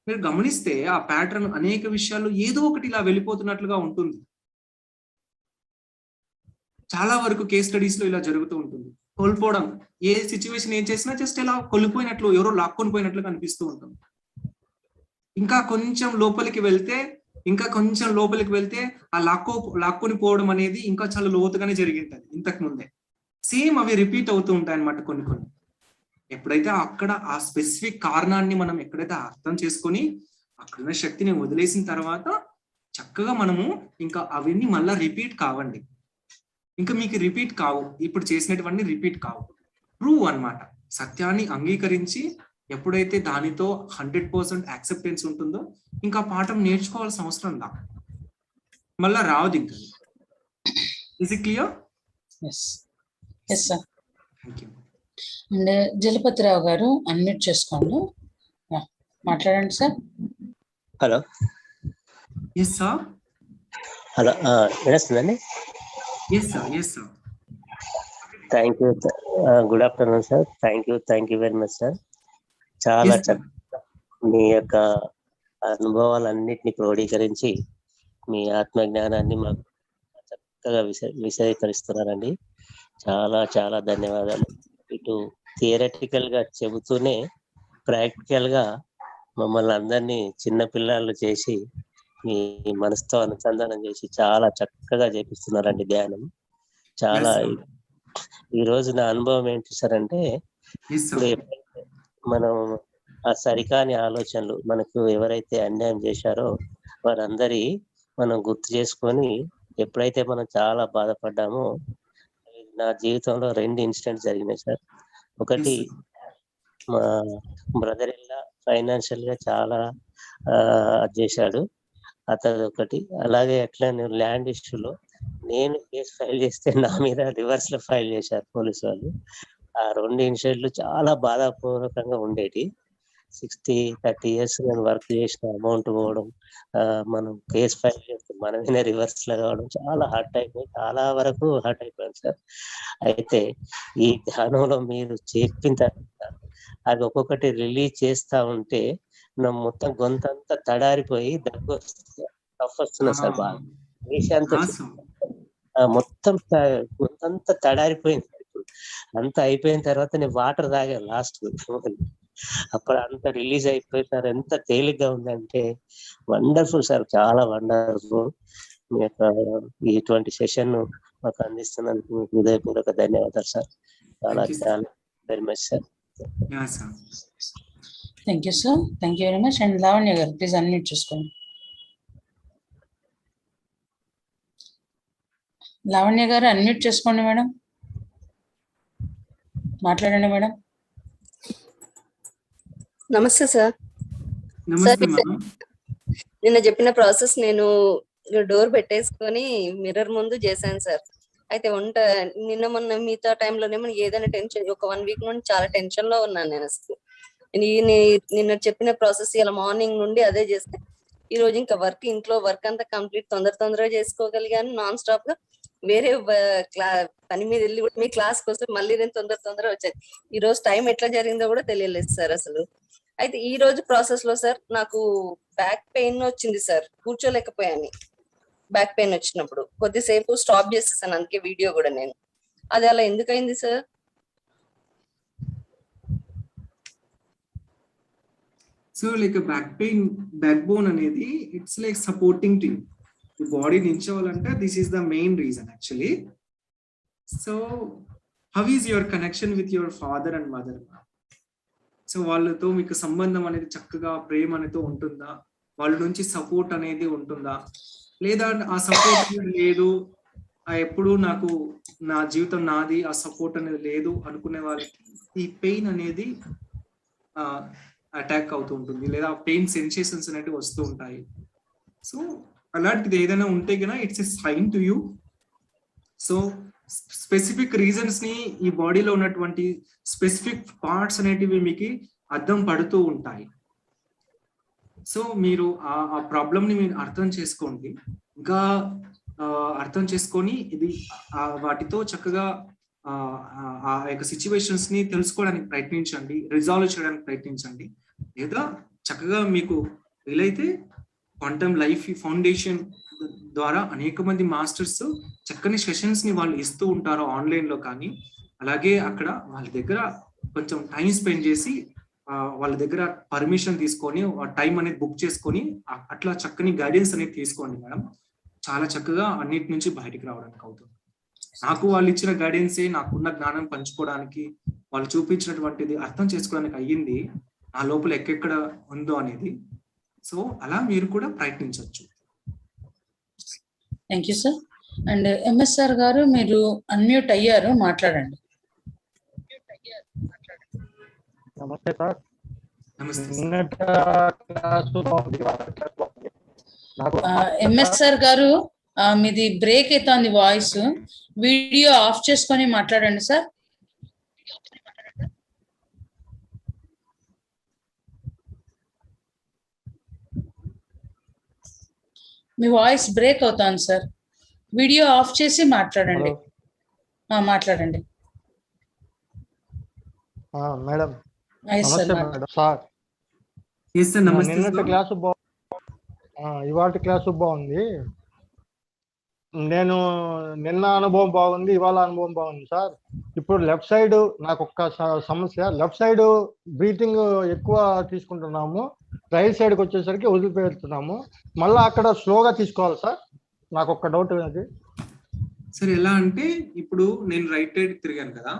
మీరు గమనిస్తే ఆ ప్యాటర్న్ అనేక విషయాల్లో ఏదో ఒకటి ఇలా వెళ్ళిపోతున్నట్లుగా ఉంటుంది. చాలా వరకు కేస్ స్టడీస్ లో ఇలా జరుగుతూ ఉంటుంది. కోల్పోవడం, ఏ సిచ్యువేషన్ ఏం చేసినా జస్ట్ ఇలా కోల్పోయినట్లు, ఎవరో లాక్కొని పోయినట్లు కనిపిస్తూ ఉంటుంది. ఇంకా కొంచెం లోపలికి వెళ్తే ఆ లాక్కొని పోవడం అనేది ఇంకా చాలా లోతుగానే జరిగింటది ఇంతకు ముందే. సేమ్ అవి రిపీట్ అవుతూ ఉంటాయి అన్నమాట కొన్ని. ఎప్పుడైతే అక్కడ ఆ స్పెసిఫిక్ కారణాన్ని మనం ఎక్కడైతే అర్థం చేసుకొని అక్కడున్న శక్తిని వదిలేసిన తర్వాత చక్కగా మనము ఇంకా అవన్నీ మళ్ళా రిపీట్ కావండి. ఇంకా మీకు రిపీట్ కావు, ఇప్పుడు చేసినటువంటి రిపీట్ కావు. ప్రూవ్ అన్నమాట. సత్యాన్ని అంగీకరించి ఎప్పుడైతే దానితో 100% యాక్సెప్టెన్స్ ఉంటుందో ఇంకా పాఠం నేర్చుకోవాల్సిన అవసరం దా మళ్ళా రావద్దు ఇంకా. Is it clear? Yes sir. And Jalapathi Rao garu unmute చేసుకోండి, మాట్లాడండి sir. Hello. Yes sir. Hello, వినిస్తుందండి? Yes sir. Thank you. Good afternoon sir. Thank you very much sir. చాలా చక్కగా మీ యొక్క అనుభవాలన్నిటిని క్రోడీకరించి మీ ఆత్మజ్ఞానాన్ని మాకు చక్కగా విశదీకరిస్తున్నారండి. చాలా చాలా ధన్యవాదాలు. ఇటు థియరటికల్ గా చెబుతూనే ప్రాక్టికల్ గా మమ్మల్ని అందరినీ చిన్నపిల్లలు చేసి మీ మనసుతో అనుసంధానం చేసి చాలా చక్కగా చేపిస్తున్నారండి ధ్యానం. చాలా ఈ రోజు నా అనుభవం ఏంటి సార్ అంటే, ఇప్పుడు మనం ఆ సరికాని ఆలోచనలు, మనకు ఎవరైతే అన్యాయం చేశారో వారందరి మనం గుర్తు చేసుకొని ఎప్పుడైతే మనం చాలా బాధపడ్డామో, నా జీవితంలో 2 ఇన్సిడెంట్స్ జరిగినాయి సార్. ఒకటి, మా బ్రదర్ ఇలా ఫైనాన్షియల్ గా చాలా చేశాడు, అతను ఒకటి. అలాగే అట్లా నేను ల్యాండ్ ఇష్యూలో నేను కేసు ఫైల్ చేస్తే నా మీద రివర్స్ లో ఫైల్ చేశారు పోలీసు వాళ్ళు. ఆ 2 ఇన్సిడెంట్లు చాలా బాధాపూర్వకంగా ఉండేటి. 30 years నేను వర్క్ చేసిన అమౌంట్ పోవడం, మనం కేసు ఫైల్ చేస్తే మనమే రివర్స్ లో కావడం చాలా హార్ట్ అయిపోయి, చాలా వరకు హార్ట్ అయిపోయాను సార్. అయితే ఈ ధ్యానంలో మీరు చెప్పిన తర్వాత అది ఒక్కొక్కటి రిలీజ్ చేస్తా ఉంటే నా మొత్తం గొంతంతా తడారిపోయి దగ్గు వస్తున్నా సార్. బాగా దేశాంత మొత్తం గొంతంతా తడారిపోయింది. అంతా అయిపోయిన తర్వాత నేను వాటర్ తాగాను లాస్ట్. అప్పుడు అంత రిలీజ్ అయిపోయి సార్ ఎంత తేలిగ్గా ఉందంటే వండర్ఫుల్ సార్, చాలా వండర్ఫుల్. మీ యొక్క ఇటువంటి సెషన్ మాకు అందిస్తున్నందుకు మీకు హృదయపూర్వక ధన్యవాదాలు సార్. చాలా చాలా very much sir. Thank you sir. Thank you very much. And Lavanya గారు ప్లీజ్ అన్మ్యూట్ చేసుకోండి. లావణ్య గారు అన్మ్యూట్ చేసుకోండి మేడం, మాట్లాడండి మేడం. నమస్తే సార్. నిన్న చెప్పిన ప్రాసెస్ నేను డోర్ పెట్టేసుకొని మిర్రర్ ముందు చేశాను సార్. అయితే నిన్న మొన్న మిగతా టైంలోనేమో ఏదైనా టెన్షన్, ఒక 1 week నుండి చాలా టెన్షన్ లో ఉన్నాను నేను. అసలు నిన్న చెప్పిన ప్రాసెస్ ఇలా మార్నింగ్ నుండి అదే చేస్తే, ఈ రోజు ఇంకా ఇంట్లో వర్క్ అంతా కంప్లీట్ తొందరగా చేసుకోగలిగాను. నాన్ స్టాప్ గా వేరే పని మీద వెళ్ళి కూడా మీ క్లాస్ కోసం మళ్ళీ నేను తొందరగా వచ్చాను. ఈ రోజు టైం ఎట్లా జరిగిందో కూడా తెలియలేదు సార్ అసలు. అయితే ఈ రోజు ప్రాసెస్ లో సార్ నాకు బ్యాక్ పెయిన్ వచ్చింది సార్, కూర్చోలేకపోయాను. బ్యాక్ పెయిన్ వచ్చినప్పుడు కొద్దిసేపు స్టాప్ చేసేసాను, అందుకే వీడియో కూడా నేను. అది అలా ఎందుకైంది sir? So like backbone అనేది it's like supporting to you. Body నిల్చోవాలంటే this is the main reason actually. So how is your connection with your father and mother? So వాళ్ళతో మీకు సంబంధం అనేది చక్కగా ప్రేమ అనేది ఉంటుందా? వాళ్ళ నుంచి సపోర్ట్ అనేది ఉంటుందా? లేదా ఆ సపోర్ట్ లేదు, ఎప్పుడు నాకు నా జీవితం నాది, ఆ సపోర్ట్ అనేది లేదు అనుకునే వాళ్ళకి ఈ పెయిన్ అనేది అటాక్ అవుతూ ఉంటుంది, లేదా పెయిన్ సెన్సేషన్స్ అనేవి వస్తూ ఉంటాయి. సో అలాంటిది ఏదైనా ఉంటే గన it's a sign to you. So specific reasons ని ఈ బాడీలో ఉన్నటువంటి స్పెసిఫిక్ పార్ట్స్ అనేటివి మీకు అర్థం పడుతూ ఉంటాయి. సో మీరు ఆ ప్రాబ్లమ్ ని మీరు అర్థం చేసుకోండి, ఇంకా అర్థం చేసుకొని ఇది వాటితో చక్కగా ఆ యొక్క సిచ్యువేషన్స్ ని తెలుసుకోవడానికి ప్రయత్నించండి, రిజాల్వ్ చేయడానికి ప్రయత్నించండి. లేదా చక్కగా మీకు వీలైతే క్వాంటమ్ లైఫ్ ఫౌండేషన్ ద్వారా అనేక మంది మాస్టర్స్ చక్కని సెషన్స్ ని వాళ్ళు ఇస్తూ ఉంటారు ఆన్లైన్ లో. కానీ అలాగే అక్కడ వాళ్ళ దగ్గర కొంచెం టైం స్పెండ్ చేసి వాళ్ళ దగ్గర పర్మిషన్ తీసుకొని టైం అనేది బుక్ చేసుకొని అట్లా చక్కని గైడెన్స్ అనేది తీసుకోండి మేడం. చాలా చక్కగా అన్నిటి నుంచి బయటికి రావడానికి అవుతుంది. నాకు వాళ్ళు ఇచ్చిన గైడెన్సే నాకున్న జ్ఞానం పంచుకోవడానికి, వాళ్ళు చూపించినటువంటిది అర్థం చేసుకోవడానికి అయ్యింది, నా లోపల ఎక్కడెక్కడ ఉందో అనేది. సో అలా మీరు కూడా ప్రయత్నించవచ్చు. Thank you sir. And MSR గారు మీరు అన్మ్యూట్ అయ్యారు, మాట్లాడండి. నమస్తే సార్. ఎంఎస్ఆర్ గారు మీది బ్రేక్ అవుతుంది వాయిస్, వీడియో ఆఫ్ చేసుకొని మాట్లాడండి సార్. మీ వాయిస్ బ్రేక్ అవుతుంది సార్, వీడియో ఆఫ్ చేసి మాట్లాడండి. మాట్లాడండి మేడం. నమస్తే మేడం. సార్ నిన్నటి క్లాసు ఇవాళ క్లాసు బాగుంది. నేను నిన్న అనుభవం బాగుంది, ఇవాళ అనుభవం బాగుంది సార్. ఇప్పుడు లెఫ్ట్ సైడ్ నాకు ఒక్క సమస్య, లెఫ్ట్ సైడ్ బ్రీతింగ్ ఎక్కువ తీసుకుంటున్నాము, రైట్ సైడ్కి వచ్చేసరికి వదిలిపెడుతున్నాము. మళ్ళీ అక్కడ స్లోగా తీసుకోవాలి సార్, నాకు ఒక్క డౌట్ అది. సరే ఎలా అంటే ఇప్పుడు నేను రైట్ సైడ్ తిరిగాను కదా,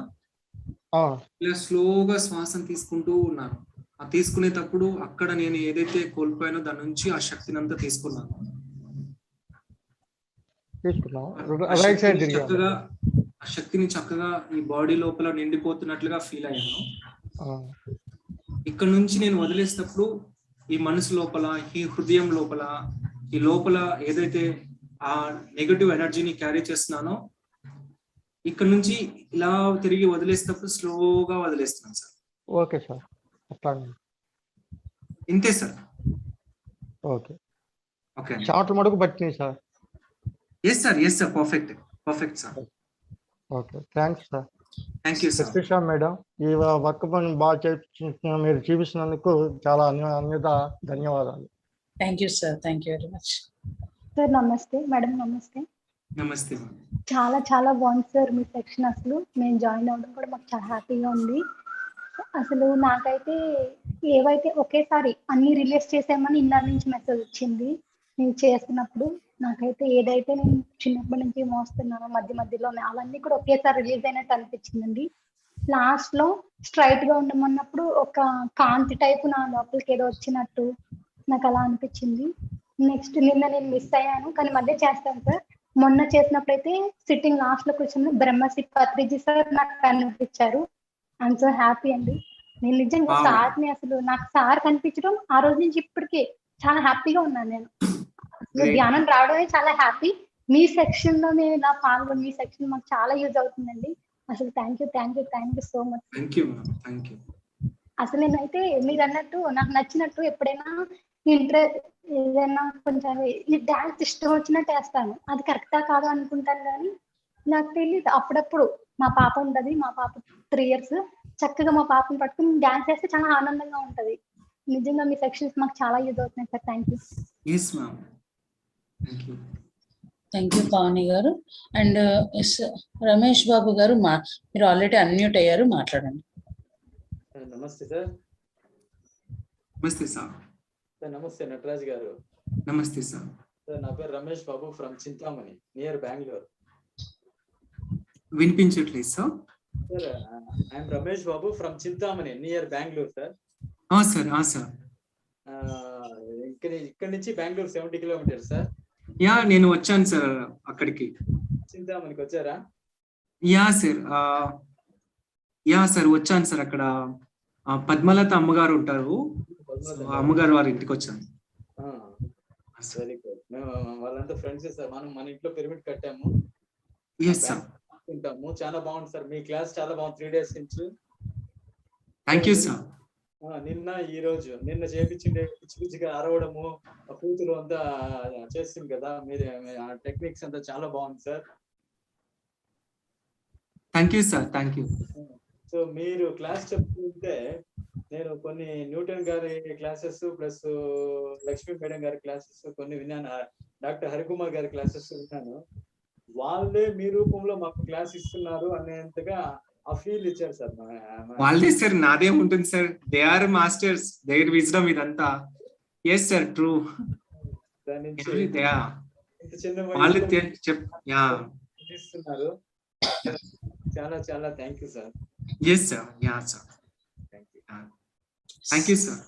ఇలా స్లోగా శ్వాసను తీసుకుంటూ ఉన్నాను. ఆ తీసుకునేటప్పుడు అక్కడ నేను ఏదైతే కోల్పోయానో దాని నుంచి ఆ శక్తిని అంతా తీసుకున్నాను. చక్కగా ఆ శక్తిని చక్కగా ఈ బాడీ లోపల నిండిపోతున్నట్లుగా ఫీల్ అయ్యాను. ఇక్కడ నుంచి నేను వదిలేసేటప్పుడు ఈ మనసు లోపల, ఈ హృదయం లోపల, ఈ లోపల ఏదైతే ఆ నెగటివ్ ఎనర్జీని క్యారీ చేస్తున్నానో ఇక్కడ నుంచి ఇలా తిరిగి వదిలేసేటప్పుడు స్లోగా వదిలేస్తున్నాను సార్. ఓకే సార్, ఇంతే సార్. Okay okay. చాట్లు మడుగు పట్టినాయి sir. Yes sir, yes sir, perfect sir. Okay, thanks sir. Thank you sir. Shirisha madam, ఈ వర్క్ పని బాగా మీరు చూపిస్తున్నందుకు చాలా అన్యత ధన్యవాదాలు. Thank you sir, thank you very much. Sir నమస్తే మేడం. నమస్తే. నమస్తే. చాలా చాలా బాగుంది సార్ మీ సెక్షన్. అసలు మేము జాయిన్ అవ్వడం కూడా మాకు చాలా హ్యాపీగా ఉంది. అసలు నాకైతే ఏవైతే ఒకేసారి అన్ని రిలీజ్ చేసామని ఇన్నర్ నుంచి మెసేజ్ వచ్చింది. నేను చేస్తున్నప్పుడు నాకైతే ఏదైతే నేను చిన్నప్పటి నుంచి మోస్తున్నానో మధ్య మధ్యలో అవన్నీ కూడా ఒకేసారి రిలీజ్ అయినట్టు అనిపించిందండి. లాస్ట్ లో స్ట్రైట్ గా ఉండమన్నప్పుడు ఒక కాంతి టైపు నా లోపలికి ఏదో వచ్చినట్టు నాకు అలా అనిపించింది. నెక్స్ట్ నిన్న నేను మిస్ అయ్యాను, కానీ మళ్ళీ చేస్తాను సార్. మొన్న చేసినప్పుడు అయితే సిట్టింగ్ లాస్ట్ లో కూర్చొని బ్రహ్మశ్రీ పత్రిజీ సార్ నాకు కనిపించారు. ఐఎమ్ సో హ్యాపీ అండి. నేను నిజంగా సార్ని అసలు నాకు సార్ కనిపించడం ఆ రోజు నుంచి ఇప్పటికే చాలా హ్యాపీగా ఉన్నాను. నేను అసలు ధ్యానం రావడమే చాలా హ్యాపీ. మీ సెక్షన్ లో నేను ఇలా పాల్గొని మీ సెక్షన్ మాకు చాలా యూజ్ అవుతుందండి. అసలు థ్యాంక్ యూ సో మచ్. అసలు నేనైతే మీరు అన్నట్టు నాకు నచ్చినట్టు ఎప్పుడైనా ఏదైనా కొంచెం డాన్స్ ఇష్టం వచ్చినట్టు వేస్తాను. అది కరెక్టా కాదు అనుకుంటాను, కానీ నాకు తెలియదు. అప్పుడప్పుడు మా పాప ఉంటది, మా పాప 3 years, చక్కగా మా పాపను పట్టుకుని డాన్స్ వేస్తే చాలా ఆనందంగా ఉంటది. నిజంగా మీ సెక్షన్స్ మాకు చాలా యూజ్ అవుతున్నాయి sir. Thank you. Thank you Pavani గారు. అండ్ రమేష్ బాబు గారు మీరు ఆల్రెడీ అన్మ్యూట్ అయ్యారు, మాట్లాడండి. నమస్తే సార్. నమస్తే సార్. నమస్తే నటరాజ్ గారు. నమస్తే సార్. సార్ నా పేరు రమేష్ బాబు ఫ్రమ్ చింతామణి నియర్ బెంగళూరు. వినిపించట్లేదు sir. Sir I'm Ramesh Babu from Chintamani near Bengaluru sir. Sir ఇక్కడ నుంచి బెంగళూరు 70 kilometers సార్. యా నేను వచ్చాను సార్ అక్కడికి. చింతామణికి వచ్చారా? యా సార్ వచ్చాను సార్. అక్కడ పద్మలత అమ్మగారు ఉంటారు, అమ్మగారు వారి ఇంటికి వచ్చాను. Very good. మేము వాళ్ళంతా ఫ్రెండ్స్ సార్. మనం మన ఇంట్లో పిరమిడ్ కట్టాము, ఉంటాము. చాలా బాగుంది సార్. మీ క్లాస్ చాలా బాగుంది 3 days నుంచి. Thank you sir. నిన్న ఈ రోజు నిన్న చేపించిండే పిచ్చి పిచ్చిగా అరవడము కూతురు అంతా చేస్తుంది కదా, మీరు టెక్నిక్స్ అంతా చాలా బాగుంది sir. Thank you sir. Thank you. So మీరు క్లాస్ చెప్తుంటే నేను కొన్ని న్యూటన్ గారి క్లాసెస్ ప్లస్ లక్ష్మీ మేడం గారి క్లాసెస్ కొన్ని విన్నాను, డాక్టర్ హరికుమార్ గారి క్లాసెస్ విన్నాను. వాళ్ళే మీ రూపంలో మాకు క్లాస్ ఇస్తున్నారు అనేంతగా ఆ ఫీల్ ఇచ్చారు సార్. వాళ్ళే సార్, నాదే ఉంటుంది sir. They are masters, their wisdom ఇదంతా. Yes sir, true. దాని నుంచి వాళ్ళు ఇస్తున్నారు. చాలా చాలా thank you sir. Yes sir. Yeah sir. Thank you sir.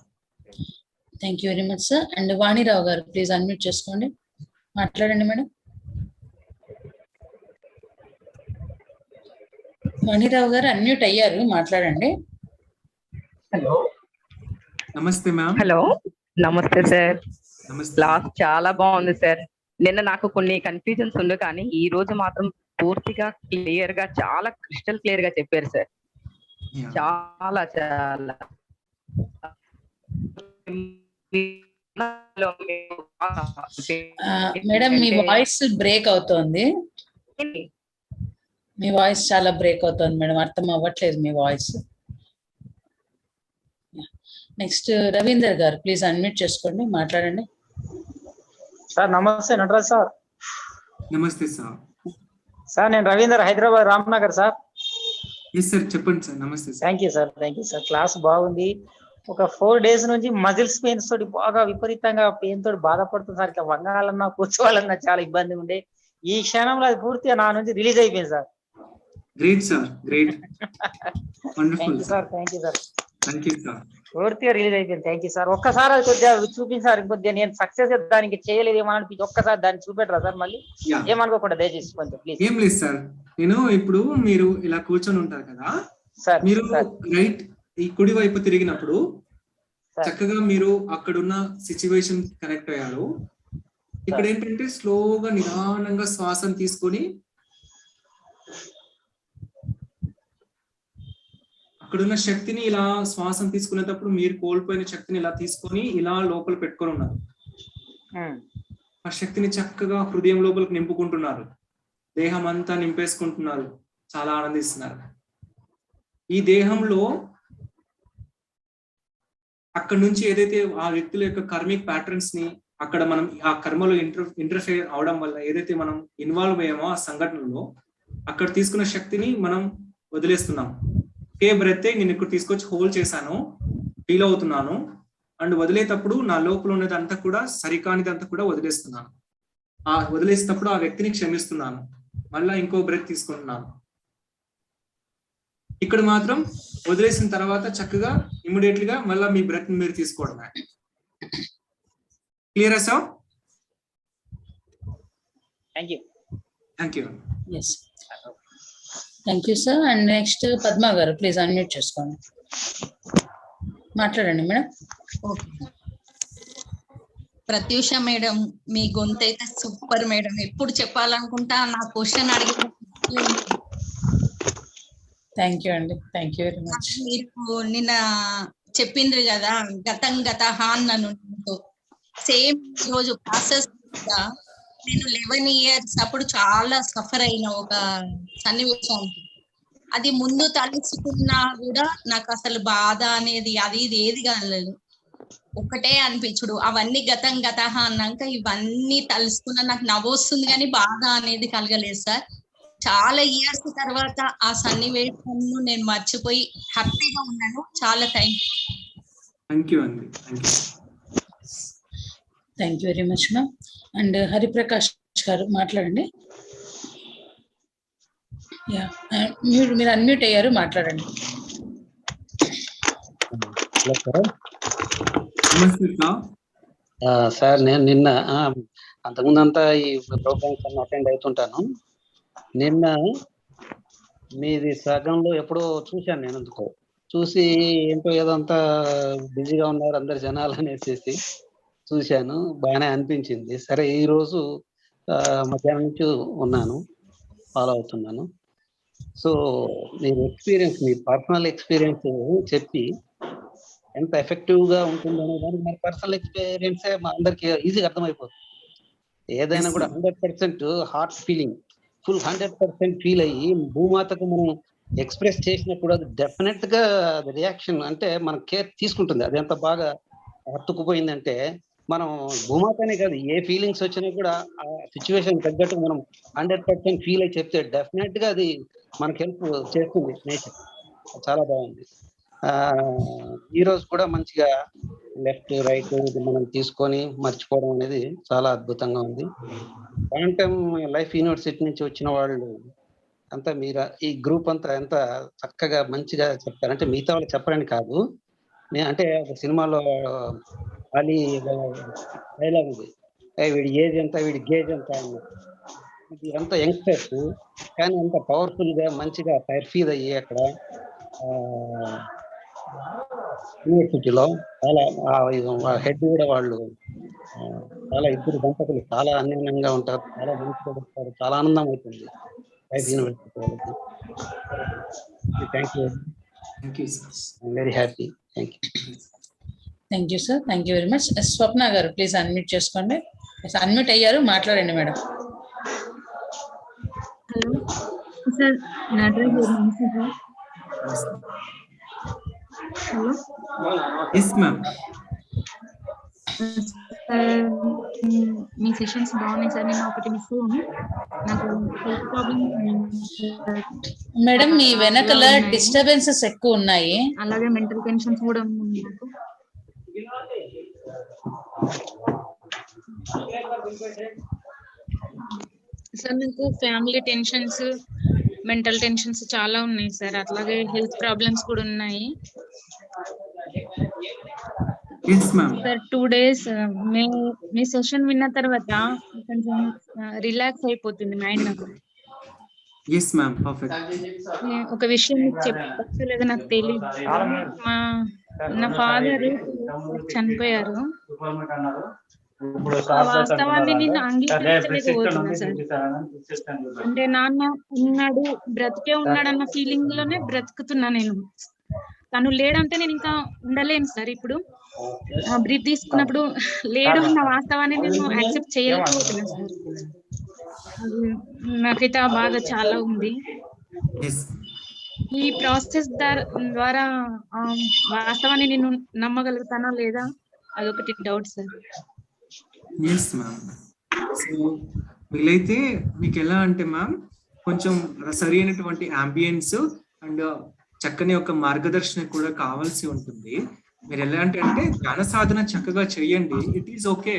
Thank you very much sir. And Vani Rao garu please unmute చేసుకోండి, మాట్లాడండి మేడం. వాణిరావు గారు అన్మ్యూట్ అయ్యారు, మాట్లాడండి. హలో, నమస్తే మ్యామ్. హలో, నమస్తే సార్. నమస్తే. క్లాస్ చాలా బాగుంది సార్. నిన్న నాకు కొన్ని కన్ఫ్యూజన్స్ ఉంది, కానీ ఈ రోజు మాత్రం పూర్తిగా క్లియర్ గా, చాలా క్రిస్టల్ క్లియర్ గా చెప్పారు సార్. చాలా చాలా మేడం మీ వాయిస్ బ్రేక్ అవుతోంది. మీ వాయిస్ చాలా బ్రేక్ అవుతుంది మేడం, అర్థం అవ్వట్లేదు మీ వాయిస్. నెక్స్ట్ రవీందర్ గారు ప్లీజ్ అన్మ్యూట్ చేసుకోండి, మాట్లాడండి. సార్ నమస్తే నటరాజ్ సార్. నమస్తే సార్. సార్ నేను Ravinder, Hyderabad Ramnagar sir. Yes sir, చెప్పండి సార్. నమస్తే sir. Thank you sir. Thank you sir. Class బాగుంది. ఒక 4 days నుంచి మజిల్స్ పెయిన్స్ తోటి బాగా విపరీతంగా పెయిన్ తోటి బాధపడుతుంది సార్. ఇట్లా వంగాలన్నా కూర్చోవాలన్నా చాలా ఇబ్బంది ఉండే. ఈ క్షణంలో అది పూర్తిగా నా నుంచి రిలీజ్ అయిపోయింది sir. Great sir, great. Wonderful sir. Thank you sir. Thank you sir. పూర్తిగా రిలీజ్ అయిపోయింది. Thank you sir. ఒక్కసారి అది కొద్దిగా చూపించారు, కొద్దిగా నేను సక్సెస్ దానికి చేయలేదు ఏమో అనిపించి ఒక్కసారి దాన్ని చూపెట్టరా సార్ మళ్ళీ? ఏమనుకోకుండా దయచేసి కొంచెం ప్లీజ్. ఏం లేదు సార్, నేను ఇప్పుడు మీరు ఇలా కూర్చొని ఉంటారు కదా సార్, మీరు రైట్ ఈ కుడి వైపు తిరిగినప్పుడు చక్కగా మీరు అక్కడున్న సిచ్యువేషన్ కనెక్ట్ అయ్యారు. ఇక్కడ ఏంటంటే స్లోగా నిదానంగా శ్వాసను తీసుకొని అక్కడున్న శక్తిని ఇలా శ్వాసం తీసుకునేటప్పుడు మీరు కోల్పోయిన శక్తిని ఇలా తీసుకొని ఇలా లోపల పెట్టుకొని ఉన్నారు. ఆ శక్తిని చక్కగా హృదయం లోపలికి నింపుకుంటున్నారు, దేహం అంతా నింపేసుకుంటున్నారు, చాలా ఆనందిస్తున్నారు. ఈ దేహంలో అక్కడ నుంచి ఏదైతే ఆ వ్యక్తుల యొక్క కర్మిక్ ప్యాటర్న్స్ ని అక్కడ మనం ఆ కర్మలో ఇంటర్ఫేర్ అవడం వల్ల ఏదైతే మనం ఇన్వాల్వ్ అయ్యామో ఆ సంఘటనలో అక్కడ తీసుకున్న శక్తిని మనం వదిలేస్తున్నాం. ఏ బ్రెత్ నేను ఇక్కడ తీసుకొచ్చి హోల్డ్ చేశాను, ఫీల్ అవుతున్నాను అండ్ వదిలేటప్పుడు నా లోపల ఉన్నదంతా కూడా సరికానిదంతా కూడా వదిలేస్తున్నాను. ఆ వదిలేసినప్పుడు ఆ వ్యక్తిని క్షమిస్తున్నాను, మళ్ళా ఇంకో బ్రెత్ తీసుకుంటున్నాను. ఇక్కడ మాత్రం వదిలేసిన తర్వాత చక్కగా ఇమ్మీడియట్ గా మళ్ళీ మీ బ్రెత్ మీరు తీసుకోవడమే. క్లియరా sir? Thank you. Thank you. Yes, thank you sir. And next Padma garu please unmute చేసుకోండి, మాట్లాడండి మేడం. ఓకే, ప్రత్యూష మేడం మీ గొంతు అయితే సూపర్ మేడం. ఎప్పుడు చెప్పాలనుకుంటా నా క్వశ్చన్ అడిగి. థ్యాంక్ యూ అండి, థ్యాంక్ యూ వెరీ మచ్. మీరు నిన్న చెప్పిండ్రు కదా గతం గత నన్ను సేమ్ రోజు ప్రాసెస్ నేను 11 years అప్పుడు చాలా సఫర్ అయిన ఒక సన్నివేశం. అది ముందు తలుచుకున్నా కూడా నాకు అసలు బాధ అనేది అది ఇది ఏది కలగలేదు, ఒకటే అనిపించుడు. అవన్నీ గతం గత అన్నాక ఇవన్నీ తలుసుకున్నా నాకు నవ్వు వస్తుంది కానీ బాధ అనేది కలగలేదు సార్. చాలా ఇయర్స్ తర్వాత ఆ సన్నివేశం నేను మర్చిపోయి హ్యాపీగా ఉన్నాను. చాలా థ్యాంక్ యూ అండి. Thank you very much ma'am. And Hariprakash గారు మాట్లాడండి. మీరు అన్మ్యూట్ అయ్యారు, మాట్లాడండి. సార్ నేను నిన్న అంతకుముందు అంతా ఈ ప్రోగ్రామ్స్ అన్ని అటెండ్ అవుతుంటాను. నిన్న మీది సగంలో ఎప్పుడో చూశాను నేను, ఎందుకో చూసి ఏంటో ఏదో అంతా బిజీగా ఉన్నారు అందరు జనాలు అనేసి చూశాను, బాగానే అనిపించింది. సరే ఈ రోజు మధ్యాహ్నం నుంచి ఉన్నాను, ఫాలో అవుతున్నాను. సో మీరు ఎక్స్పీరియన్స్, మీ పర్సనల్ ఎక్స్పీరియన్స్ చెప్పి ఎంత ఎఫెక్టివ్ గా ఉంటుందనే దానికి మన పర్సనల్ ఎక్స్పీరియన్సే మా అందరికి ఈజీగా అర్థమైపోతుంది. ఏదైనా కూడా 100% హార్ట్ ఫీలింగ్, ఫుల్ 100% ఫీల్ అయ్యి భూమాతకు మనం ఎక్స్ప్రెస్ చేసినప్పుడు అది డెఫినెట్ గా రియాక్షన్ అంటే మనం కేర్ తీసుకుంటుంది. అది ఎంత బాగా హత్తుకుపోయిందంటే మనం భూమాతనే కాదు, ఏ ఫీలింగ్స్ వచ్చినా కూడా ఆ సిచ్యువేషన్ తగ్గట్టు మనం 100% ఫీల్ అయ్యి చెప్తే డెఫినెట్ గా అది మనకి హెల్ప్ చేస్తుంది నేచర్. చాలా బాగుంది. ఈ రోజు కూడా మంచిగా లెఫ్ట్ రైట్ మనం తీసుకొని మర్చిపోవడం అనేది చాలా అద్భుతంగా ఉంది. క్వాంటమ్ లైఫ్ యూనివర్సిటీ నుంచి వచ్చిన వాళ్ళు అంతా మీరు ఈ గ్రూప్ అంతా ఎంత చక్కగా మంచిగా చెప్తారు. అంటే మిగతా వాళ్ళు చెప్పరని కాదు, అంటే ఒక సినిమాలో అలీ డైలాగ్ ఉంది, వీడి ఏజ్ ఎంత వీడి గేజ్ ఎంత అని. ఇది అంత యంగ్స్టర్స్ కానీ అంత పవర్ఫుల్ గా మంచిగా ఫైర్ఫీల్ అయ్యి అక్కడ యూనివర్సిటీలో చాలా హెడ్ కూడా వాళ్ళు చాలా ఇద్దరు దంపతులు చాలా అన్యోన్యంగా ఉంటారు, చాలా మంచిగా ఉంటారు, చాలా ఆనందం అవుతుంది లైఫ్ యూనివర్సిటీ వాళ్ళకి. Thank you, very happy. Thank you sir, thank you very much. Swapna garu please unmute చేసుకోండి. అన్మ్యూట్ అయ్యారు, మాట్లాడండి మేడం. హలో సార్, నటరాజ్ నమస్తే సార్. Hello yes ma'am. మీ సెషన్స్ బాగున్నాయి సార్. నేను ఒకటి మిస్ నాకు హెల్త్ ప్రాబ్లమ్ మేడం, మీ వెనకల డిస్టర్బెన్సెస్ ఎక్కువ ఉన్నాయి, అలాగే మెంటల్ టెన్షన్స్ కూడా ఉన్నాయి నాకు. సార్ నాకు ఫ్యామిలీ టెన్షన్స్, మెంటల్ టెన్షన్స్ చాలా ఉన్నాయి సార్. అట్లాగే హెల్త్ ప్రాబ్లమ్స్ కూడా ఉన్నాయి సార్. 2 days మీ సెషన్ విన్న తర్వాత కొంచెం రిలాక్స్ అయిపోతుంది మైండ్ నాకు. Yes ma'am, perfect. ఒక విషయం మీకు చెప్పచ్చు లేదా నాకు తెలియదు. నా ఫాదర్ చనిపోయారు. వాస్తవాన్ని నేను అంగీకరించలేకపోతున్నా సార్. అంటే నాన్న ఉన్నాడు, బ్రతికే ఉన్నాడన్న ఫీలింగ్ లోనే బ్రతుకుతున్నా నేను. తను లేడంటే నేను ఇంకా ఉండలేను సార్. ఇప్పుడు బ్రీత్ తీసుకున్నప్పుడు లేడు అన్న వాస్తవాన్ని నేను యాక్సెప్ట్ చేయలేకపోతున్నా సార్. నాకైతే ఆ బాధ చాలా ఉంది. ఈ ప్రాసెస్ ద్వారా వాస్తవాన్ని నేను నమ్మగలుగుతానా లేదా అదొకటి doubt sir. Yes ma'am. So వీలైతే మీకు ఎలా అంటే మ్యామ్, కొంచెం సరి అయినటువంటి అంబియన్స్ అండ్ చక్కని ఒక మార్గదర్శన కూడా కావాల్సి ఉంటుంది. మీరు ఎలాంటి అంటే ధ్యాన సాధన చక్కగా చేయండి, ఇట్ ఈస్ ఓకే.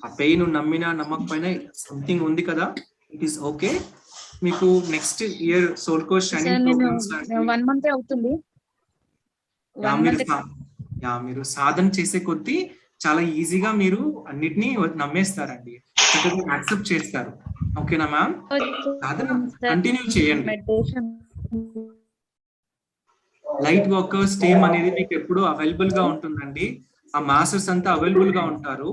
ఆ పెయిన్ నమ్మినా నమ్మకపోయినా సంథింగ్ ఉంది కదా, ఇట్ ఈస్ ఓకే. మీకు next year soul coach training programs 1 month అవుతుంది. మీరు సాధన చేసే కొద్దీ చాలా ఈజీగా మీరు అన్నిటినీ నమ్మేస్తారండి, చక్కగా యాక్సెప్ట్ చేస్తారు. ఓకేనా మ్యామ్? సాధన కంటిన్యూ చేయండి. లైట్ వర్కర్స్ టీమ్ అనేది మీకు ఎప్పుడు అవైలబుల్ గా ఉంటుందండి. ఆ మాస్టర్స్ అంతా అవైలబుల్ గా ఉంటారు.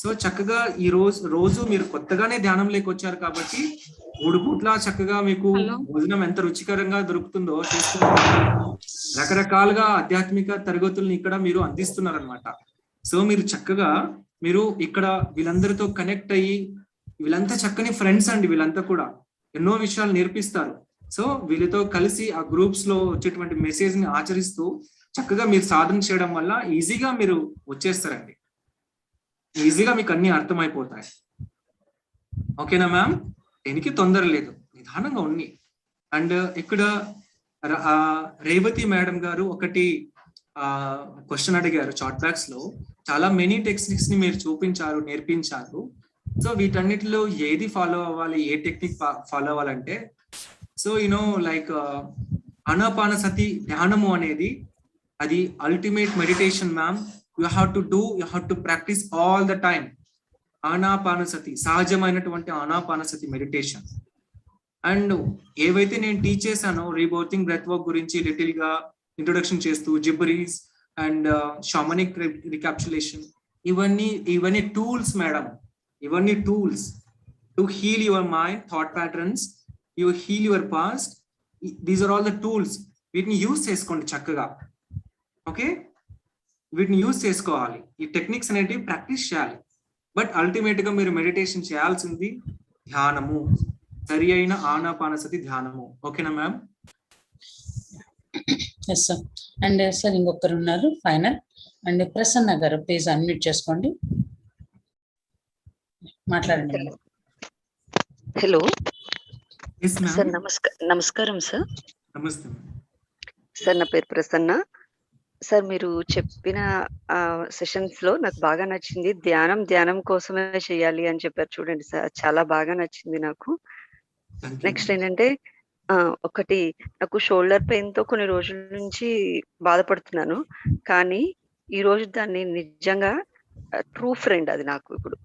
సో చక్కగా ఈ రోజు మీరు కొత్తగానే ధ్యానంలోకి వచ్చారు కాబట్టి 3 పూట్ల చక్కగా మీకు భోజనం ఎంత రుచికరంగా దొరుకుతుందో చేసుకుంటున్నారు. రకరకాలుగా ఆధ్యాత్మిక తరగతుల్ని ఇక్కడ మీరు అందిస్తున్నారనమాట. సో మీరు చక్కగా మీరు ఇక్కడ వీళ్ళందరితో కనెక్ట్ అయ్యి, వీళ్ళంతా చక్కని ఫ్రెండ్స్ అండి, వీళ్ళంతా కూడా ఎన్నో విషయాలు నేర్పిస్తారు. సో వీళ్ళతో కలిసి ఆ గ్రూప్స్ లో వచ్చేటువంటి మెసేజ్ ని ఆచరిస్తూ చక్కగా మీరు సాధన చేయడం వల్ల ఈజీగా మీరు వచ్చేస్తారండి, ఈజీగా మీకు అన్ని అర్థమైపోతాయి. ఓకేనా మ్యామ్? దేనికి తొందర లేదు, నిదానంగా ఉన్నాయి. అండ్ ఇక్కడ రేవతి మేడం గారు ఒకటి క్వశ్చన్ అడిగారు చాట్ బాక్స్ లో. చాలా మెనీ టెక్నిక్స్ ని మీరు చూపించారు, నేర్పించారు. సో వీటన్నిటిలో ఏది ఫాలో అవ్వాలి, ఏ టెక్నిక్ ఫాలో అవ్వాలంటే, సో లైక్ ఆనాపానసతి ధ్యానము అనేది అది ultimate meditation ma'am. You have to practise all the time. Anapanasati సహజమైనటువంటి ఆనాపానసతి మెడిటేషన్. అండ్ ఏవైతే నేను టీచ్ చేశానో రీబర్తింగ్ బ్రెత్ వర్క్ గురించి లిటిల్ గా ఇంట్రొడక్షన్ చేస్తూ జిబ్బరీస్ అండ్ షామనిక్ రికాప్చులేషన్ ఇవన్నీ టూల్స్ మేడం, ఇవన్నీ tools to heal your mind, thought patterns, you heal your past. These are all the tools. వీటిని యూజ్ చేసుకోండి చక్కగా. ఓకే, వీటిని యూజ్ చేసుకోవాలి. ఈ టెక్నిక్స్ అనేటివి ప్రాక్టీస్ చేయాలి. బట్ అల్టిమేట్ గా మీరు మెడిటేషన్ చేయాల్సింది ధ్యానము, సరి అయిన ఆనాపానసతి ధ్యానము. ఓకేనా ma'am? Yes sir. And sir ఇంకొకరు ఉన్నారు ఫైనల్. అండ్ ప్రసన్న గారు ప్లీజ్ అన్మ్యూట్ చేసుకోండి, మాట్లాడండి. హలో సార్, నమస్కారం సార్. నమస్తే సార్, నా పేరు ప్రసన్న సార్. మీరు చెప్పిన సెషన్స్ లో నాకు బాగా నచ్చింది. ధ్యానం కోసమే చేయాలి అని చెప్పారు చూడండి సార్, చాలా బాగా నచ్చింది నాకు. నెక్స్ట్ ఏంటంటే ఒకటి, నాకు షోల్డర్ పెయిన్ తో కొన్ని రోజుల నుంచి బాధపడుతున్నాను. కానీ ఈ రోజు దాన్ని నిజంగా ట్రూ ఫ్రెండ్ అది నాకు ఇప్పుడు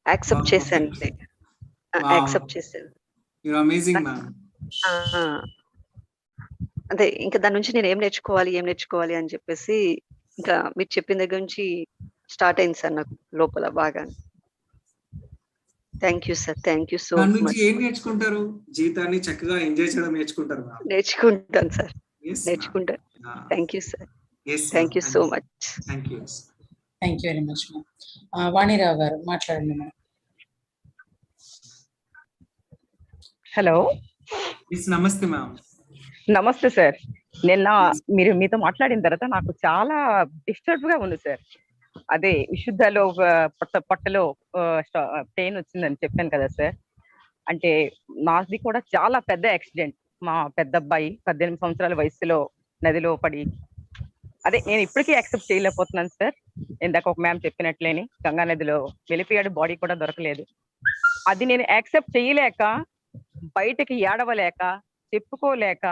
యాక్సెప్ట్ చేశాను. యాక్సెప్ట్ చేశాను. అదే ఇంకా దాని నుంచి నేను ఏం నేర్చుకోవాలి అని చెప్పేసి ఇంకా మీరు చెప్పిన దగ్గర నుంచి స్టార్ట్ అయింది సార్ నాకు లోపల బాగా. Thank you sir, thank you so much. ఏం నేర్చుకుంటారు? జీవితాన్ని చక్కగా ఎంజాయ్ చేయడం నేర్చుకుంటారు. నేర్చుకుంటాను సార్, నేర్చుకుంటాను. Thank you sir, thank you so much. Thank you very much. Vani Rao garu మాట్లాడండి మేడం. హలో, నమస్తే మ్యామ్. నమస్తే సార్. నిన్న మీతో మాట్లాడిన తర్వాత నాకు చాలా డిస్టర్బ్ గా ఉంది సార్. అదే విశుద్ధలో పొట్టలో పెయిన్ వచ్చిందని చెప్పాను కదా సార్. అంటే నాది కూడా చాలా పెద్ద యాక్సిడెంట్. మా పెద్ద అబ్బాయి 18 సంవత్సరాల వయసులో నదిలో పడి, అదే నేను ఇప్పటికీ యాక్సెప్ట్ చేయలేకపోతున్నాను సార్. ఇందాక ఒక మ్యామ్ చెప్పినట్లేని గంగా నదిలో వెళ్ళిపోయాడు, బాడీ కూడా దొరకలేదు. అది నేను యాక్సెప్ట్ చేయలేక, బయటకి ఏడవలేక, చెప్పుకోలేక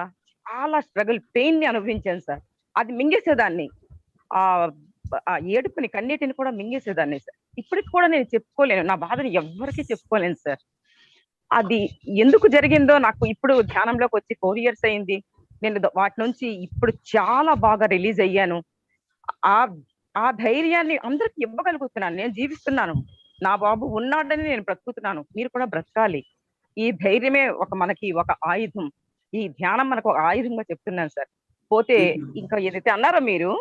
చాలా స్ట్రగుల్, పెయిన్ ని అనుభవించాను సార్. అది మింగేసేదాన్ని, ఆ ఏడుపుని కన్నీటిని కూడా మింగేసేదాన్ని సార్. ఇప్పటికి కూడా నేను చెప్పుకోలేను, నా బాధని ఎవ్వరికీ చెప్పుకోలేను సార్. అది ఎందుకు జరిగిందో నాకు ఇప్పుడు ధ్యానంలోకి వచ్చి 4 years అయింది. నేను వాటి నుంచి ఇప్పుడు చాలా బాగా రిలీజ్ అయ్యాను. ఆ ధైర్యాన్ని అందరికి ఇవ్వగలుగుతున్నాను. నేను జీవిస్తున్నాను, నా బాబు ఉన్నాడని నేను బ్రతుకుతున్నాను. మీరు కూడా బ్రతకాలి. ఈ ధైర్యమే మనకి ఒక ఆయుధం. ఈ ధ్యానం మనకు ఒక ఆయుధంగా చెప్తున్నాను సార్. పోతే ఇంకా ఏదైతే అన్నారో మీరు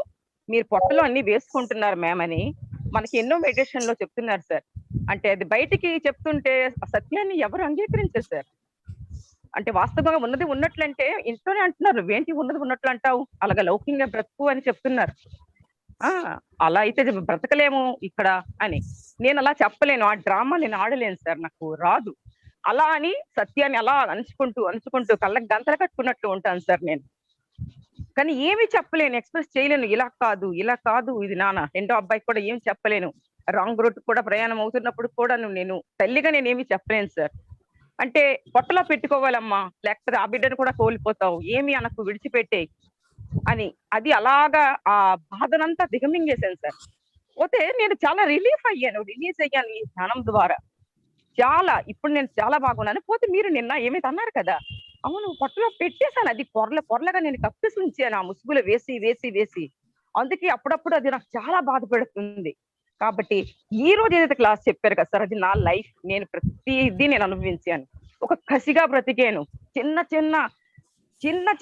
పొట్టలో అన్ని వేసుకుంటున్నారు మ్యామ్ అని మనకి ఎన్నో మెడిటేషన్ లో చెప్తున్నారు సార్. అంటే అది బయటికి చెప్తుంటే సత్యాన్ని ఎవరు అంగీకరించారు సార్. అంటే వాస్తవంగా ఉన్నది ఉన్నట్లంటే ఇంట్లోనే అంటున్నారు, నువ్వేంటి ఉన్నది ఉన్నట్లు అంటావు, అలాగా లౌకికంగా బ్రతుకు అని చెప్తున్నారు. అలా అయితే బ్రతకలేము ఇక్కడ అని నేను అలా చెప్పలేను. ఆ డ్రామా నేను ఆడలేను సార్, నాకు రాదు. అలా అని సత్యాన్ని అలా అణుచుకుంటూ కళ్ళకి గంతలు కట్టుకున్నట్టు ఉంటాను సార్ నేను. కానీ ఏమి చెప్పలేను, ఎక్స్ప్రెస్ చేయలేను. ఇలా కాదు ఇది నాన్న. రెండో అబ్బాయికి కూడా ఏం చెప్పలేను. రాంగ్ రూట్ కూడా ప్రయాణం అవుతున్నప్పుడు కూడా నేను తల్లిగా నేనేమి చెప్పలేను సార్. అంటే పొట్టలో పెట్టుకోవాలమ్మా, లేకపోతే ఆ బిడ్డను కూడా కోల్పోతావు, ఏమి అనకు, విడిచిపెట్టే అని. అది అలాగా ఆ బాధనంతా దిగమింగేశాను సార్. పోతే నేను చాలా రిలీజ్ అయ్యాను ఈ ధ్యానం ద్వారా. చాలా ఇప్పుడు నేను చాలా బాగున్నాను. పోతే మీరు నిన్న ఏమైతే అన్నారు కదా, అవును పొట్టలో పెట్టేశాను. అది పొరలుగా నేను కప్పేసి ఉంచాను, ఆ ముసుగులో వేసి. అందుకే అప్పుడప్పుడు అది నాకు చాలా బాధ పెడుతుంది. కాబట్టి ఈ రోజు ఏదైతే క్లాస్ చెప్పారు కదా సార్, అది నా లైఫ్. నేను ప్రతిదీ నేను అనుభవించాను. ఒక కసిగా బ్రతికాను. చిన్న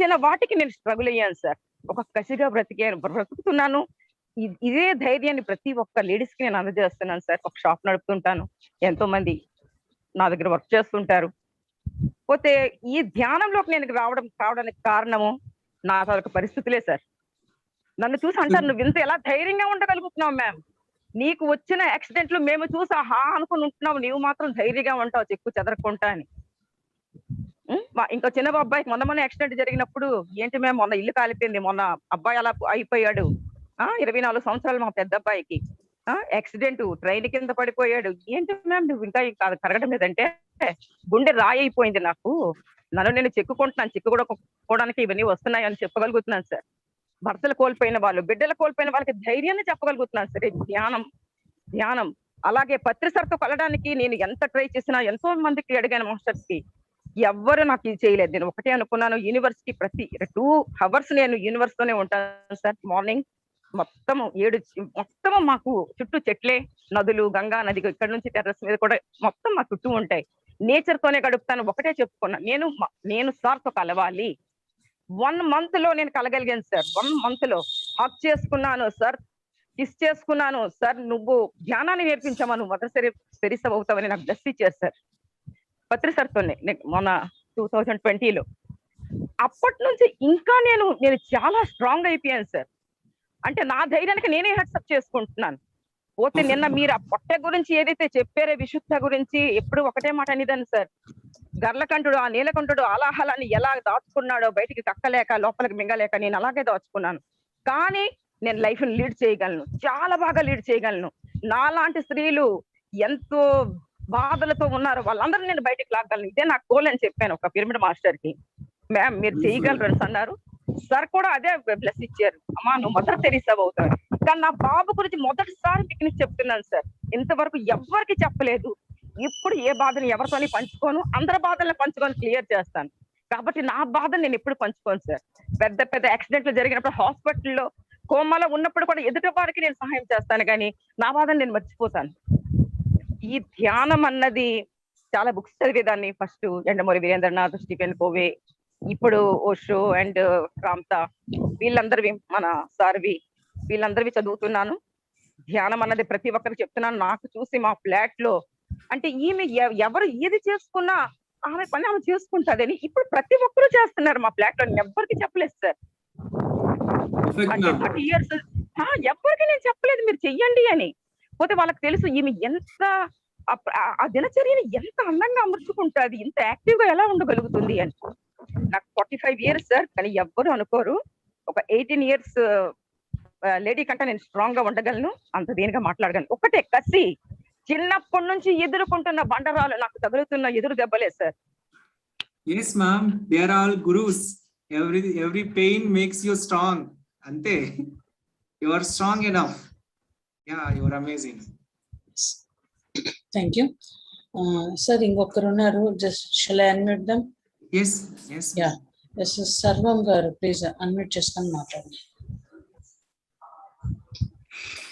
చిన్న వాటికి నేను స్ట్రగుల్ అయ్యాను సార్. ఒక కసిగా బ్రతుకుతున్నాను. ఇదే ధైర్యాన్ని ప్రతి ఒక్క లేడీస్ కి నేను అందజేస్తున్నాను సార్. ఒక షాప్ నడుపుతుంటాను, ఎంతో మంది నా దగ్గర వర్క్ చేస్తుంటారు. పోతే ఈ ధ్యానంలోకి నేను కావడానికి కారణము నా తాలూకు పరిస్థితులే సార్. నన్ను చూసి అంటారు, నువ్వు ఇంత ఎలా ధైర్యంగా ఉండగలుగుతున్నావు మ్యామ్, నీకు వచ్చిన యాక్సిడెంట్లు మేము చూసి అనుకుని ఉంటున్నావు, నీవు మాత్రం ధైర్యంగా ఉంటావు చెక్కు చెదరకుంటా అని. ఇంకా చిన్న అబ్బాయికి మొన్న యాక్సిడెంట్ జరిగినప్పుడు, ఏంటి మేము మొన్న ఇల్లు కాలిపోయింది, మొన్న అబ్బాయి అలా అయిపోయాడు. 24 సంవత్సరాలు మా పెద్ద అబ్బాయికి యాక్సిడెంట్, ట్రైన్ కింద పడిపోయాడు. ఏంటి మ్యామ్ నువ్వు ఇంకా కరగడం లేదంటే, గుండె రాయి అయిపోయింది నాకు, నన్ను నేను చెక్కుకోవడానికి ఇవన్నీ వస్తున్నాయి అని చెప్పగలుగుతున్నాను సార్. భర్తలు కోల్పోయిన వాళ్ళు, బిడ్డలు కోల్పోయిన వాళ్ళకి ధైర్యాన్ని చెప్పగలుగుతున్నాను సరే. ధ్యానం అలాగే పత్రిసర్తో కలడానికి నేను ఎంత ట్రై చేసినా, ఎంతో మందికి అడిగాను మాస్టర్స్ కి, ఎవ్వరు నాకు ఇది చేయలేదు. నేను ఒకటే అనుకున్నాను, యూనివర్స్ కి ప్రతి 2 hours నేను యూనివర్స్ తోనే ఉంటాను సార్. మార్నింగ్ మొత్తము మొత్తము మాకు చుట్టూ చెట్లే, నదులు, గంగా నది, ఇక్కడ నుంచి టెర్రస్ మీద కూడా మొత్తం మా చుట్టూ ఉంటాయి. నేచర్ తోనే గడుపుతాను. ఒకటే చెప్పుకున్నా, నేను సార్ తో కలవాలి. 1 month లో నేను కలగలిగాను సార్. 1 month లో హక్ చేసుకున్నాను సార్, కిస్ చేసుకున్నాను సార్. నువ్వు ధ్యానాన్ని నేర్పించామా, నువ్వు మొదటిసారి పెరిస అవుతావని నాకు బ్లెస్ ఇచ్చారు సార్ పత్రి సార్తోనే మొన్న 2020లో. అప్పటి నుంచి ఇంకా నేను చాలా స్ట్రాంగ్ అయిపోయాను సార్. అంటే నా ధైర్యానికి నేనే హెడ్సప్ చేసుకుంటున్నాను. పోతే నిన్న మీరు ఆ పొట్ట గురించి ఏదైతే చెప్పారో, విశుద్ధ గురించి, ఎప్పుడు ఒకటే మాట అనేదాన్ని సార్. గర్లకంఠుడు, ఆ నీలకంఠుడు ఆలాహలాన్ని ఎలా దాచుకున్నాడో, బయటికి కక్కలేక లోపలికి మింగలేక నేను అలాగే దాచుకున్నాను. కానీ నేను లైఫ్ ని లీడ్ చేయగలను, చాలా బాగా లీడ్ చేయగలను. నాలాంటి స్త్రీలు ఎంతో బాధలతో ఉన్నారు, వాళ్ళందరూ నేను బయటికి లాగలను. ఇదే నా గోల్ అని చెప్పాను ఒక పిరమిడ్ మాస్టర్ కి. మ్యామ్ మీరు చేయగలరు అని అన్నారు సార్. కూడా అదే బ్లెస్ ఇచ్చారు, అమ్మా నువ్వు మదర్ తెరీసా అవుతావు. కానీ నా బాబు గురించి మొదటిసారి మీకు చెప్తున్నాను సార్. ఇంతవరకు ఎవ్వరికి చెప్పలేదు. ఇప్పుడు ఏ బాధని ఎవరితోని పంచుకోను, అందరి బాధల్ని పంచుకొని క్లియర్ చేస్తాను. కాబట్టి నా బాధను నేను ఎప్పుడు పంచుకోను సార్. పెద్ద పెద్ద యాక్సిడెంట్లు జరిగినప్పుడు, హాస్పిటల్లో కోమాలో ఉన్నప్పుడు కూడా ఎదుటి వారికి నేను సహాయం చేస్తాను, కానీ నా బాధను నేను మర్చిపోతాను. ఈ ధ్యానం అన్నది చాలా బుక్స్ చదివేదాన్ని. ఫస్ట్ ఎండమూరి వీరేంద్రనాథ్, స్టీఫెన్ కోవే, ఇప్పుడు ఓషో అండ్ రామ్తా, వీళ్ళందరివి, మన సార్వి, వీళ్ళందరివి చదువుతున్నాను. ధ్యానం అన్నది ప్రతి ఒక్కరికి చెప్తున్నాను. నాకు చూసి మా ఫ్లాట్ లో అంటే ఈమె ఎవరు ఏది చేసుకున్నా ఆమె పని ఆమె చేసుకుంటాదని ఇప్పుడు ప్రతి ఒక్కరూ చేస్తున్నారు మా ఫ్లాట్ లో. నేను ఎవ్వరికి చెప్పలేదు సార్. అంటే 30 years ఎవ్వరికి నేను చెప్పలేదు మీరు చెయ్యండి అని. పోతే వాళ్ళకి తెలుసు ఈమె ఎంత ఆ దినచర్యని ఎంత అందంగా అమర్చుకుంటుంది, ఇంత యాక్టివ్ గా ఎలా ఉండగలుగుతుంది అని. నాకు 45 years సార్, కానీ ఎవ్వరు అనుకోరు. ఒక 18 years లేడీ కంటే నేను స్ట్రాంగ్ గా ఉండగలను, అంత దేనిగా మాట్లాడగలను. ఒకటే కసి, చిన్నప్పటి నుంచి ఎదుర్కొంటున్న బండరాలు, నాకు తగులుతున్న ఎదురు దెబ్బలే sir. yes ma'am, they are all gurus. every pain makes you strong. ante you are strong enough. yeah, you are amazing. Thank you. Sir, ఇంకొకరు ఉన్నారు. Just shall I unmute them? yes yeah. Yes, Sarvam garu, please unmute చేసుకొని మాట్లాడండి.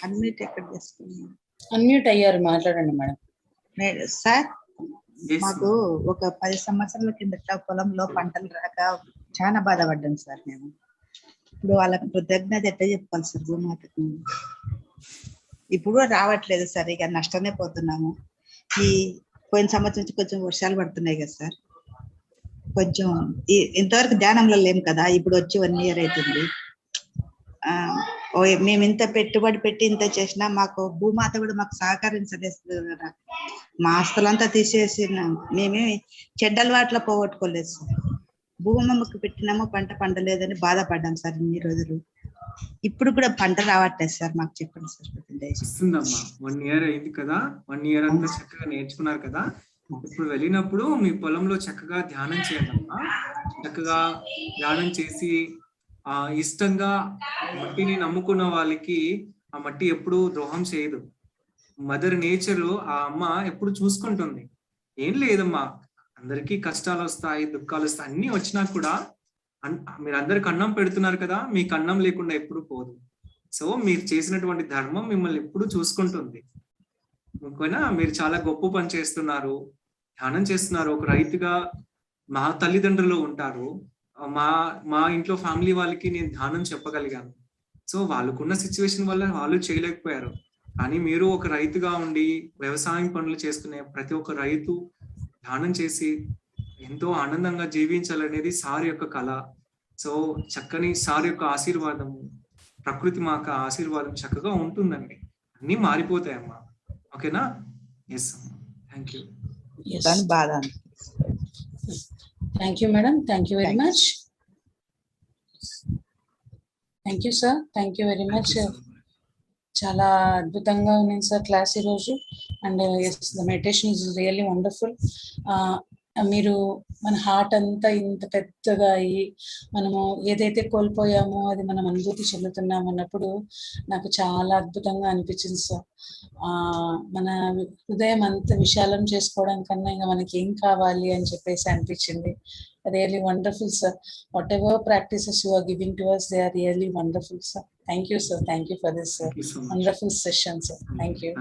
Unmute ఎక్కడ చేసుకున్నాను? Unmute అయ్యారు, మాట్లాడండి madam. Sir, మాకు ఒక 10 సంవత్సరాల కిందట పొలంలో పంటలు రాక చాలా బాధపడ్డాను సార్ మేము. ఇప్పుడు వాళ్ళకి కృతజ్ఞత ఎట్లా చెప్పుకోవాలి సార్ భూమాతకు? ఇప్పుడు రావట్లేదు సార్, ఇక నష్టమే పోతున్నాము. ఈ పోయిన సంవత్సరం నుంచి కొంచెం వర్షాలు పడుతున్నాయి కదా సార్, కొంచెం ఇంతవరకు ధ్యానంలో లేము కదా, ఇప్పుడు వచ్చి 1 year అవుతుంది. మేము ఇంత పెట్టుబడి పెట్టి ఇంత చేసినా మాకు భూమాత కూడా మాకు సహకరించలేదు కదా. మా ఆస్తులంతా తీసేసి మేమే చెడ్డలవాట్లో పోగొట్టుకోలేదు సార్. భూమమ్మకు పెట్టినామో పంట పండలేదని బాధపడ్డాం సార్ ఇన్ని రోజులు. ఇప్పుడు కూడా పంట రావట్లేదు సార్, మాకు చెప్పండి సార్. వస్తుందమ్మా, 1 year అయింది కదా, 1 year అంతా చక్కగా నేర్చుకున్నారు కదా. ఇప్పుడు వెళ్ళినప్పుడు మీ పొలంలో చక్కగా ధ్యానం చేయాలమ్మా. చక్కగా ధ్యానం చేసి ఇష్టంగా మట్టిని నమ్ముకున్న వాళ్ళకి ఆ మట్టి ఎప్పుడు ద్రోహం చేయదు. మదర్ నేచర్ ఆ అమ్మ ఎప్పుడు చూసుకుంటుంది. ఏం లేదమ్మా, అందరికీ కష్టాలు వస్తాయి, దుఃఖాలు వస్తాయి, అన్ని వచ్చినా కూడా మీరు అందరికి అన్నం పెడుతున్నారు కదా, మీకు అన్నం లేకుండా ఎప్పుడు పోదు. సో మీరు చేసినటువంటి ధర్మం మిమ్మల్ని ఎప్పుడు చూసుకుంటుంది. ఓకేనా? మీరు చాలా గొప్ప పని చేస్తున్నారు, ధ్యానం చేస్తున్నారు. ఒక రైతుగా మా తల్లిదండ్రులు ఉంటారు, మా ఇంట్లో ఫ్యామిలీ వాళ్ళకి నేను ధ్యానం చెప్పగలిగాను. సో వాళ్ళకున్న సిచ్యువేషన్ వల్ల వాళ్ళు చేయలేకపోయారు. కానీ మీరు ఒక రైతుగా ఉండి వ్యవసాయం పనులు చేసుకునే ప్రతి ఒక్క రైతు ధ్యానం చేసి ఎంతో ఆనందంగా జీవించాలనేది సార్ యొక్క కళ. సో చక్కని సార్ యొక్క ఆశీర్వాదము, ప్రకృతి మాక ఆశీర్వాదం చక్కగా ఉంటుందండి. అన్ని మారిపోతాయమ్మా. ఓకేనా? ఎస్ అమ్మా, thank you. Thank you madam, thank you very much. Thank you sir, thank you very much. చాలా అద్భుతంగా ఉంది సార్ క్లాస్ ఈరోజు. And the meditation is really wonderful. మీరు మన హార్ట్ అంతా ఇంత పెద్దగా అయ్యి మనము ఏదైతే కోల్పోయామో అది మనం అనుభూతి చెందుతున్నాం అన్నప్పుడు నాకు చాలా అద్భుతంగా అనిపించింది సార్. మన హృదయం అంత విశాలం చేసుకోవడం కన్నా ఇంకా మనకి ఏం కావాలి అని చెప్పేసి అనిపించింది. Really wonderful sir. Whatever practices you are giving to us, they are really wonderful sir. Thank you sir. Thank you for this wonderful session sir. Thank you.